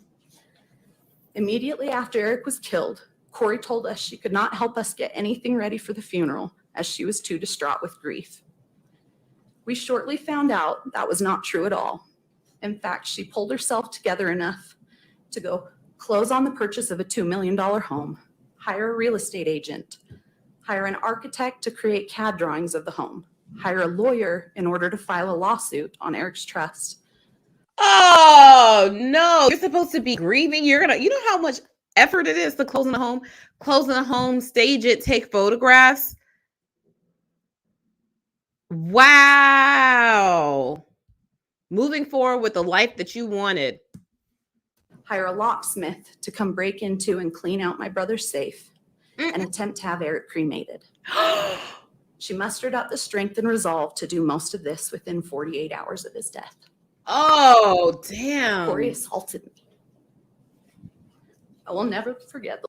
Immediately after Eric was killed, Kouri told us she could not help us get anything ready for the funeral as she was too distraught with grief. We shortly found out that was not true at all. In fact, she pulled herself together enough to go close on the purchase of a $2 million home, hire a real estate agent, hire an architect to create CAD drawings of the home, hire a lawyer in order to file a lawsuit on Eric's trust. Oh no, you're supposed to be grieving. You know how much effort it is to close a home, stage it, take photographs. Wow. Moving forward with the life that you wanted. Hire a locksmith to come break into and clean out my brother's safe and attempt to have Eric cremated. She mustered up the strength and resolve to do most of this within 48 hours of his death. Oh, damn. Kouri assaulted me. I will never forget.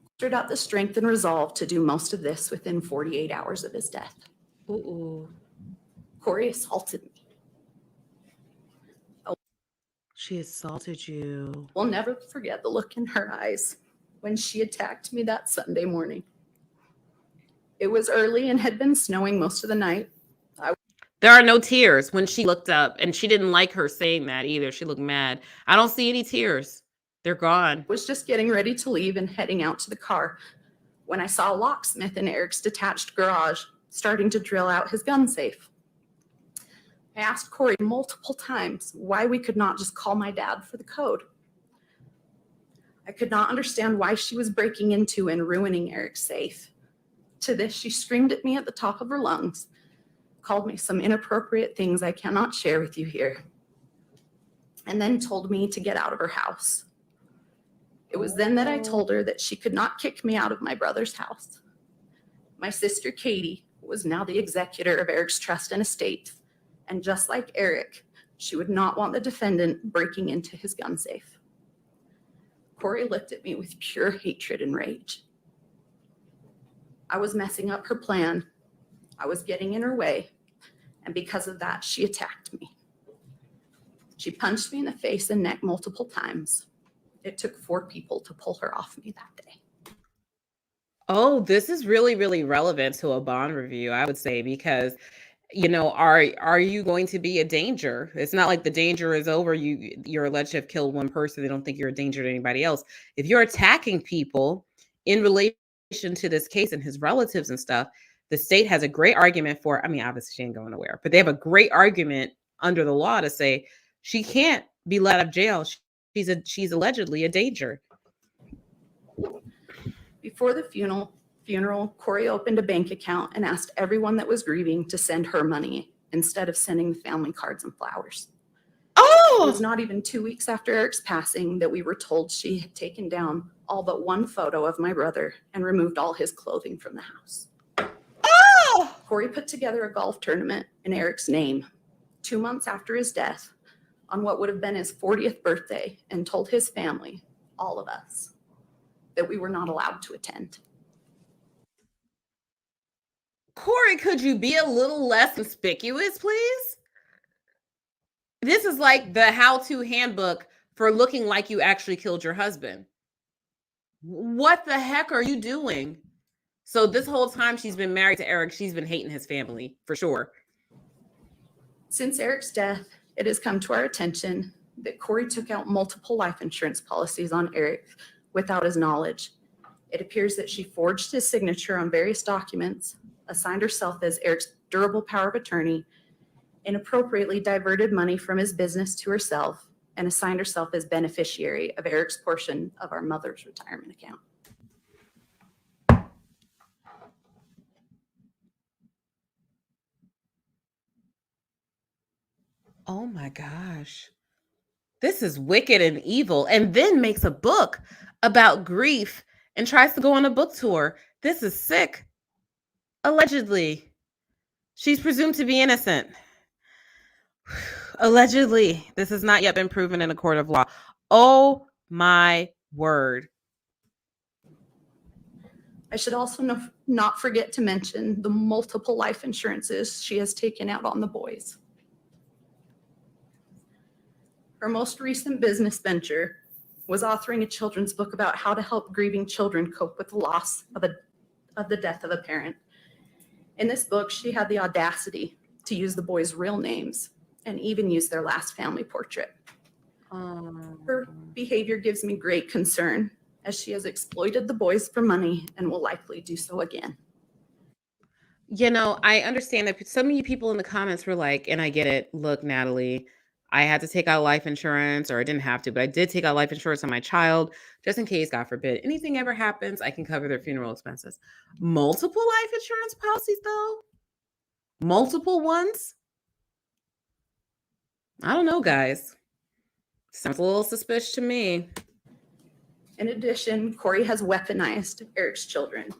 Mustered up the strength and resolve to do most of this within 48 hours of his death. Ooh. Kouri assaulted me. She assaulted you. We'll never forget the look in her eyes when she attacked me that Sunday morning. It was early and had been snowing most of the night. There are no tears when she looked up, and she didn't like her saying that either. She looked mad. I don't see any tears. They're gone. Was just getting ready to leave and heading out to the car when I saw a locksmith in Eric's detached garage starting to drill out his gun safe. I asked Kouri multiple times why we could not just call my dad for the code. I could not understand why she was breaking into and ruining Eric's safe. To this, she screamed at me at the top of her lungs, called me some inappropriate things I cannot share with you here, and then told me to get out of her house. It was then that I told her that she could not kick me out of my brother's house. My sister Katie was now the executor of Eric's trust and estate, and just like Eric, she would not want the defendant breaking into his gun safe. Kouri looked at me with pure hatred and rage. I was messing up her plan. I was getting in her way, and because of that, she attacked me. She punched me in the face and neck multiple times. It took 4 people to pull her off me that day. Oh, this is really, really relevant to a bond review, I would say, because are you going to be a danger? It's not like the danger is over. You're alleged to have killed one person. They don't think you're a danger to anybody else. If you're attacking people in relation to this case and his relatives and stuff, the state has a great argument for, I mean, obviously she ain't going nowhere, but they have a great argument under the law to say she can't be let out of jail. She's allegedly a danger. Before the funeral, Kouri opened a bank account and asked everyone that was grieving to send her money instead of sending the family cards and flowers. It was not even 2 weeks after Eric's passing that we were told she had taken down all but one photo of my brother and removed all his clothing from the house. Kouri put together a golf tournament in Eric's name 2 months after his death on what would have been his 40th birthday and told his family, all of us, that we were not allowed to attend. Kouri, could you be a little less conspicuous, please? This is like the how-to handbook for looking like you actually killed your husband. What the heck are you doing? So this whole time she's been married to Eric, she's been hating his family, for sure. Since Eric's death, it has come to our attention that Kouri took out multiple life insurance policies on Eric without his knowledge. It appears that she forged his signature on various documents, assigned herself as Eric's durable power of attorney, inappropriately diverted money from his business to herself, and assigned herself as beneficiary of Eric's portion of our mother's retirement account. Oh my gosh. This is wicked and evil, and then makes a book about grief and tries to go on a book tour. This is sick. Allegedly. She's presumed to be innocent. Allegedly. This has not yet been proven in a court of law. Oh my word. I should also not forget to mention the multiple life insurances she has taken out on the boys. Her most recent business venture was authoring a children's book about how to help grieving children cope with the loss of the death of a parent. In this book, she had the audacity to use the boys' real names and even use their last family portrait. Her behavior gives me great concern, as she has exploited the boys for money and will likely do so again. I understand that some of you people in the comments were like, and I get it, look, Natalie, I had to take out life insurance, or I didn't have to, but I did take out life insurance on my child, just in case, God forbid, anything ever happens, I can cover their funeral expenses. Multiple life insurance policies, though? Multiple ones? I don't know, guys. Sounds a little suspicious to me. In addition, Kouri has weaponized Eric's children,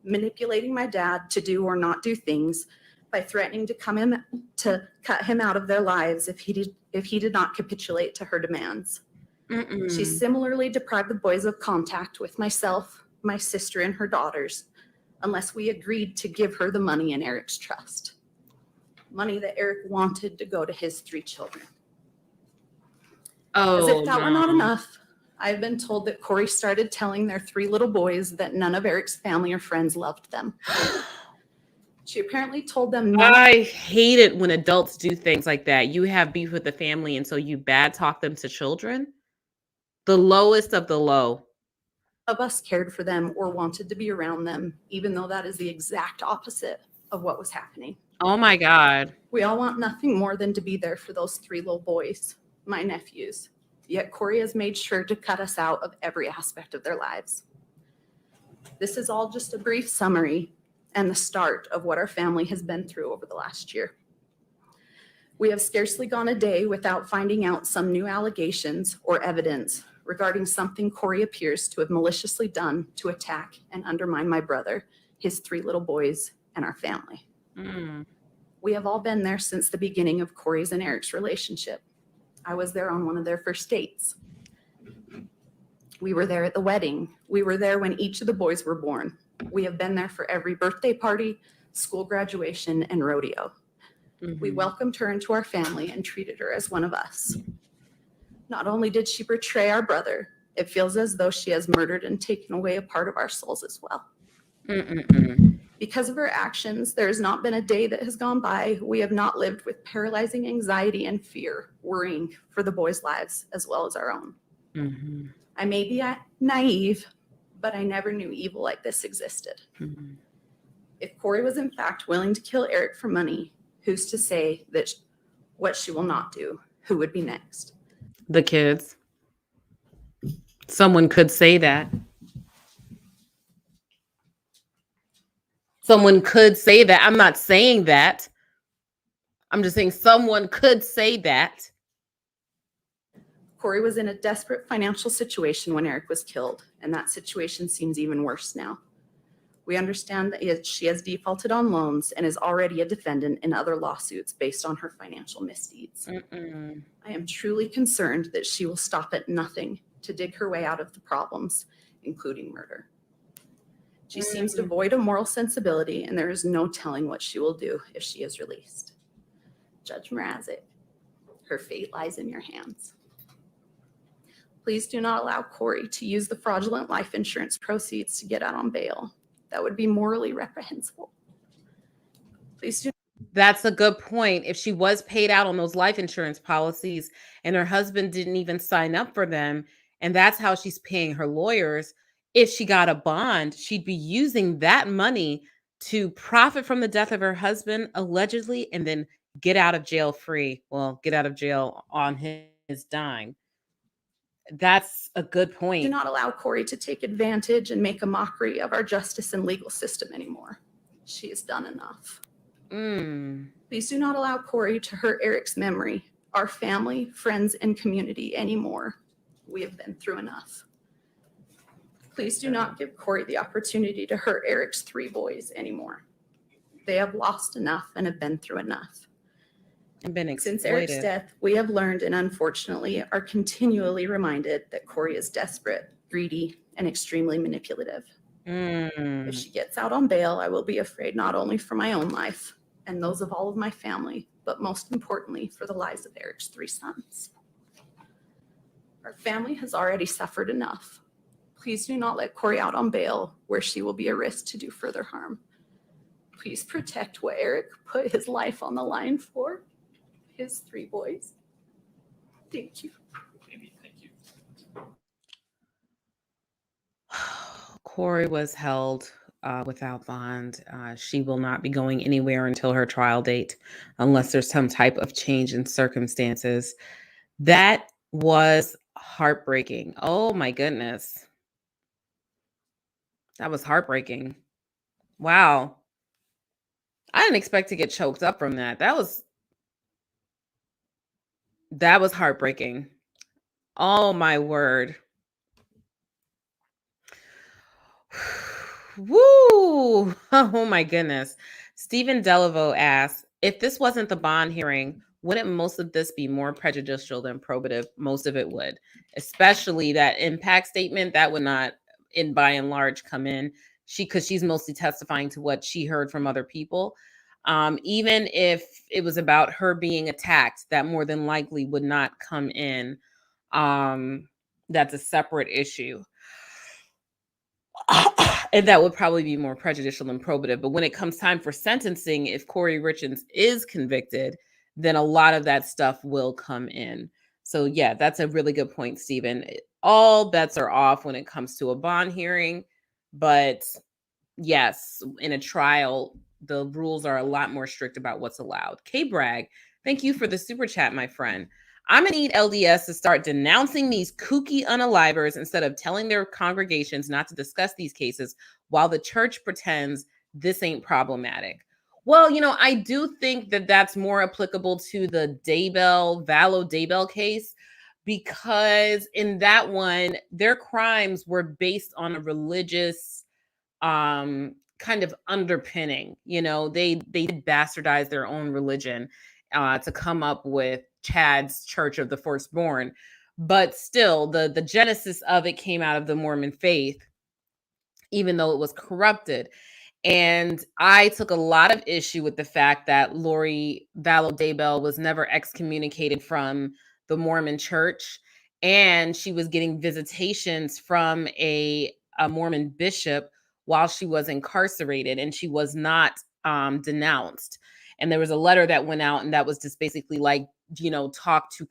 manipulating my dad to do or not do things by threatening to cut him out of their lives if he did not capitulate to her demands. She similarly deprived the boys of contact with myself, my sister, and her daughters, unless we agreed to give her the money in Eric's trust. Money that Eric wanted to go to his 3 children. As if that were not enough, I've been told that Kouri started telling their 3 little boys that none of Eric's family or friends loved them. She apparently told them I hate it when adults do things like that. You have beef with the family, and so you bad talk them to children. The lowest of the low. of us cared for them or wanted to be around them, even though that is the exact opposite of what was happening. Oh my God. We all want nothing more than to be there for those 3 little boys, my nephews. Yet Kouri has made sure to cut us out of every aspect of their lives. This is all just a brief summary and the start of what our family has been through over the last year. We have scarcely gone a day without finding out some new allegations or evidence regarding something Kouri appears to have maliciously done to attack and undermine my brother, his 3 little boys, and our family. We have all been there since the beginning of Kouri's and Eric's relationship. I was there on one of their first dates. We were there at the wedding. We were there when each of the boys were born. We have been there for every birthday party, school graduation, and rodeo. We welcomed her into our family and treated her as one of us. Not only did she betray our brother, it feels as though she has murdered and taken away a part of our souls as well. Because of her actions, there has not been a day that has gone by we have not lived with paralyzing anxiety and fear, worrying for the boys' lives as well as our own. I may be naive, but I never knew evil like this existed. If Kouri was in fact willing to kill Eric for money, who's to say that what she will not do? Who would be next? The kids. Someone could say that. Someone could say that. I'm not saying that. I'm just saying someone could say that. Kouri was in a desperate financial situation when Eric was killed, and that situation seems even worse now. We understand that she has defaulted on loans and is already a defendant in other lawsuits based on her financial misdeeds. I am truly concerned that she will stop at nothing to dig her way out of the problems, including murder. She seems devoid of moral sensibility, and there is no telling what she will do if she is released. Judge Mrazek, her fate lies in your hands. Please do not allow Kouri to use the fraudulent life insurance proceeds to get out on bail. That would be morally reprehensible. Please do. That's a good point. If she was paid out on those life insurance policies and her husband didn't even sign up for them, and that's how she's paying her lawyers, if she got a bond, she'd be using that money to profit from the death of her husband, allegedly, and then get out of jail free. Well, get out of jail on his dime. That's a good point. Do not allow Kouri to take advantage and make a mockery of our justice and legal system anymore. She has done enough. Please do not allow Kouri to hurt Eric's memory, our family, friends, and community anymore. We have been through enough. Please do not give Kouri the opportunity to hurt Eric's 3 boys anymore. They have lost enough and have been through enough. And been Since Eric's death, we have learned and unfortunately are continually reminded that Kouri is desperate, greedy, and extremely manipulative. If she gets out on bail, I will be afraid not only for my own life and those of all of my family, but most importantly for the lives of Eric's 3 sons. Our family has already suffered enough. Please do not let Kouri out on bail where she will be a risk to do further harm. Please protect what Eric put his life on the line for. His 3 boys. Thank you. Amy, thank you. Kouri was held without bond. She will not be going anywhere until her trial date, unless there's some type of change in circumstances. That was heartbreaking. Oh my goodness. That was heartbreaking. Wow. I didn't expect to get choked up from that. That was heartbreaking. Oh my word. Woo! Oh my goodness. Stephen Delaveau asks, if this wasn't the bond hearing, wouldn't most of this be more prejudicial than probative? Most of it would, especially that impact statement that would not, in by and large, come in. Because she's mostly testifying to what she heard from other people. Even if it was about her being attacked, that more than likely would not come in. That's a separate issue. And that would probably be more prejudicial than probative. But when it comes time for sentencing, if Kouri Richins is convicted, then a lot of that stuff will come in. So yeah, that's a really good point, Stephen. All bets are off when it comes to a bond hearing. But yes, in a trial, the rules are a lot more strict about what's allowed. K-Bragg, thank you for the super chat, my friend. I'm going to need LDS to start denouncing these kooky unalivers instead of telling their congregations not to discuss these cases while the church pretends this ain't problematic. Well, I do think that that's more applicable to the Vallow Daybell case, because in that one, their crimes were based on a religious kind of underpinning. They bastardized their own religion to come up with Chad's Church of the Firstborn. But still, the genesis of it came out of the Mormon faith, even though it was corrupted. And I took a lot of issue with the fact that Lori Vallow Daybell was never excommunicated from the Mormon church. And she was getting visitations from a Mormon bishop while she was incarcerated, and she was not denounced. And there was a letter that went out, and that was just basically like, talk to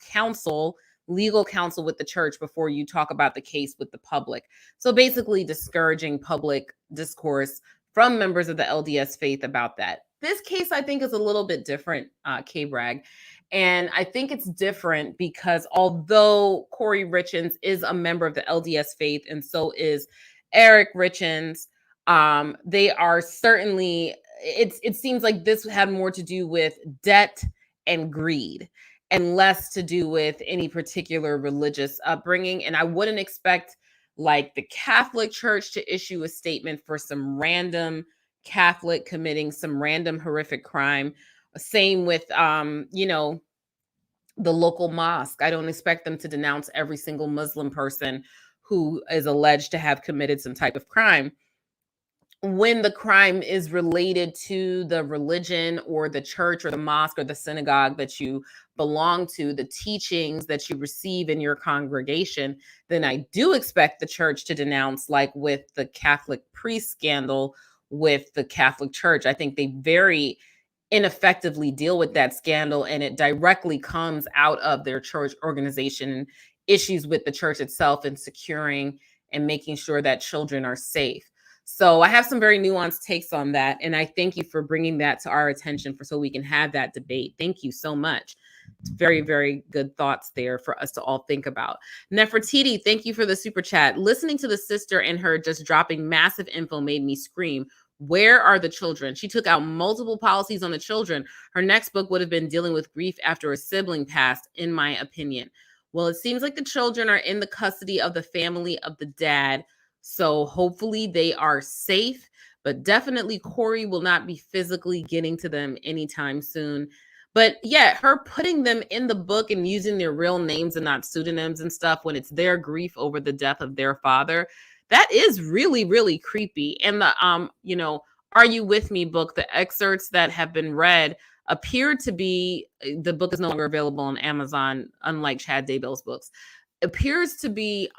legal counsel with the church before you talk about the case with the public. So basically discouraging public discourse from members of the LDS faith about that. This case, I think, is a little bit different, K-Bragg. And I think it's different because although Kouri Richins is a member of the LDS faith, and so is Eric Richins, they are certainly, it seems like this had more to do with debt and greed and less to do with any particular religious upbringing. And I wouldn't expect like the Catholic Church to issue a statement for some random Catholic committing some random horrific crime. Same with, the local mosque. I don't expect them to denounce every single Muslim person who is alleged to have committed some type of crime. When the crime is related to the religion or the church or the mosque or the synagogue that you belong to, the teachings that you receive in your congregation, then I do expect the church to denounce, like with the Catholic priest scandal with the Catholic Church. I think they very ineffectively deal with that scandal, and it directly comes out of their church organization, issues with the church itself and securing and making sure that children are safe. So I have some very nuanced takes on that. And I thank you for bringing that to our attention so we can have that debate. Thank you so much. It's very, very good thoughts there for us to all think about. Nefertiti, thank you for the super chat. Listening to the sister and her just dropping massive info made me scream. Where are the children? She took out multiple policies on the children. Her next book would have been dealing with grief after a sibling passed, in my opinion. Well, it seems like the children are in the custody of the family of the dad. So hopefully they are safe, but definitely Kouri will not be physically getting to them anytime soon. But yeah, her putting them in the book and using their real names and not pseudonyms and stuff when it's their grief over the death of their father, that is really, really creepy. And the, Are You With Me book, the excerpts that have been read appear to be, the book is no longer available on Amazon, unlike Chad Daybell's books, appears to be,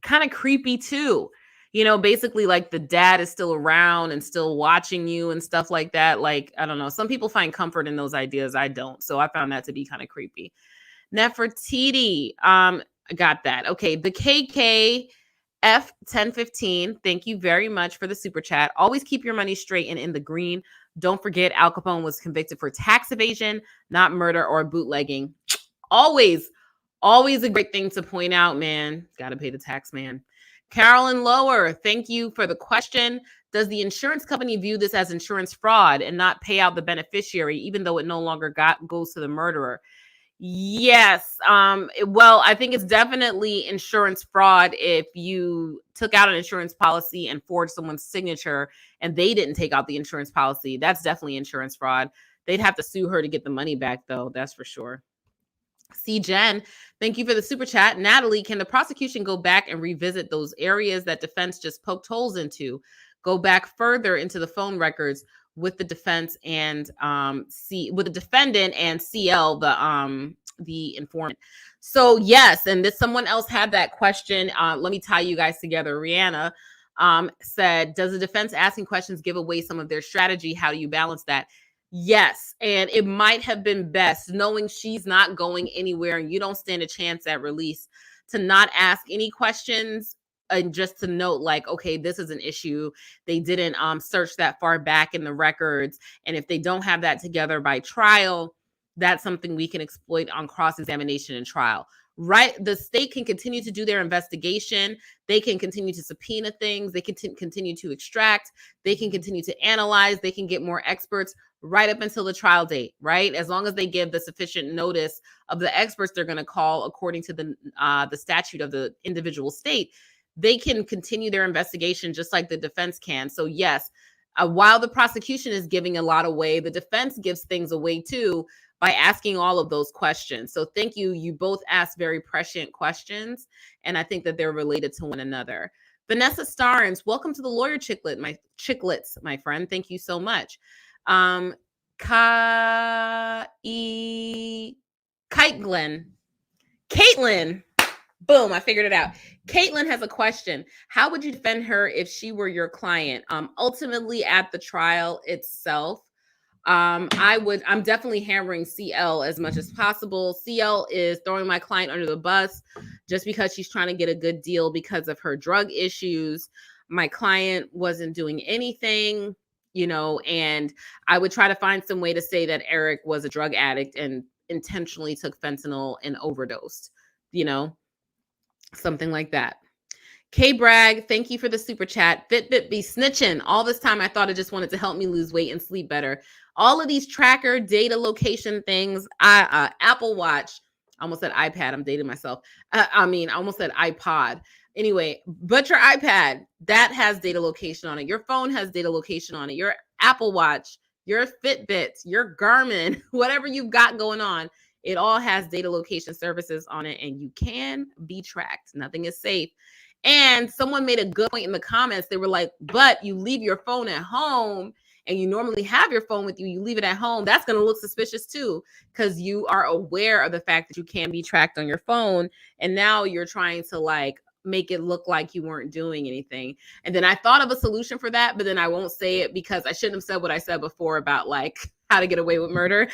kind of creepy too. Basically like the dad is still around and still watching you and stuff like that. Like, I don't know. Some people find comfort in those ideas. I don't. So I found that to be kind of creepy. Nefertiti, I got that. Okay. The KKF 1015. Thank you very much for the super chat. Always keep your money straight and in the green. Don't forget Al Capone was convicted for tax evasion, not murder or bootlegging. Always a great thing to point out, man. Got to pay the tax, man. Carolyn Lower, thank you for the question. Does the insurance company view this as insurance fraud and not pay out the beneficiary, even though it no longer goes to the murderer? Yes. Well, I think it's definitely insurance fraud if you took out an insurance policy and forged someone's signature and they didn't take out the insurance policy. That's definitely insurance fraud. They'd have to sue her to get the money back, though. That's for sure. C. Jen, thank you for the super chat. Natalie, can the prosecution go back and revisit those areas that defense just poked holes into? Go back further into the phone records with the defense and with the defendant and CL, the informant. So yes, and someone else had that question. Let me tie you guys together. Rihanna said, does the defense asking questions give away some of their strategy? How do you balance that? Yes, and it might have been best, knowing she's not going anywhere and you don't stand a chance at release, to not ask any questions and just to note, like, okay, this is an issue. They didn't search that far back in the records, and if they don't have that together by trial, that's something we can exploit on cross-examination and trial. right? The state can continue to do their investigation. They can continue to subpoena things. They can continue to extract. They can continue to analyze. They can get more experts right up until the trial date, right? As long as they give the sufficient notice of the experts they're going to call according to the statute of the individual state, they can continue their investigation just like the defense can. So yes, while the prosecution is giving a lot away, the defense gives things away too by asking all of those questions. So thank you. You both asked very prescient questions, and I think that they're related to one another. Vanessa Starnes, welcome to the Lawyer Chicklets, my friend. Thank you so much. Caitlin, boom, I figured it out. Caitlin has a question. How would you defend her if she were your client? Ultimately at the trial itself, I'm definitely hammering CL as much as possible. CL is throwing my client under the bus just because she's trying to get a good deal because of her drug issues. My client wasn't doing anything, and I would try to find some way to say that Eric was a drug addict and intentionally took fentanyl and overdosed, something like that. K Bragg, thank you for the super chat. Fitbit be snitching. All this time I thought it just wanted to help me lose weight and sleep better. All of these tracker data location things, Apple Watch, I almost said iPad, I'm dating myself. I almost said iPod. Anyway, but your iPad, that has data location on it. Your phone has data location on it. Your Apple Watch, your Fitbit, your Garmin, whatever you've got going on, it all has data location services on it, and you can be tracked. Nothing is safe. And someone made a good point in the comments. They were like, but you leave your phone at home and you normally have your phone with you. You leave it at home. That's going to look suspicious too, because you are aware of the fact that you can be tracked on your phone. And now you're trying to make it look like you weren't doing anything. And then I thought of a solution for that, but then I won't say it because I shouldn't have said what I said before about how to get away with murder.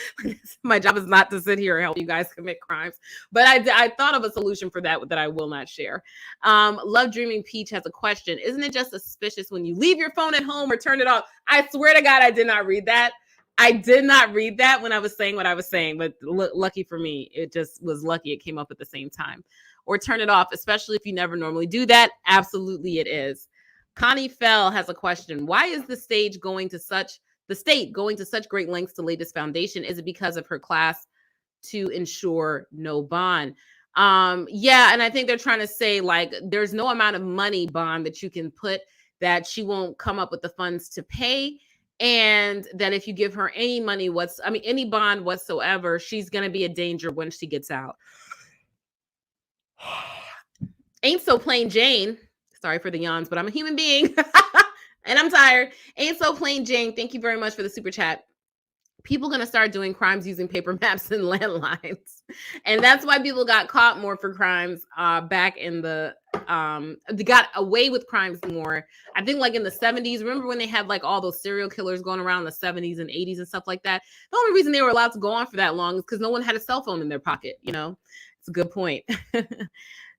My job is not to sit here and help you guys commit crimes. But I thought of a solution for that I will not share. Love Dreaming Peach has a question. Isn't it just suspicious when you leave your phone at home or turn it off? I swear to God, I did not read that. I did not read that when I was saying what I was saying, but lucky for me, it just was lucky it came up at the same time. Or turn it off, especially if you never normally do that. Absolutely it is. Connie Fell has a question. Why is the state going to such great lengths to lay this foundation? Is it because of her class to ensure no bond? Yeah, and I think they're trying to say there's no amount of money bond that you can put that she won't come up with the funds to pay. And that if you give her any money, any bond whatsoever, she's going to be a danger when she gets out. Ain't so plain Jane. Sorry for the yawns, but I'm a human being and I'm tired. Ain't so plain Jane. Thank you very much for the super chat. People going to start doing crimes using paper maps and landlines. And that's why people got caught more for crimes back in they got away with crimes more. I think in the 70s, remember when they had all those serial killers going around in the 70s and 80s and stuff like that? The only reason they were allowed to go on for that long is because no one had a cell phone in their pocket, It's a good point.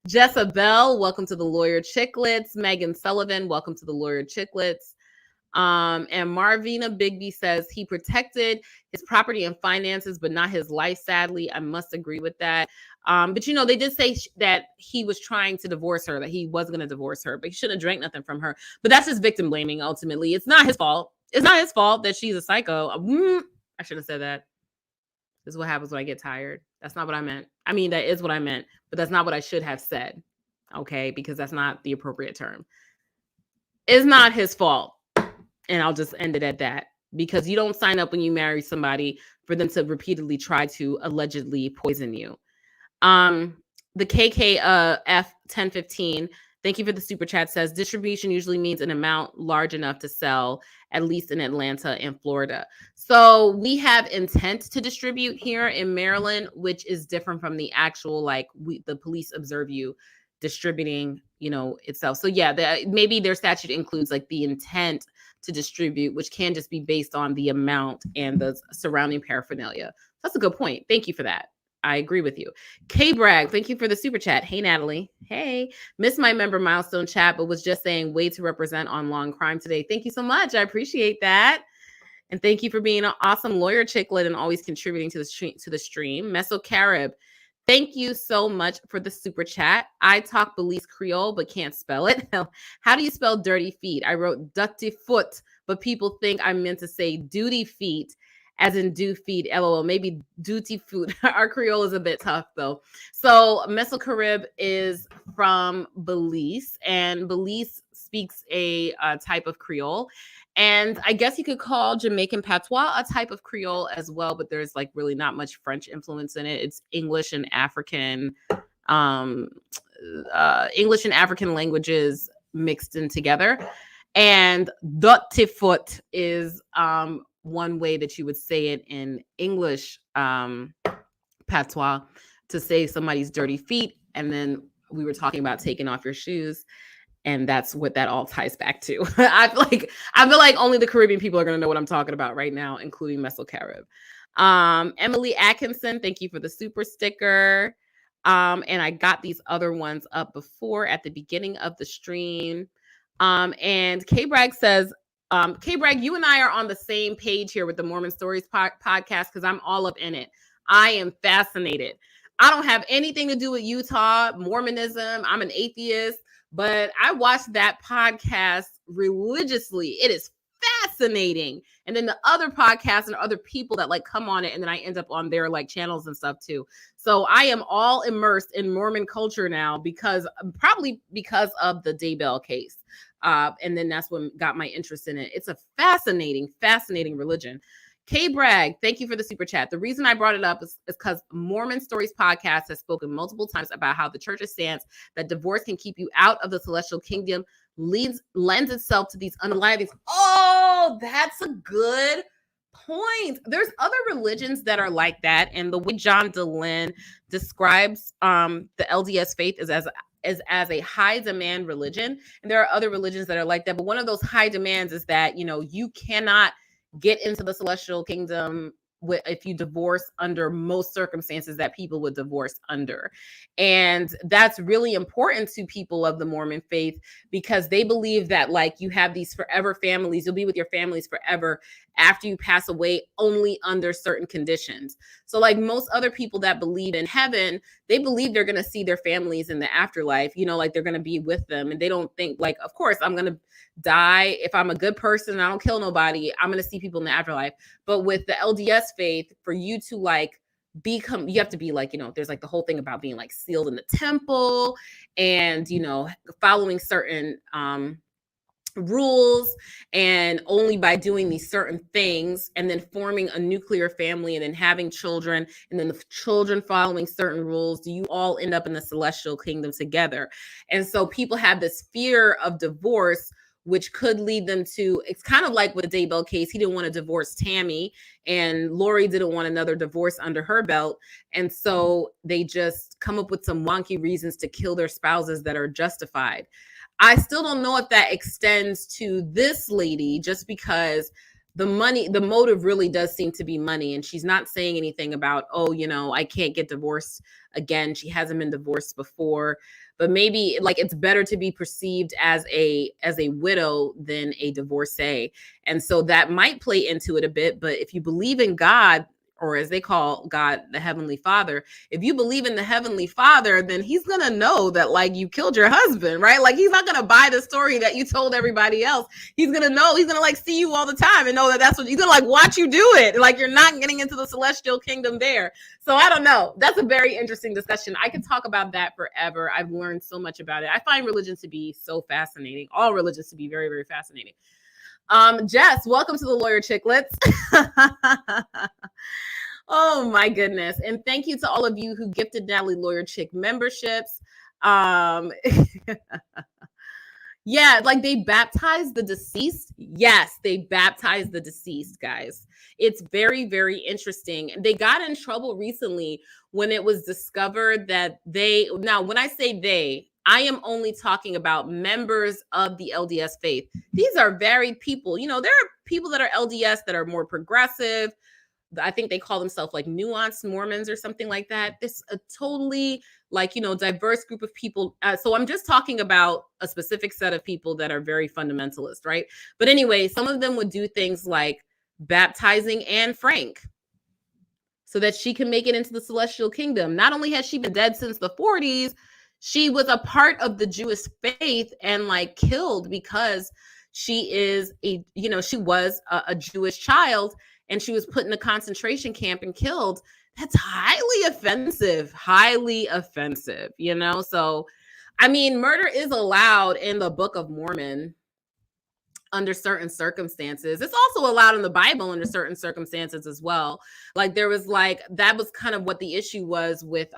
Jessa Bell, welcome to the Lawyer Chicklets. Megan Sullivan, welcome to the Lawyer Chicklets. And Marvina Bigby says he protected his property and finances, but not his life, sadly. I must agree with that. But they did say that he was trying to divorce her, that he was going to divorce her, but he shouldn't have drank nothing from her. But that's just victim blaming, ultimately. It's not his fault. It's not his fault that she's a psycho. I should have said that. This is what happens when I get tired. That's not what I meant. That is what I meant, but that's not what I should have said. Okay, because that's not the appropriate term. It's not his fault. And I'll just end it at that, because you don't sign up when you marry somebody for them to repeatedly try to allegedly poison you. The KKF 1015, thank you for the super chat, says distribution usually means an amount large enough to sell, at least in Atlanta and Florida. So we have intent to distribute here in Maryland, which is different from the actual, the police observe you distributing, itself. So yeah, maybe their statute includes the intent to distribute, which can just be based on the amount and the surrounding paraphernalia. That's a good point. Thank you for that. I agree with you. K Bragg, thank you for the super chat. Hey, Natalie. Hey, missed my member milestone chat, but was just saying way to represent on Law and Crime today. Thank you so much. I appreciate that. And thank you for being an awesome lawyer chicklet and always contributing to the stream. Meso Carib, Thank you so much for the super chat. I talk Belize Creole, but can't spell it. How do you spell dirty feet? I wrote dirty foot, but people think I meant to say duty feet, as in do feet. LOL, maybe duty foot. Our Creole is a bit tough though. So Mesocarib is from Belize, and Belize speaks a type of Creole. And I guess you could call Jamaican patois a type of Creole as well, but there's like really not much French influence in it. It's English and African languages mixed in together. And dottifoot is one way that you would say it in English patois, to say somebody's dirty feet. And then we were talking about taking off your shoes. And that's what that all ties back to. I feel like only the Caribbean people are going to know what I'm talking about right now, including Mesocarib. Emily Atkinson, thank you for the super sticker. And I got these other ones up before at the beginning of the stream. And K Bragg says, K Bragg, you and I are on the same page here with the Mormon Stories podcast, because I'm all up in it. I am fascinated. I don't have anything to do with Utah, Mormonism. I'm an atheist. But I watched that podcast religiously. It is fascinating. And then the other podcasts and other people that like come on it, and then I end up on their like channels and stuff too. So I am all immersed in Mormon culture now, probably because of the Daybell case. And then that's what got my interest in it. It's a fascinating religion. K Bragg, thank you for the super chat. The reason I brought it up is because Mormon Stories podcast has spoken multiple times about how the church's stance that divorce can keep you out of the celestial kingdom lends itself to these unalivings. Oh, that's a good point. There's other religions that are like that. And the way John Dehlin describes the LDS faith is as a high demand religion. And there are other religions that are like that. But one of those high demands is that, you cannot get into the celestial kingdom if you divorce under most circumstances that people would divorce under. And that's really important to people of the Mormon faith, because they believe that like you have these forever families, you'll be with your families forever after you pass away, only under certain conditions. So like most other people that believe in heaven, they believe they're going to see their families in the afterlife, like they're going to be with them. And they don't think like, of course, I'm going to die. If I'm a good person and I don't kill nobody, I'm going to see people in the afterlife. But with the LDS faith, for you to like you have to be like, there's like the whole thing about being like sealed in the temple and, following certain rules, and only by doing these certain things and then forming a nuclear family and then having children and then the children following certain rules, do you all end up in the celestial kingdom together. And so people have this fear of divorce, which could lead them to, it's kind of like with the Daybell case. He didn't want to divorce Tammy, and Lori didn't want another divorce under her belt. And so they just come up with some wonky reasons to kill their spouses that are justified. I still don't know if that extends to this lady, just because the motive really does seem to be money. And she's not saying anything about, I can't get divorced again. She hasn't been divorced before. But maybe like it's better to be perceived as a widow than a divorcee. And so that might play into it a bit. But if you believe in God, or as they call God, the Heavenly Father, if you believe in the Heavenly Father, then he's going to know that like you killed your husband, right? Like he's not going to buy the story that you told everybody else. He's going to know, he's going to like see you all the time and know that that's what he's going to like watch you do it. Like you're not getting into the celestial kingdom there. So I don't know. That's a very interesting discussion. I could talk about that forever. I've learned so much about it. I find religion to be so fascinating. All religions to be very, very fascinating. Jess, welcome to the Lawyer Chicklets. Oh my goodness. And thank you to all of you who gifted Natalie Lawyer Chick memberships. Yeah, like they baptized the deceased. Yes, they baptized the deceased, guys. It's very, very interesting. They got in trouble recently when it was discovered that now when I say they, I am only talking about members of the LDS faith. These are varied people. There are people that are LDS that are more progressive. I think they call themselves like nuanced Mormons or something like that. This a totally like, diverse group of people. So I'm just talking about a specific set of people that are very fundamentalist, right? But anyway, some of them would do things like baptizing Anne Frank. so that she can make it into the celestial kingdom. Not only has she been dead since the 40s, she was a part of the Jewish faith and like killed because she is she was a Jewish child and she was put in a concentration camp and killed. That's highly offensive, So, I mean, murder is allowed in the Book of Mormon under certain circumstances. It's also allowed in the Bible under certain circumstances as well. Like there was that was kind of what the issue was with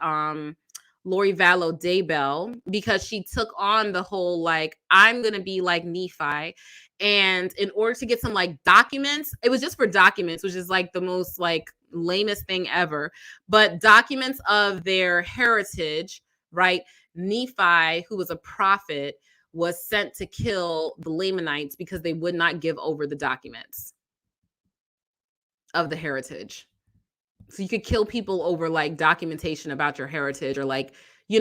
Lori Vallow Daybell, because she took on the whole I'm gonna be like Nephi, and in order to get some documents, it was just for documents, which is the most lamest thing ever, but documents of their heritage, right? Nephi, who was a prophet, was sent to kill the Lamanites because they would not give over the documents of the heritage. So you could kill people over documentation about your heritage or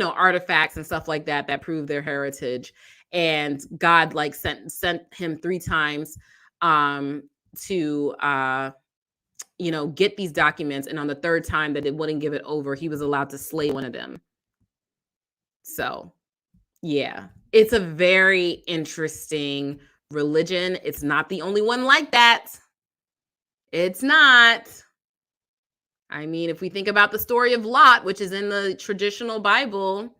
artifacts and stuff like that prove their heritage. And God sent him 3 times to get these documents. And on the 3rd time that it wouldn't give it over, he was allowed to slay one of them. So yeah, it's a very interesting religion. It's not the only one like that. It's not. I mean, if we think about the story of Lot, which is in the traditional Bible,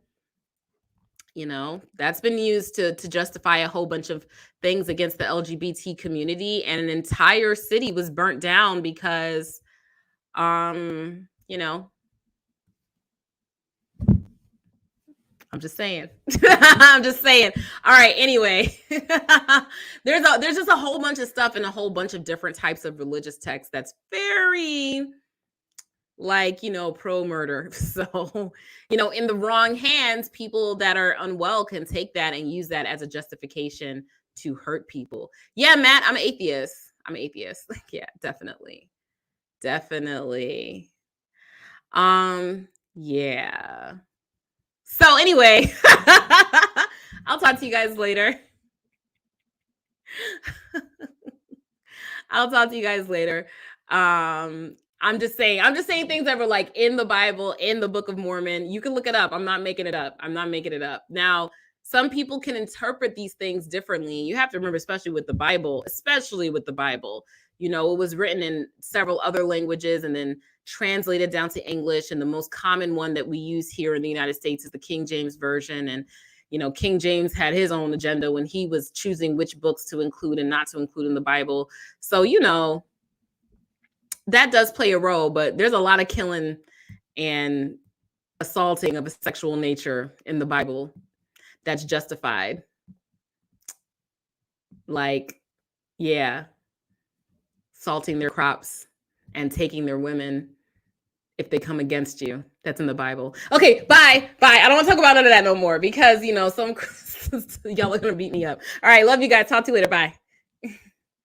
that's been used to justify a whole bunch of things against the LGBT community, and an entire city was burnt down because, I'm just saying. I'm just saying. All right. Anyway, there's just a whole bunch of stuff in a whole bunch of different types of religious texts that's very pro murder. So, in the wrong hands, people that are unwell can take that and use that as a justification to hurt people. Yeah, Matt, I'm an atheist. Yeah, definitely. Yeah. So anyway, I'll talk to you guys later. I'm just saying things that were in the Bible, in the Book of Mormon. You can look it up. I'm not making it up. Now, some people can interpret these things differently. You have to remember, especially with the Bible, it was written in several other languages and then translated down to English. And the most common one that we use here in the United States is the King James Version. And, King James had his own agenda when he was choosing which books to include and not to include in the Bible. So, that does play a role, but there's a lot of killing and assaulting of a sexual nature in the Bible that's justified. Salting their crops and taking their women if they come against you. That's in the Bible. Okay, bye. I don't want to talk about none of that no more because, some y'all are going to beat me up. All right, love you guys. Talk to you later. Bye.